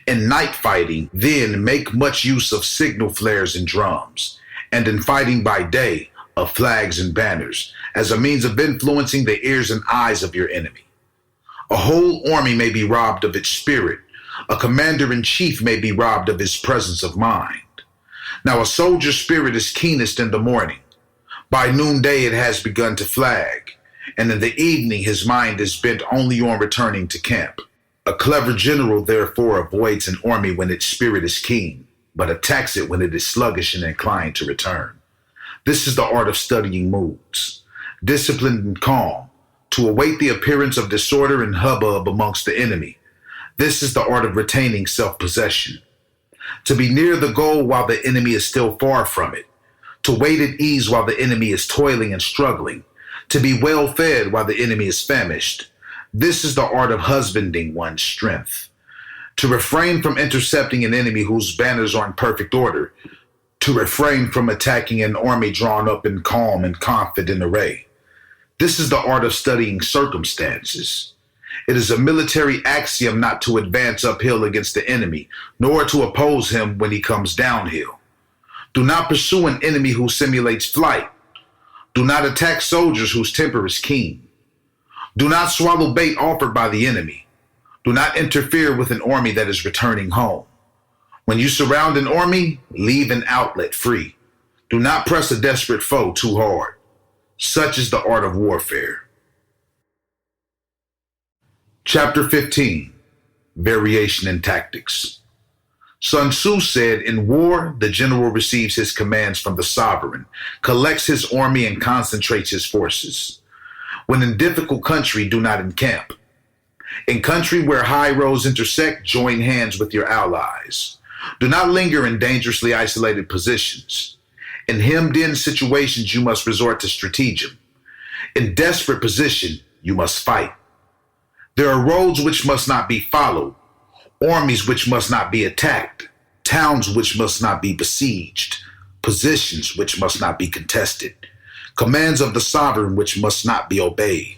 In night fighting, then make much use of signal flares and drums, and in fighting by day, of flags and banners, as a means of influencing the ears and eyes of your enemy. A whole army may be robbed of its spirit. A commander-in-chief may be robbed of his presence of mind. Now a soldier's spirit is keenest in the morning. By noonday it has begun to flag, and in the evening his mind is bent only on returning to camp. A clever general therefore avoids an army when its spirit is keen, but attacks it when it is sluggish and inclined to return. This is the art of studying moods, disciplined and calm, to await the appearance of disorder and hubbub amongst the enemy. This is the art of retaining self-possession. To be near the goal while the enemy is still far from it. To wait at ease while the enemy is toiling and struggling. To be well fed while the enemy is famished. This is the art of husbanding one's strength. To refrain from intercepting an enemy whose banners are in perfect order. To refrain from attacking an army drawn up in calm and confident array. This is the art of studying circumstances. It is a military axiom not to advance uphill against the enemy, nor to oppose him when he comes downhill. Do not pursue an enemy who simulates flight. Do not attack soldiers whose temper is keen. Do not swallow bait offered by the enemy. Do not interfere with an army that is returning home. When you surround an army, leave an outlet free. Do not press a desperate foe too hard. Such is the art of warfare. Chapter 15, Variation in Tactics. Sun Tzu said, in war, the general receives his commands from the sovereign, collects his army and concentrates his forces. When in difficult country, do not encamp. In country where high roads intersect, join hands with your allies. Do not linger in dangerously isolated positions. In hemmed-in situations, you must resort to stratagem. In desperate position, you must fight. There are roads which must not be followed, armies which must not be attacked, towns which must not be besieged, positions which must not be contested, commands of the sovereign which must not be obeyed.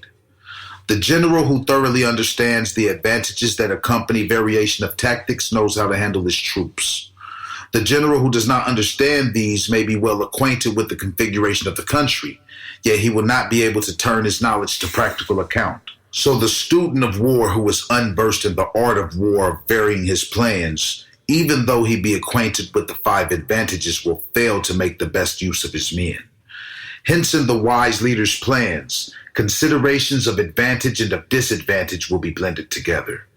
The general who thoroughly understands the advantages that accompany variation of tactics knows how to handle his troops. The general who does not understand these may be well acquainted with the configuration of the country, yet he will not be able to turn his knowledge to practical account. So the student of war who is unversed in the art of war varying his plans, even though he be acquainted with the 5 advantages, will fail to make the best use of his men. Hence in the wise leader's plans, considerations of advantage and of disadvantage will be blended together.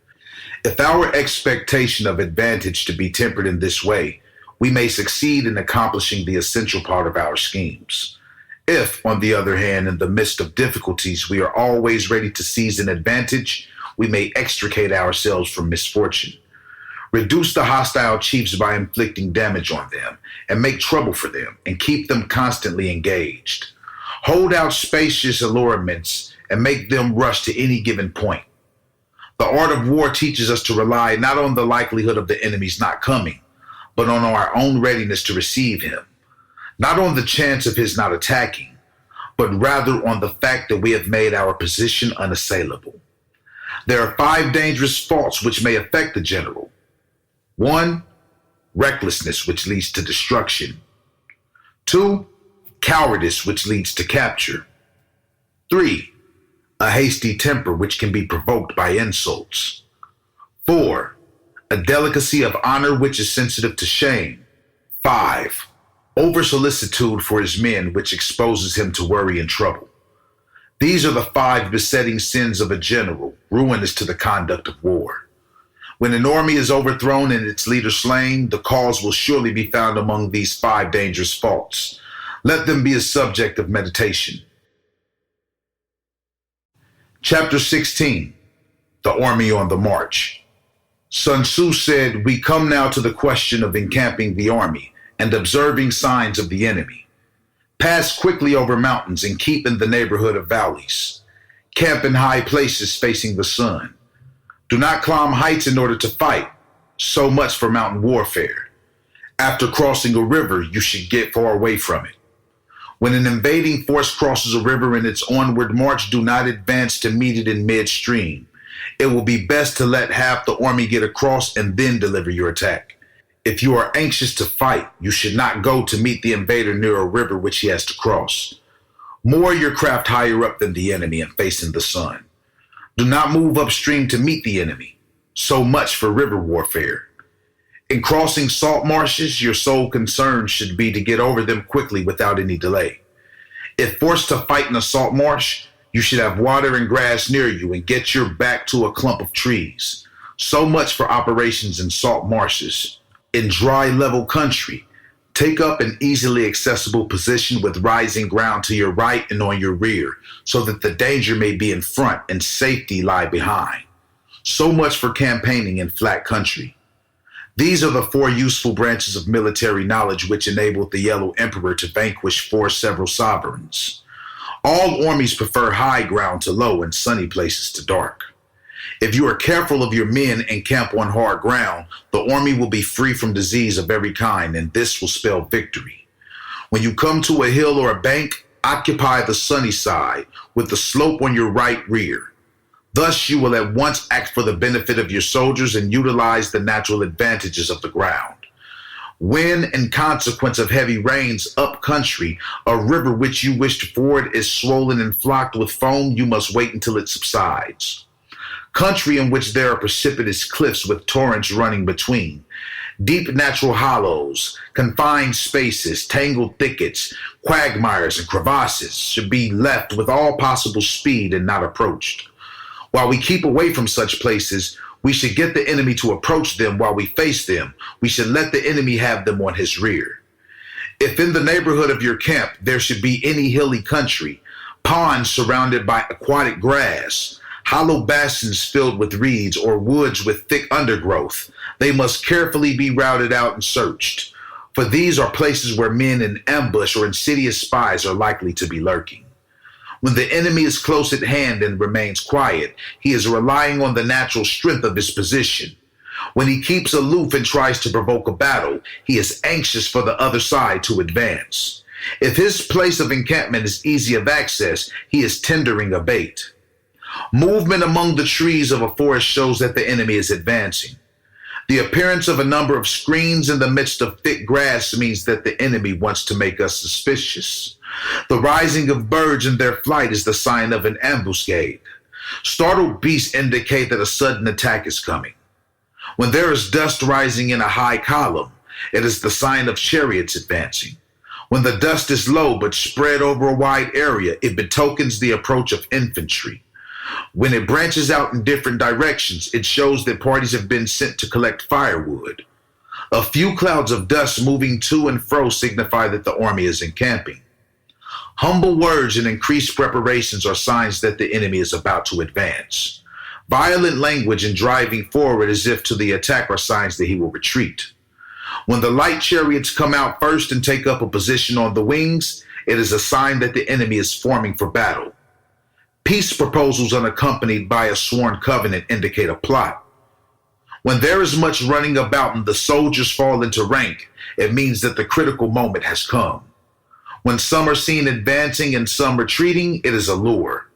If our expectation of advantage to be tempered in this way, we may succeed in accomplishing the essential part of our schemes. If, on the other hand, in the midst of difficulties, we are always ready to seize an advantage, we may extricate ourselves from misfortune. Reduce the hostile chiefs by inflicting damage on them, and make trouble for them, and keep them constantly engaged. Hold out spacious allurements, and make them rush to any given point. The art of war teaches us to rely not on the likelihood of the enemy's not coming, but on our own readiness to receive him. Not on the chance of his not attacking, but rather on the fact that we have made our position unassailable. There are 5 dangerous faults which may affect the general. 1. Recklessness, which leads to destruction. 2. Cowardice, which leads to capture. 3. A hasty temper, which can be provoked by insults. 4. A delicacy of honor, which is sensitive to shame. 5. Over-solicitude for his men, which exposes him to worry and trouble. These are the 5 besetting sins of a general, ruinous to the conduct of war. When an army is overthrown and its leader slain, the cause will surely be found among these 5 dangerous faults. Let them be a subject of meditation. Chapter 16. The Army on the March. Sun Tzu said, "We come now to the question of encamping the army and observing signs of the enemy. Pass quickly over mountains and keep in the neighborhood of valleys. Camp in high places facing the sun. Do not climb heights in order to fight. So much for mountain warfare. After crossing a river, you should get far away from it. When an invading force crosses a river in its onward march, do not advance to meet it in midstream. It will be best to let half the army get across and then deliver your attack. If you are anxious to fight, you should not go to meet the invader near a river which he has to cross. Moor your craft higher up than the enemy and facing the sun. Do not move upstream to meet the enemy. So much for river warfare. In crossing salt marshes, your sole concern should be to get over them quickly without any delay. If forced to fight in a salt marsh, you should have water and grass near you and get your back to a clump of trees. So much for operations in salt marshes. In dry, level country, take up an easily accessible position with rising ground to your right and on your rear, so that the danger may be in front and safety lie behind. So much for campaigning in flat country. These are the 4 useful branches of military knowledge which enabled the Yellow Emperor to vanquish 4 several sovereigns. All armies prefer high ground to low and sunny places to dark. If you are careful of your men and camp on hard ground, the army will be free from disease of every kind, and this will spell victory. When you come to a hill or a bank, occupy the sunny side with the slope on your right rear. Thus, you will at once act for the benefit of your soldiers and utilize the natural advantages of the ground. When, in consequence of heavy rains up country, a river which you wish to ford is swollen and flocked with foam, you must wait until it subsides. Country in which there are precipitous cliffs with torrents running between, deep natural hollows, confined spaces, tangled thickets, quagmires, and crevasses should be left with all possible speed and not approached. While we keep away from such places, we should get the enemy to approach them while we face them. We should let the enemy have them on his rear. If in the neighborhood of your camp there should be any hilly country, ponds surrounded by aquatic grass, hollow basins filled with reeds, or woods with thick undergrowth, they must carefully be routed out and searched, for these are places where men in ambush or insidious spies are likely to be lurking. When the enemy is close at hand and remains quiet, he is relying on the natural strength of his position. When he keeps aloof and tries to provoke a battle, he is anxious for the other side to advance. If his place of encampment is easy of access, he is tendering a bait. Movement among the trees of a forest shows that the enemy is advancing. The appearance of a number of screens in the midst of thick grass means that the enemy wants to make us suspicious. The rising of birds in their flight is the sign of an ambuscade. Startled beasts indicate that a sudden attack is coming. When there is dust rising in a high column, it is the sign of chariots advancing. When the dust is low but spread over a wide area, it betokens the approach of infantry. When it branches out in different directions, it shows that parties have been sent to collect firewood. A few clouds of dust moving to and fro signify that the army is encamping. Humble words and increased preparations are signs that the enemy is about to advance. Violent language and driving forward as if to the attack are signs that he will retreat. When the light chariots come out first and take up a position on the wings, it is a sign that the enemy is forming for battle. Peace proposals unaccompanied by a sworn covenant indicate a plot. When there is much running about and the soldiers fall into rank, it means that the critical moment has come. When some are seen advancing and some retreating, it is a lure.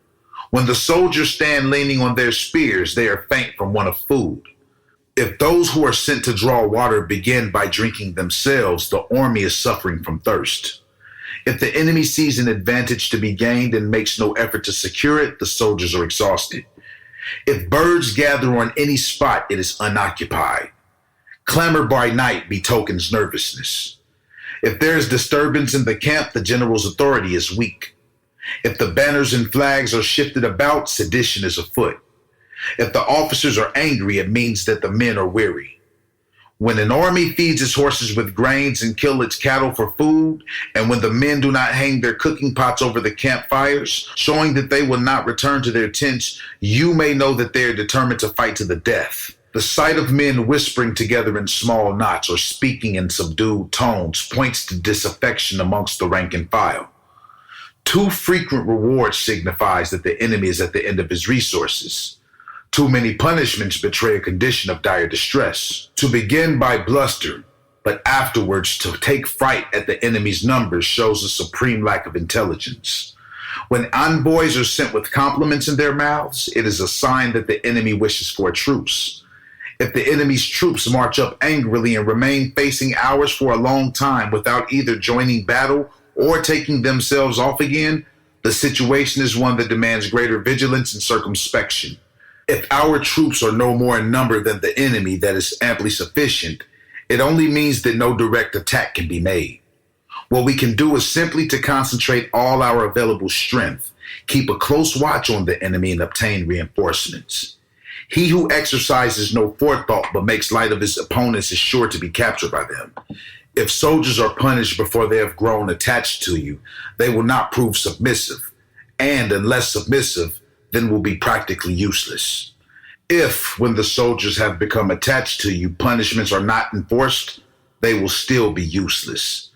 When the soldiers stand leaning on their spears, they are faint from want of food. If those who are sent to draw water begin by drinking themselves, the army is suffering from thirst. If the enemy sees an advantage to be gained and makes no effort to secure it, the soldiers are exhausted. If birds gather on any spot, it is unoccupied. Clamor by night betokens nervousness. If there is disturbance in the camp, the general's authority is weak. If the banners and flags are shifted about, sedition is afoot. If the officers are angry, it means that the men are weary. When an army feeds its horses with grains and kills its cattle for food, and when the men do not hang their cooking pots over the campfires, showing that they will not return to their tents, you may know that they are determined to fight to the death. The sight of men whispering together in small knots or speaking in subdued tones points to disaffection amongst the rank and file. Too frequent reward signifies that the enemy is at the end of his resources. Too many punishments betray a condition of dire distress. To begin by bluster, but afterwards to take fright at the enemy's numbers shows a supreme lack of intelligence. When envoys are sent with compliments in their mouths, it is a sign that the enemy wishes for a truce. If the enemy's troops march up angrily and remain facing ours for a long time without either joining battle or taking themselves off again, the situation is one that demands greater vigilance and circumspection. If our troops are no more in number than the enemy that is amply sufficient, it only means that no direct attack can be made. What we can do is simply to concentrate all our available strength, keep a close watch on the enemy, and obtain reinforcements. He who exercises no forethought but makes light of his opponents is sure to be captured by them. If soldiers are punished before they have grown attached to you, they will not prove submissive, and unless submissive, then will be practically useless. If, when the soldiers have become attached to you, punishments are not enforced, they will still be useless.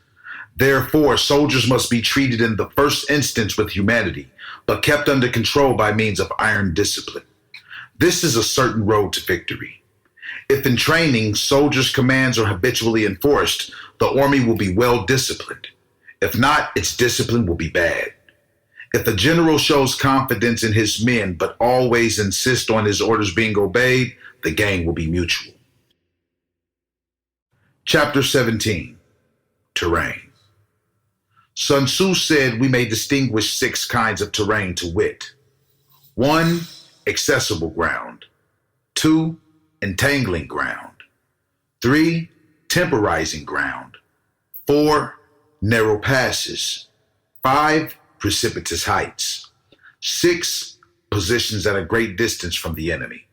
Therefore, soldiers must be treated in the first instance with humanity, but kept under control by means of iron discipline. This is a certain road to victory. If in training, soldiers' commands are habitually enforced, the army will be well disciplined. If not, its discipline will be bad. If a general shows confidence in his men but always insists on his orders being obeyed, the gain will be mutual. Chapter 17. Terrain. Sun Tzu said we may distinguish 6 kinds of terrain, to wit: 1. Accessible ground. 2. Entangling ground. 3. Temporizing ground. 4. Narrow passes. 5. Precipitous heights. 6. Positions at a great distance from the enemy.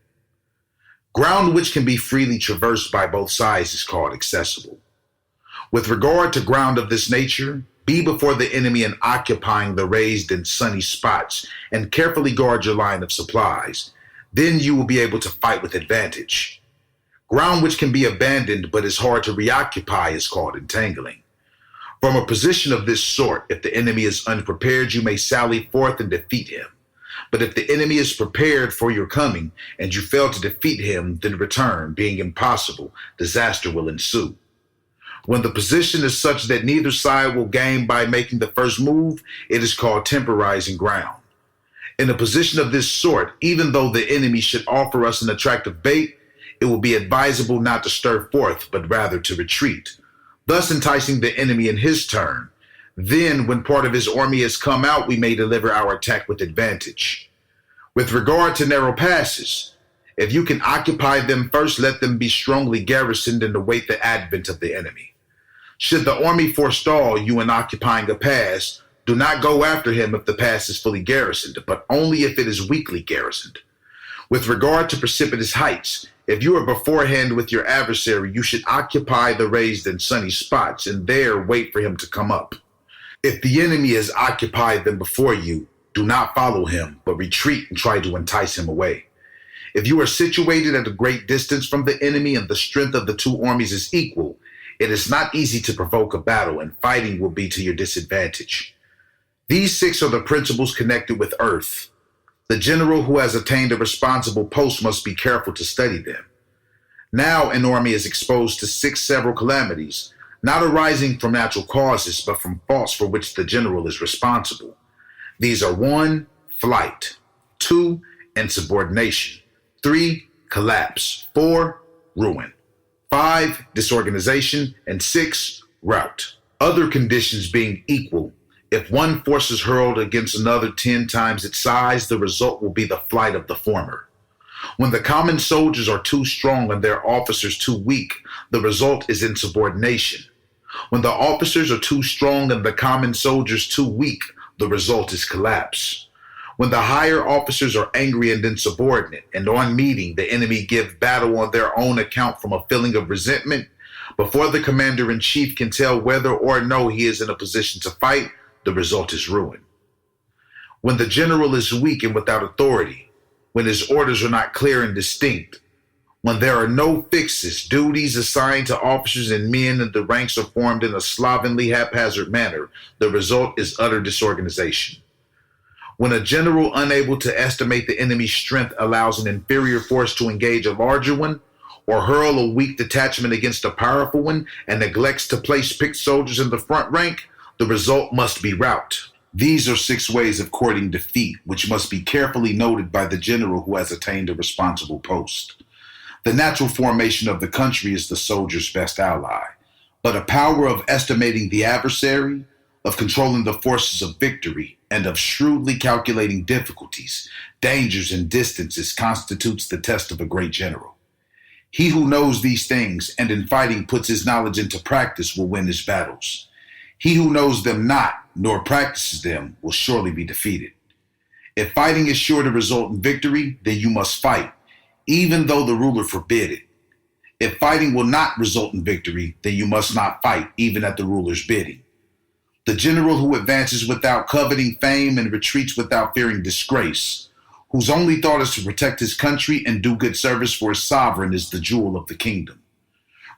Ground which can be freely traversed by both sides is called accessible. With regard to ground of this nature, be before the enemy in occupying the raised and sunny spots, and carefully guard your line of supplies. Then you will be able to fight with advantage. Ground which can be abandoned but is hard to reoccupy is called entangling. From a position of this sort, if the enemy is unprepared, you may sally forth and defeat him. But if the enemy is prepared for your coming, and you fail to defeat him, then return, being impossible, disaster will ensue. When the position is such that neither side will gain by making the first move, it is called temporizing ground. In a position of this sort, even though the enemy should offer us an attractive bait, it will be advisable not to stir forth, but rather to retreat, thus enticing the enemy in his turn. Then, when part of his army has come out, we may deliver our attack with advantage. With regard to narrow passes, if you can occupy them first, let them be strongly garrisoned and await the advent of the enemy. Should the army forestall you in occupying a pass, do not go after him if the pass is fully garrisoned, but only if it is weakly garrisoned. With regard to precipitous heights, if you are beforehand with your adversary, you should occupy the raised and sunny spots and there wait for him to come up. If the enemy has occupied them before you, do not follow him, but retreat and try to entice him away. If you are situated at a great distance from the enemy and the strength of the two armies is equal, it is not easy to provoke a battle, and fighting will be to your disadvantage. These 6 are the principles connected with earth. The general who has attained a responsible post must be careful to study them. Now an army is exposed to 6 several calamities, not arising from natural causes, but from faults for which the general is responsible. These are 1, flight, 2, insubordination, 3, collapse, 4, ruin, 5, disorganization, and 6, rout. Other conditions being equal, if one force is hurled against another 10 times its size, the result will be the flight of the former. When the common soldiers are too strong and their officers too weak, the result is insubordination. When the officers are too strong and the common soldiers too weak, the result is collapse. When the higher officers are angry and insubordinate, and on meeting, the enemy give battle on their own account from a feeling of resentment, before the commander-in-chief can tell whether or no he is in a position to fight, the result is ruin. When the general is weak and without authority, when his orders are not clear and distinct, when there are no fixes, duties assigned to officers and men, and the ranks are formed in a slovenly, haphazard manner, the result is utter disorganization. When a general unable to estimate the enemy's strength allows an inferior force to engage a larger one, or hurl a weak detachment against a powerful one, and neglects to place picked soldiers in the front rank, the result must be rout. These are 6 ways of courting defeat, which must be carefully noted by the general who has attained a responsible post. The natural formation of the country is the soldier's best ally, but a power of estimating the adversary, of controlling the forces of victory, and of shrewdly calculating difficulties, dangers, and distances constitutes the test of a great general. He who knows these things and in fighting puts his knowledge into practice will win his battles. He who knows them not, nor practices them, will surely be defeated. If fighting is sure to result in victory, then you must fight, even though the ruler forbid it. If fighting will not result in victory, then you must not fight, even at the ruler's bidding. The general who advances without coveting fame and retreats without fearing disgrace, whose only thought is to protect his country and do good service for his sovereign, is the jewel of the kingdom.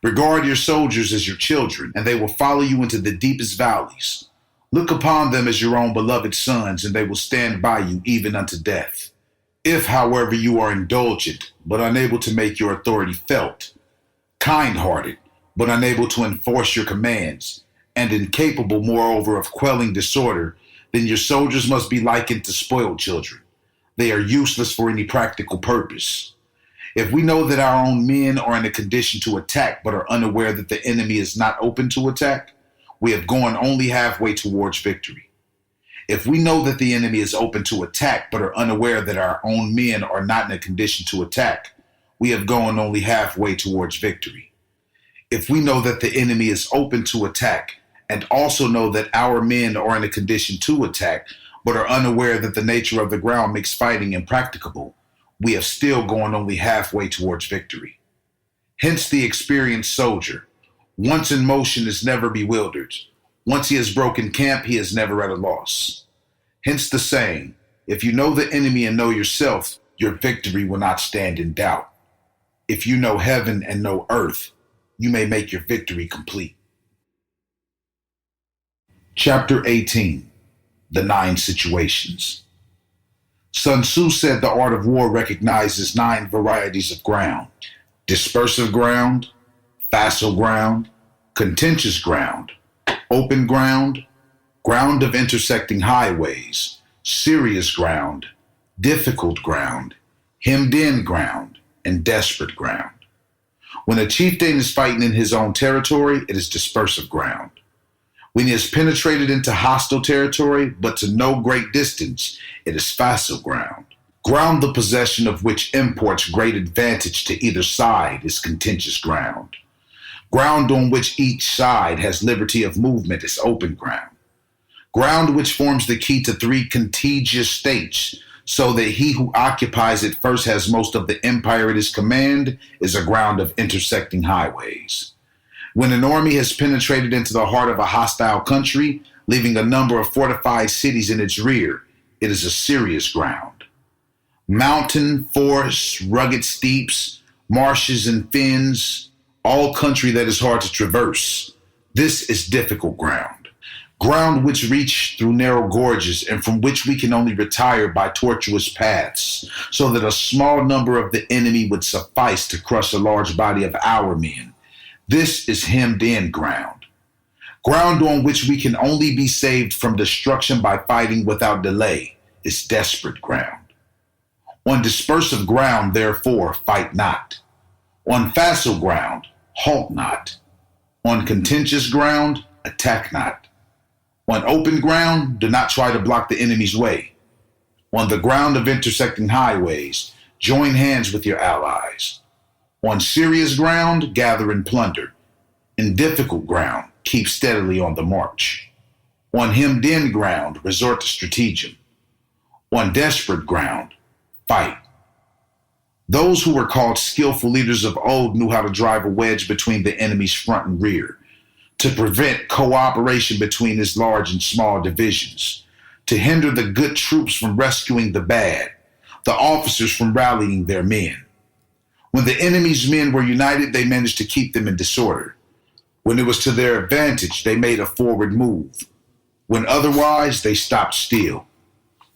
Regard your soldiers as your children, and they will follow you into the deepest valleys. Look upon them as your own beloved sons, and they will stand by you even unto death. If, however, you are indulgent, but unable to make your authority felt, kind-hearted, but unable to enforce your commands, and incapable, moreover, of quelling disorder, then your soldiers must be likened to spoiled children. They are useless for any practical purpose. If we know that our own men are in a condition to attack but are unaware that the enemy is not open to attack, we have gone only halfway towards victory. If we know that the enemy is open to attack but are unaware that our own men are not in a condition to attack, we have gone only halfway towards victory. If we know that the enemy is open to attack and also know that our men are in a condition to attack but are unaware that the nature of the ground makes fighting impracticable, we have still gone only halfway towards victory. Hence the experienced soldier, once in motion, is never bewildered. Once he has broken camp, he is never at a loss. Hence the saying, if you know the enemy and know yourself, your victory will not stand in doubt. If you know heaven and know earth, you may make your victory complete. Chapter 18, The 9 Situations. Sun Tzu said the art of war recognizes 9 varieties of ground: dispersive ground, facile ground, contentious ground, open ground, ground of intersecting highways, serious ground, difficult ground, hemmed-in ground, and desperate ground. When a chieftain is fighting in his own territory, it is dispersive ground. When he has penetrated into hostile territory, but to no great distance, it is facile ground. Ground the possession of which imports great advantage to either side is contentious ground. Ground on which each side has liberty of movement is open ground. Ground which forms the key to 3 contiguous states, so that he who occupies it first has most of the empire at his command, is a ground of intersecting highways. When an army has penetrated into the heart of a hostile country, leaving a number of fortified cities in its rear, it is a serious ground. Mountain, forests, rugged steeps, marshes and fens, all country that is hard to traverse. This is difficult ground. Ground which reach through narrow gorges and from which we can only retire by tortuous paths, so that a small number of the enemy would suffice to crush a large body of our men. This is hemmed-in ground. Ground on which we can only be saved from destruction by fighting without delay is desperate ground. On dispersive ground, therefore, fight not. On facile ground, halt not. On contentious ground, attack not. On open ground, do not try to block the enemy's way. On the ground of intersecting highways, join hands with your allies. On serious ground, gather and plunder. In difficult ground, keep steadily on the march. On hemmed-in ground, resort to stratagem. On desperate ground, fight. Those who were called skillful leaders of old knew how to drive a wedge between the enemy's front and rear, to prevent cooperation between his large and small divisions, to hinder the good troops from rescuing the bad, the officers from rallying their men. When the enemy's men were united, they managed to keep them in disorder. When it was to their advantage, they made a forward move. When otherwise, they stopped still.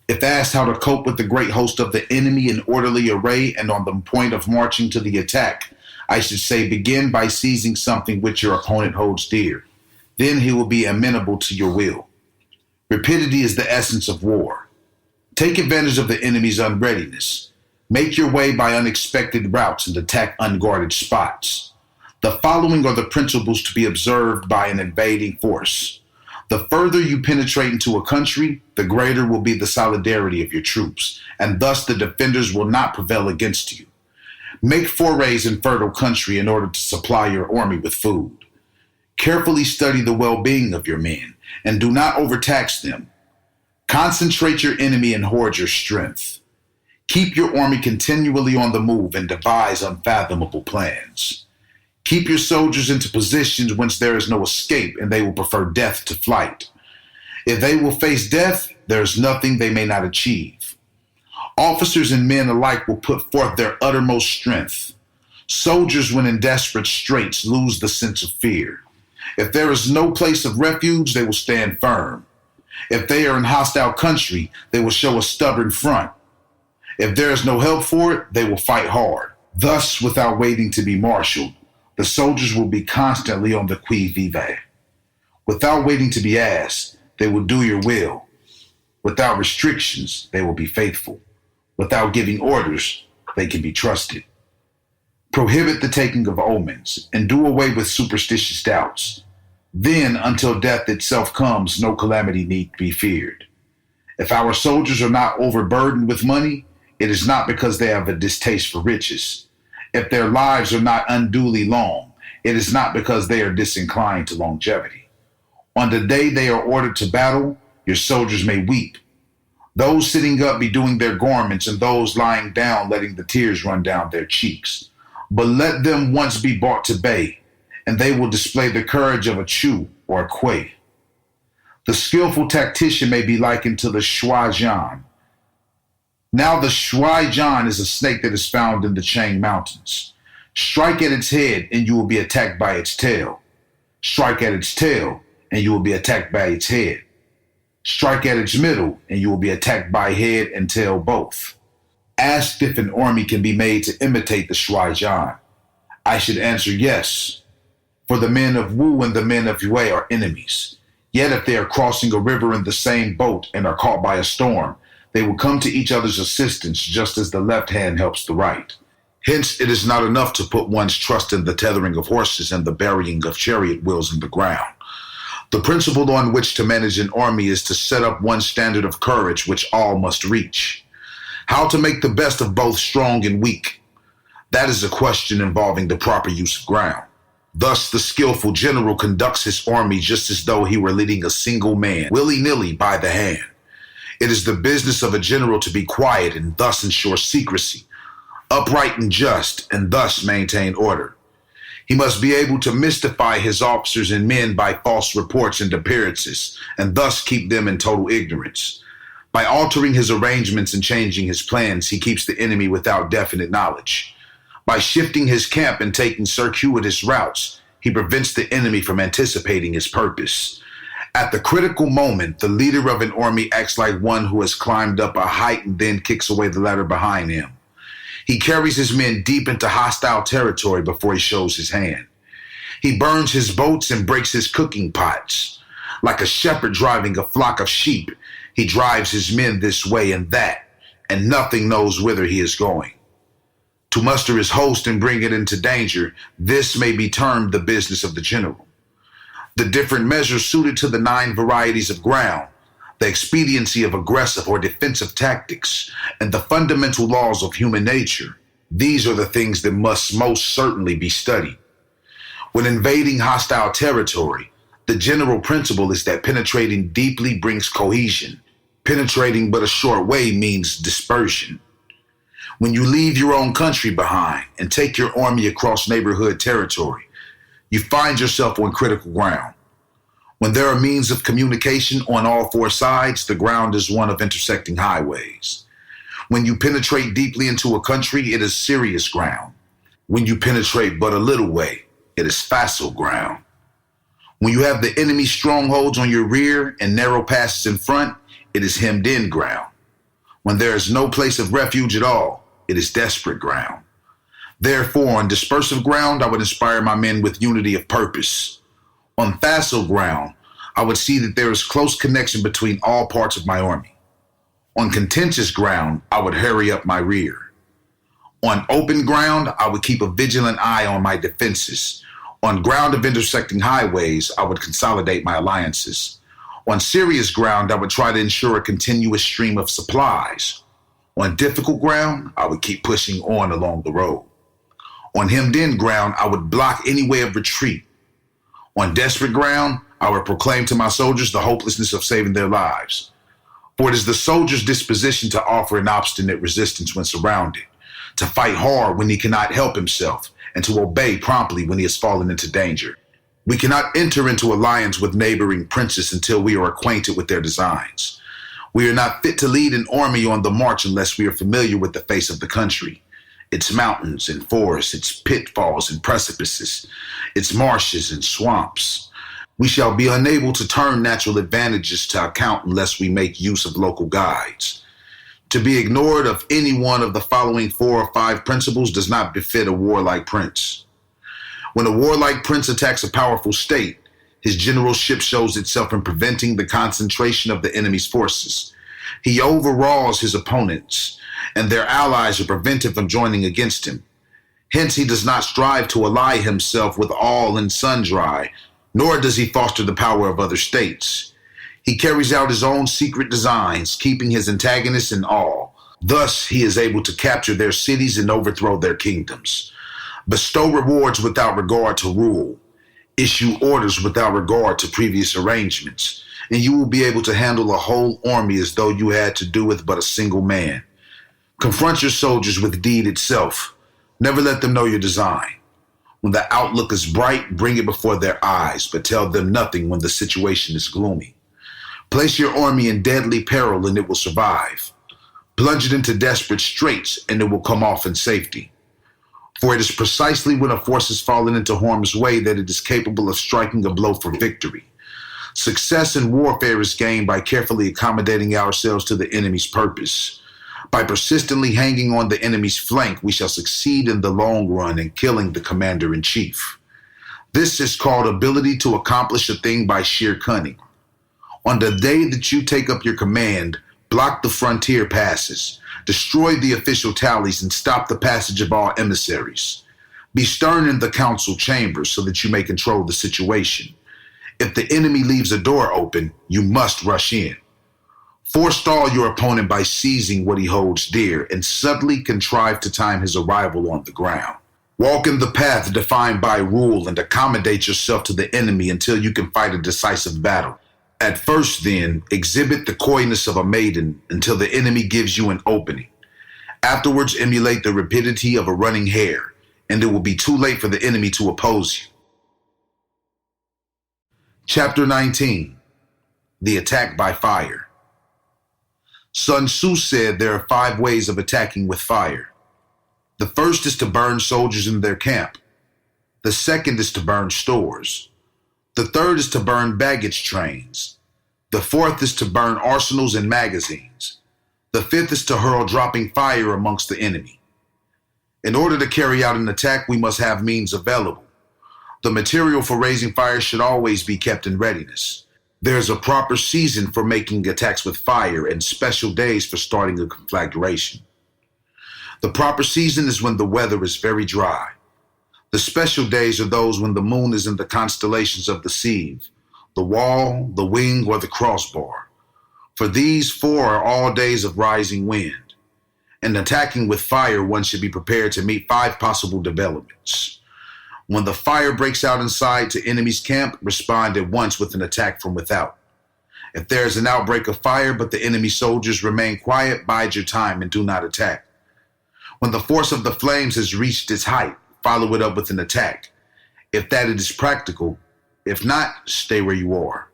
If asked how to cope with the great host of the enemy in orderly array and on the point of marching to the attack, I should say begin by seizing something which your opponent holds dear. Then he will be amenable to your will. Rapidity is the essence of war. Take advantage of the enemy's unreadiness. Make your way by unexpected routes and attack unguarded spots. The following are the principles to be observed by an invading force. The further you penetrate into a country, the greater will be the solidarity of your troops, and thus the defenders will not prevail against you. Make forays in fertile country in order to supply your army with food. Carefully study the well-being of your men, and do not overtax them. Concentrate your enemy and hoard your strength. Keep your army continually on the move and devise unfathomable plans. Keep your soldiers into positions whence there is no escape, and they will prefer death to flight. If they will face death, there is nothing they may not achieve. Officers and men alike will put forth their uttermost strength. Soldiers, when in desperate straits, lose the sense of fear. If there is no place of refuge, they will stand firm. If they are in hostile country, they will show a stubborn front. If there is no help for it, they will fight hard. Thus, without waiting to be marshaled, the soldiers will be constantly on the qui vive. Without waiting to be asked, they will do your will. Without restrictions, they will be faithful. Without giving orders, they can be trusted. Prohibit the taking of omens, and do away with superstitious doubts. Then, until death itself comes, no calamity need be feared. If our soldiers are not overburdened with money, it is not because they have a distaste for riches. If their lives are not unduly long, it is not because they are disinclined to longevity. On the day they are ordered to battle, your soldiers may weep. Those sitting up bedewing their garments, and those lying down letting the tears run down their cheeks. But let them once be brought to bay, and they will display the courage of a Chu or a Kui. The skillful tactician may be likened to the Shuai-Jan. Now the Shuai-Jan is a snake that is found in the Chang Mountains. Strike at its head and you will be attacked by its tail. Strike at its tail and you will be attacked by its head. Strike at its middle and you will be attacked by head and tail both. Asked if an army can be made to imitate the Shuai-Jan, I should answer yes, for the men of Wu and the men of Yue are enemies. Yet if they are crossing a river in the same boat and are caught by a storm, they will come to each other's assistance just as the left hand helps the right. Hence, it is not enough to put one's trust in the tethering of horses and the burying of chariot wheels in the ground. The principle on which to manage an army is to set up one standard of courage which all must reach. How to make the best of both strong and weak? That is a question involving the proper use of ground. Thus, the skillful general conducts his army just as though he were leading a single man, willy-nilly by the hand. It is the business of a general to be quiet and thus ensure secrecy, upright and just, and thus maintain order. He must be able to mystify his officers and men by false reports and appearances, and thus keep them in total ignorance. By altering his arrangements and changing his plans, he keeps the enemy without definite knowledge. By shifting his camp and taking circuitous routes, he prevents the enemy from anticipating his purpose. At the critical moment, the leader of an army acts like one who has climbed up a height and then kicks away the ladder behind him. He carries his men deep into hostile territory before he shows his hand. He burns his boats and breaks his cooking pots. Like a shepherd driving a flock of sheep, he drives his men this way and that, and nothing knows whither he is going. To muster his host and bring it into danger, this may be termed the business of the general. The different measures suited to the 9 varieties of ground, the expediency of aggressive or defensive tactics, and the fundamental laws of human nature, these are the things that must most certainly be studied. When invading hostile territory, the general principle is that penetrating deeply brings cohesion. Penetrating but a short way means dispersion. When you leave your own country behind and take your army across neighborhood territory, you find yourself on critical ground. When there are means of communication on all 4 sides, the ground is one of intersecting highways. When you penetrate deeply into a country, it is serious ground. When you penetrate but a little way, it is facile ground. When you have the enemy strongholds on your rear and narrow passes in front, it is hemmed in ground. When there is no place of refuge at all, it is desperate ground. Therefore, on dispersive ground, I would inspire my men with unity of purpose. On facile ground, I would see that there is close connection between all parts of my army. On contentious ground, I would hurry up my rear. On open ground, I would keep a vigilant eye on my defenses. On ground of intersecting highways, I would consolidate my alliances. On serious ground, I would try to ensure a continuous stream of supplies. On difficult ground, I would keep pushing on along the road. On hemmed-in ground, I would block any way of retreat. On desperate ground, I would proclaim to my soldiers the hopelessness of saving their lives. For it is the soldier's disposition to offer an obstinate resistance when surrounded, to fight hard when he cannot help himself, and to obey promptly when he has fallen into danger. We cannot enter into alliance with neighboring princes until we are acquainted with their designs. We are not fit to lead an army on the march unless we are familiar with the face of the country, its mountains and forests, its pitfalls and precipices, its marshes and swamps. We shall be unable to turn natural advantages to account unless we make use of local guides. To be ignored of any one of the following 4 or 5 principles does not befit a warlike prince. When a warlike prince attacks a powerful state, his generalship shows itself in preventing the concentration of the enemy's forces. He overawes his opponents, and their allies are prevented from joining against him. Hence, he does not strive to ally himself with all and sundry, nor does he foster the power of other states. He carries out his own secret designs, keeping his antagonists in awe. Thus, he is able to capture their cities and overthrow their kingdoms. Bestow rewards without regard to rule. Issue orders without regard to previous arrangements, and you will be able to handle a whole army as though you had to do with but a single man. Confront your soldiers with deed itself. Never let them know your design. When the outlook is bright, bring it before their eyes, but tell them nothing when the situation is gloomy. Place your army in deadly peril and it will survive. Plunge it into desperate straits and it will come off in safety. For it is precisely when a force has fallen into harm's way that it is capable of striking a blow for victory. Success in warfare is gained by carefully accommodating ourselves to the enemy's purpose. By persistently hanging on the enemy's flank, we shall succeed in the long run in killing the commander-in-chief. This is called ability to accomplish a thing by sheer cunning. On the day that you take up your command, block the frontier passes, destroy the official tallies, and stop the passage of all emissaries. Be stern in the council chambers so that you may control the situation. If the enemy leaves a door open, you must rush in. Forestall your opponent by seizing what he holds dear and subtly contrive to time his arrival on the ground. Walk in the path defined by rule and accommodate yourself to the enemy until you can fight a decisive battle. At first, then, exhibit the coyness of a maiden until the enemy gives you an opening. Afterwards, emulate the rapidity of a running hare, and it will be too late for the enemy to oppose you. Chapter 19. The Attack by Fire. Sun Tzu said there are 5 ways of attacking with fire. The first is to burn soldiers in their camp. The second is to burn stores. The third is to burn baggage trains. The fourth is to burn arsenals and magazines. The fifth is to hurl dropping fire amongst the enemy. In order to carry out an attack, we must have means available. The material for raising fire should always be kept in readiness. There's a proper season for making attacks with fire and special days for starting a conflagration. The proper season is when the weather is very dry. The special days are those when the moon is in the constellations of the sieve, the wall, the wing, or the crossbar. For these four are all days of rising wind. In attacking with fire, one should be prepared to meet 5 possible developments. When the fire breaks out inside to enemy's camp, respond at once with an attack from without. If there is an outbreak of fire but the enemy soldiers remain quiet, bide your time and do not attack. When the force of the flames has reached its height, follow it up with an attack. If that it is practical, if not, stay where you are.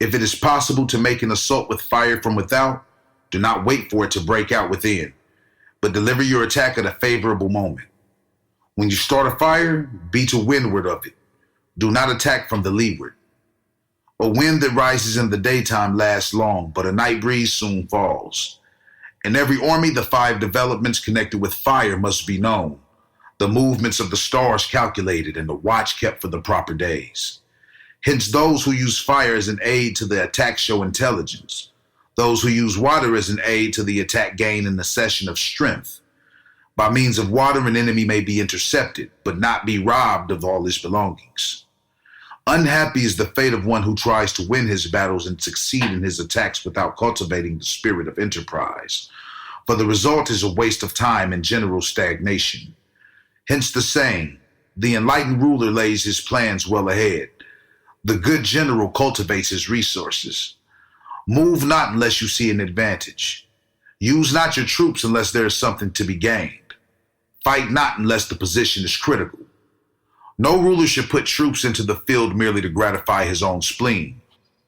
If it is possible to make an assault with fire from without, do not wait for it to break out within, but deliver your attack at a favorable moment. When you start a fire, be to windward of it. Do not attack from the leeward. A wind that rises in the daytime lasts long, but a night breeze soon falls. In every army, the 5 developments connected with fire must be known, the movements of the stars calculated, and the watch kept for the proper days. Hence, those who use fire as an aid to the attack show intelligence. Those who use water as an aid to the attack gain an accession of strength. By means of water, an enemy may be intercepted, but not be robbed of all his belongings. Unhappy is the fate of one who tries to win his battles and succeed in his attacks without cultivating the spirit of enterprise, for the result is a waste of time and general stagnation. Hence the saying, the enlightened ruler lays his plans well ahead. The good general cultivates his resources. Move not unless you see an advantage. Use not your troops unless there is something to be gained. Fight not unless the position is critical. No ruler should put troops into the field merely to gratify his own spleen.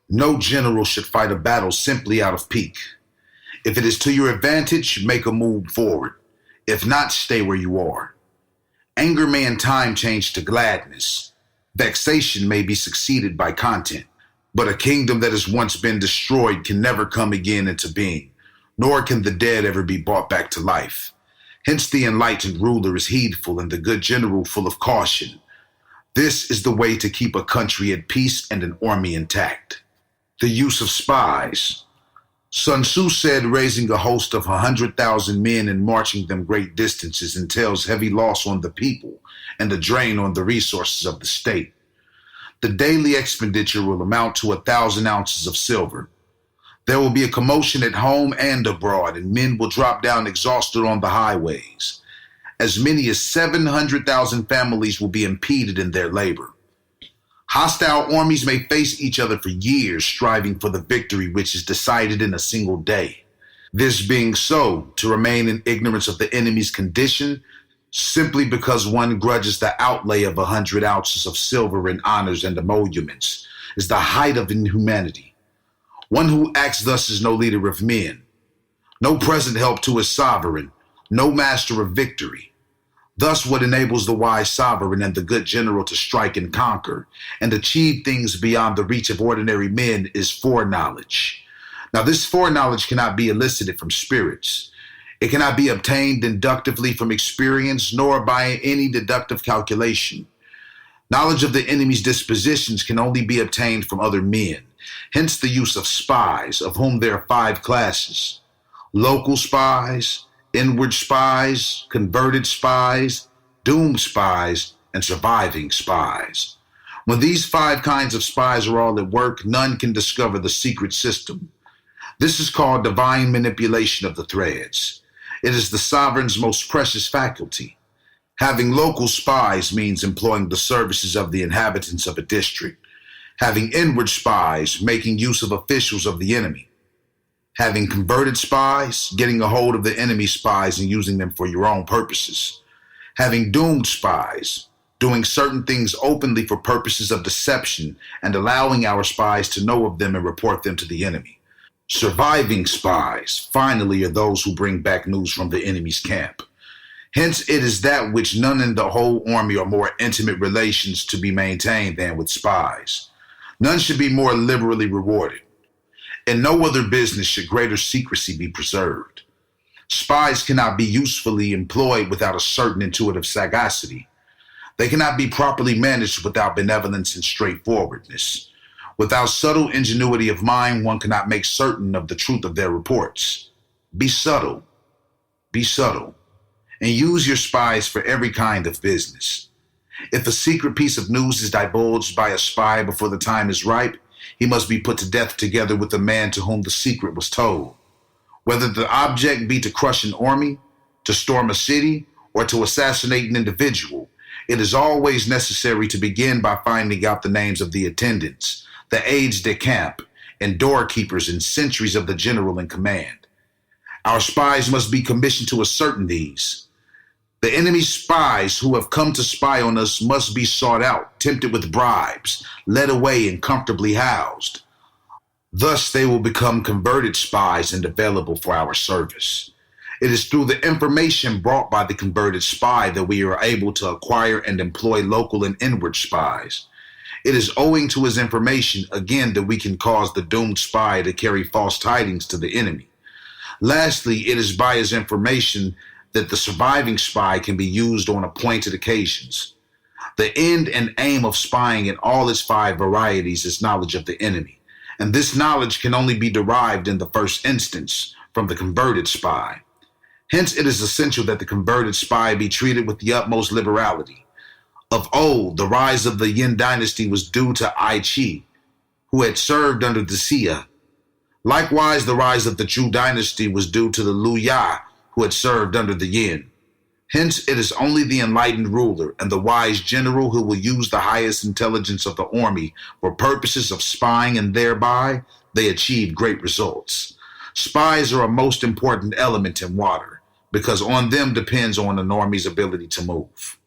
No general should fight a battle simply out of pique. If it is to your advantage, make a move forward. If not, stay where you are. Anger may in time change to gladness. Vexation may be succeeded by content. But a kingdom that has once been destroyed can never come again into being, nor can the dead ever be brought back to life. Hence the enlightened ruler is heedful and the good general full of caution. This is the way to keep a country at peace and an army intact. The use of spies. Sun Tzu said raising a host of 100,000 men and marching them great distances entails heavy loss on the people and a drain on the resources of the state. The daily expenditure will amount to 1,000 ounces of silver. There will be a commotion at home and abroad, and men will drop down exhausted on the highways. As many as 700,000 families will be impeded in their labor. Hostile armies may face each other for years, striving for the victory which is decided in a single day. This being so, to remain in ignorance of the enemy's condition, simply because one grudges the outlay of 100 ounces of silver in honors and emoluments, is the height of inhumanity. One who acts thus is no leader of men, no present help to his sovereign, no master of victory. Thus what enables the wise sovereign and the good general to strike and conquer and achieve things beyond the reach of ordinary men is foreknowledge. Now this foreknowledge cannot be elicited from spirits. It cannot be obtained inductively from experience nor by any deductive calculation. Knowledge of the enemy's dispositions can only be obtained from other men. Hence the use of spies, of whom there are 5 classes: local spies, inward spies, converted spies, doomed spies, and surviving spies. When these 5 kinds of spies are all at work, none can discover the secret system. This is called divine manipulation of the threads. It is the sovereign's most precious faculty. Having local spies means employing the services of the inhabitants of a district. Having inward spies, making use of officials of the enemy. Having converted spies, getting a hold of the enemy spies and using them for your own purposes. Having doomed spies, doing certain things openly for purposes of deception and allowing our spies to know of them and report them to the enemy. Surviving spies, finally, are those who bring back news from the enemy's camp. Hence, it is that which none in the whole army are more intimate relations to be maintained than with spies. None should be more liberally rewarded. In no other business should greater secrecy be preserved. Spies cannot be usefully employed without a certain intuitive sagacity. They cannot be properly managed without benevolence and straightforwardness. Without subtle ingenuity of mind, one cannot make certain of the truth of their reports. Be subtle, and use your spies for every kind of business. If a secret piece of news is divulged by a spy before the time is ripe, he must be put to death together with the man to whom the secret was told. Whether the object be to crush an army, to storm a city, or to assassinate an individual, it is always necessary to begin by finding out the names of the attendants, the aides de camp, and doorkeepers and sentries of the general in command. Our spies must be commissioned to ascertain these. The enemy's spies who have come to spy on us must be sought out, tempted with bribes, led away, and comfortably housed. Thus they will become converted spies and available for our service. It is through the information brought by the converted spy that we are able to acquire and employ local and inward spies. It is owing to his information, again, that we can cause the doomed spy to carry false tidings to the enemy. Lastly, it is by his information that the surviving spy can be used on appointed occasions. The end and aim of spying in all its 5 varieties is knowledge of the enemy, and this knowledge can only be derived in the first instance from the converted spy. Hence, it is essential that the converted spy be treated with the utmost liberality. Of old, the rise of the Yin dynasty was due to Ai Chi, who had served under the Xia. Likewise, the rise of the Zhou dynasty was due to the Liu Ya, who had served under the Yin. Hence, it is only the enlightened ruler and the wise general who will use the highest intelligence of the army for purposes of spying, and thereby they achieve great results. Spies are a most important element in water, because on them depends on an army's ability to move.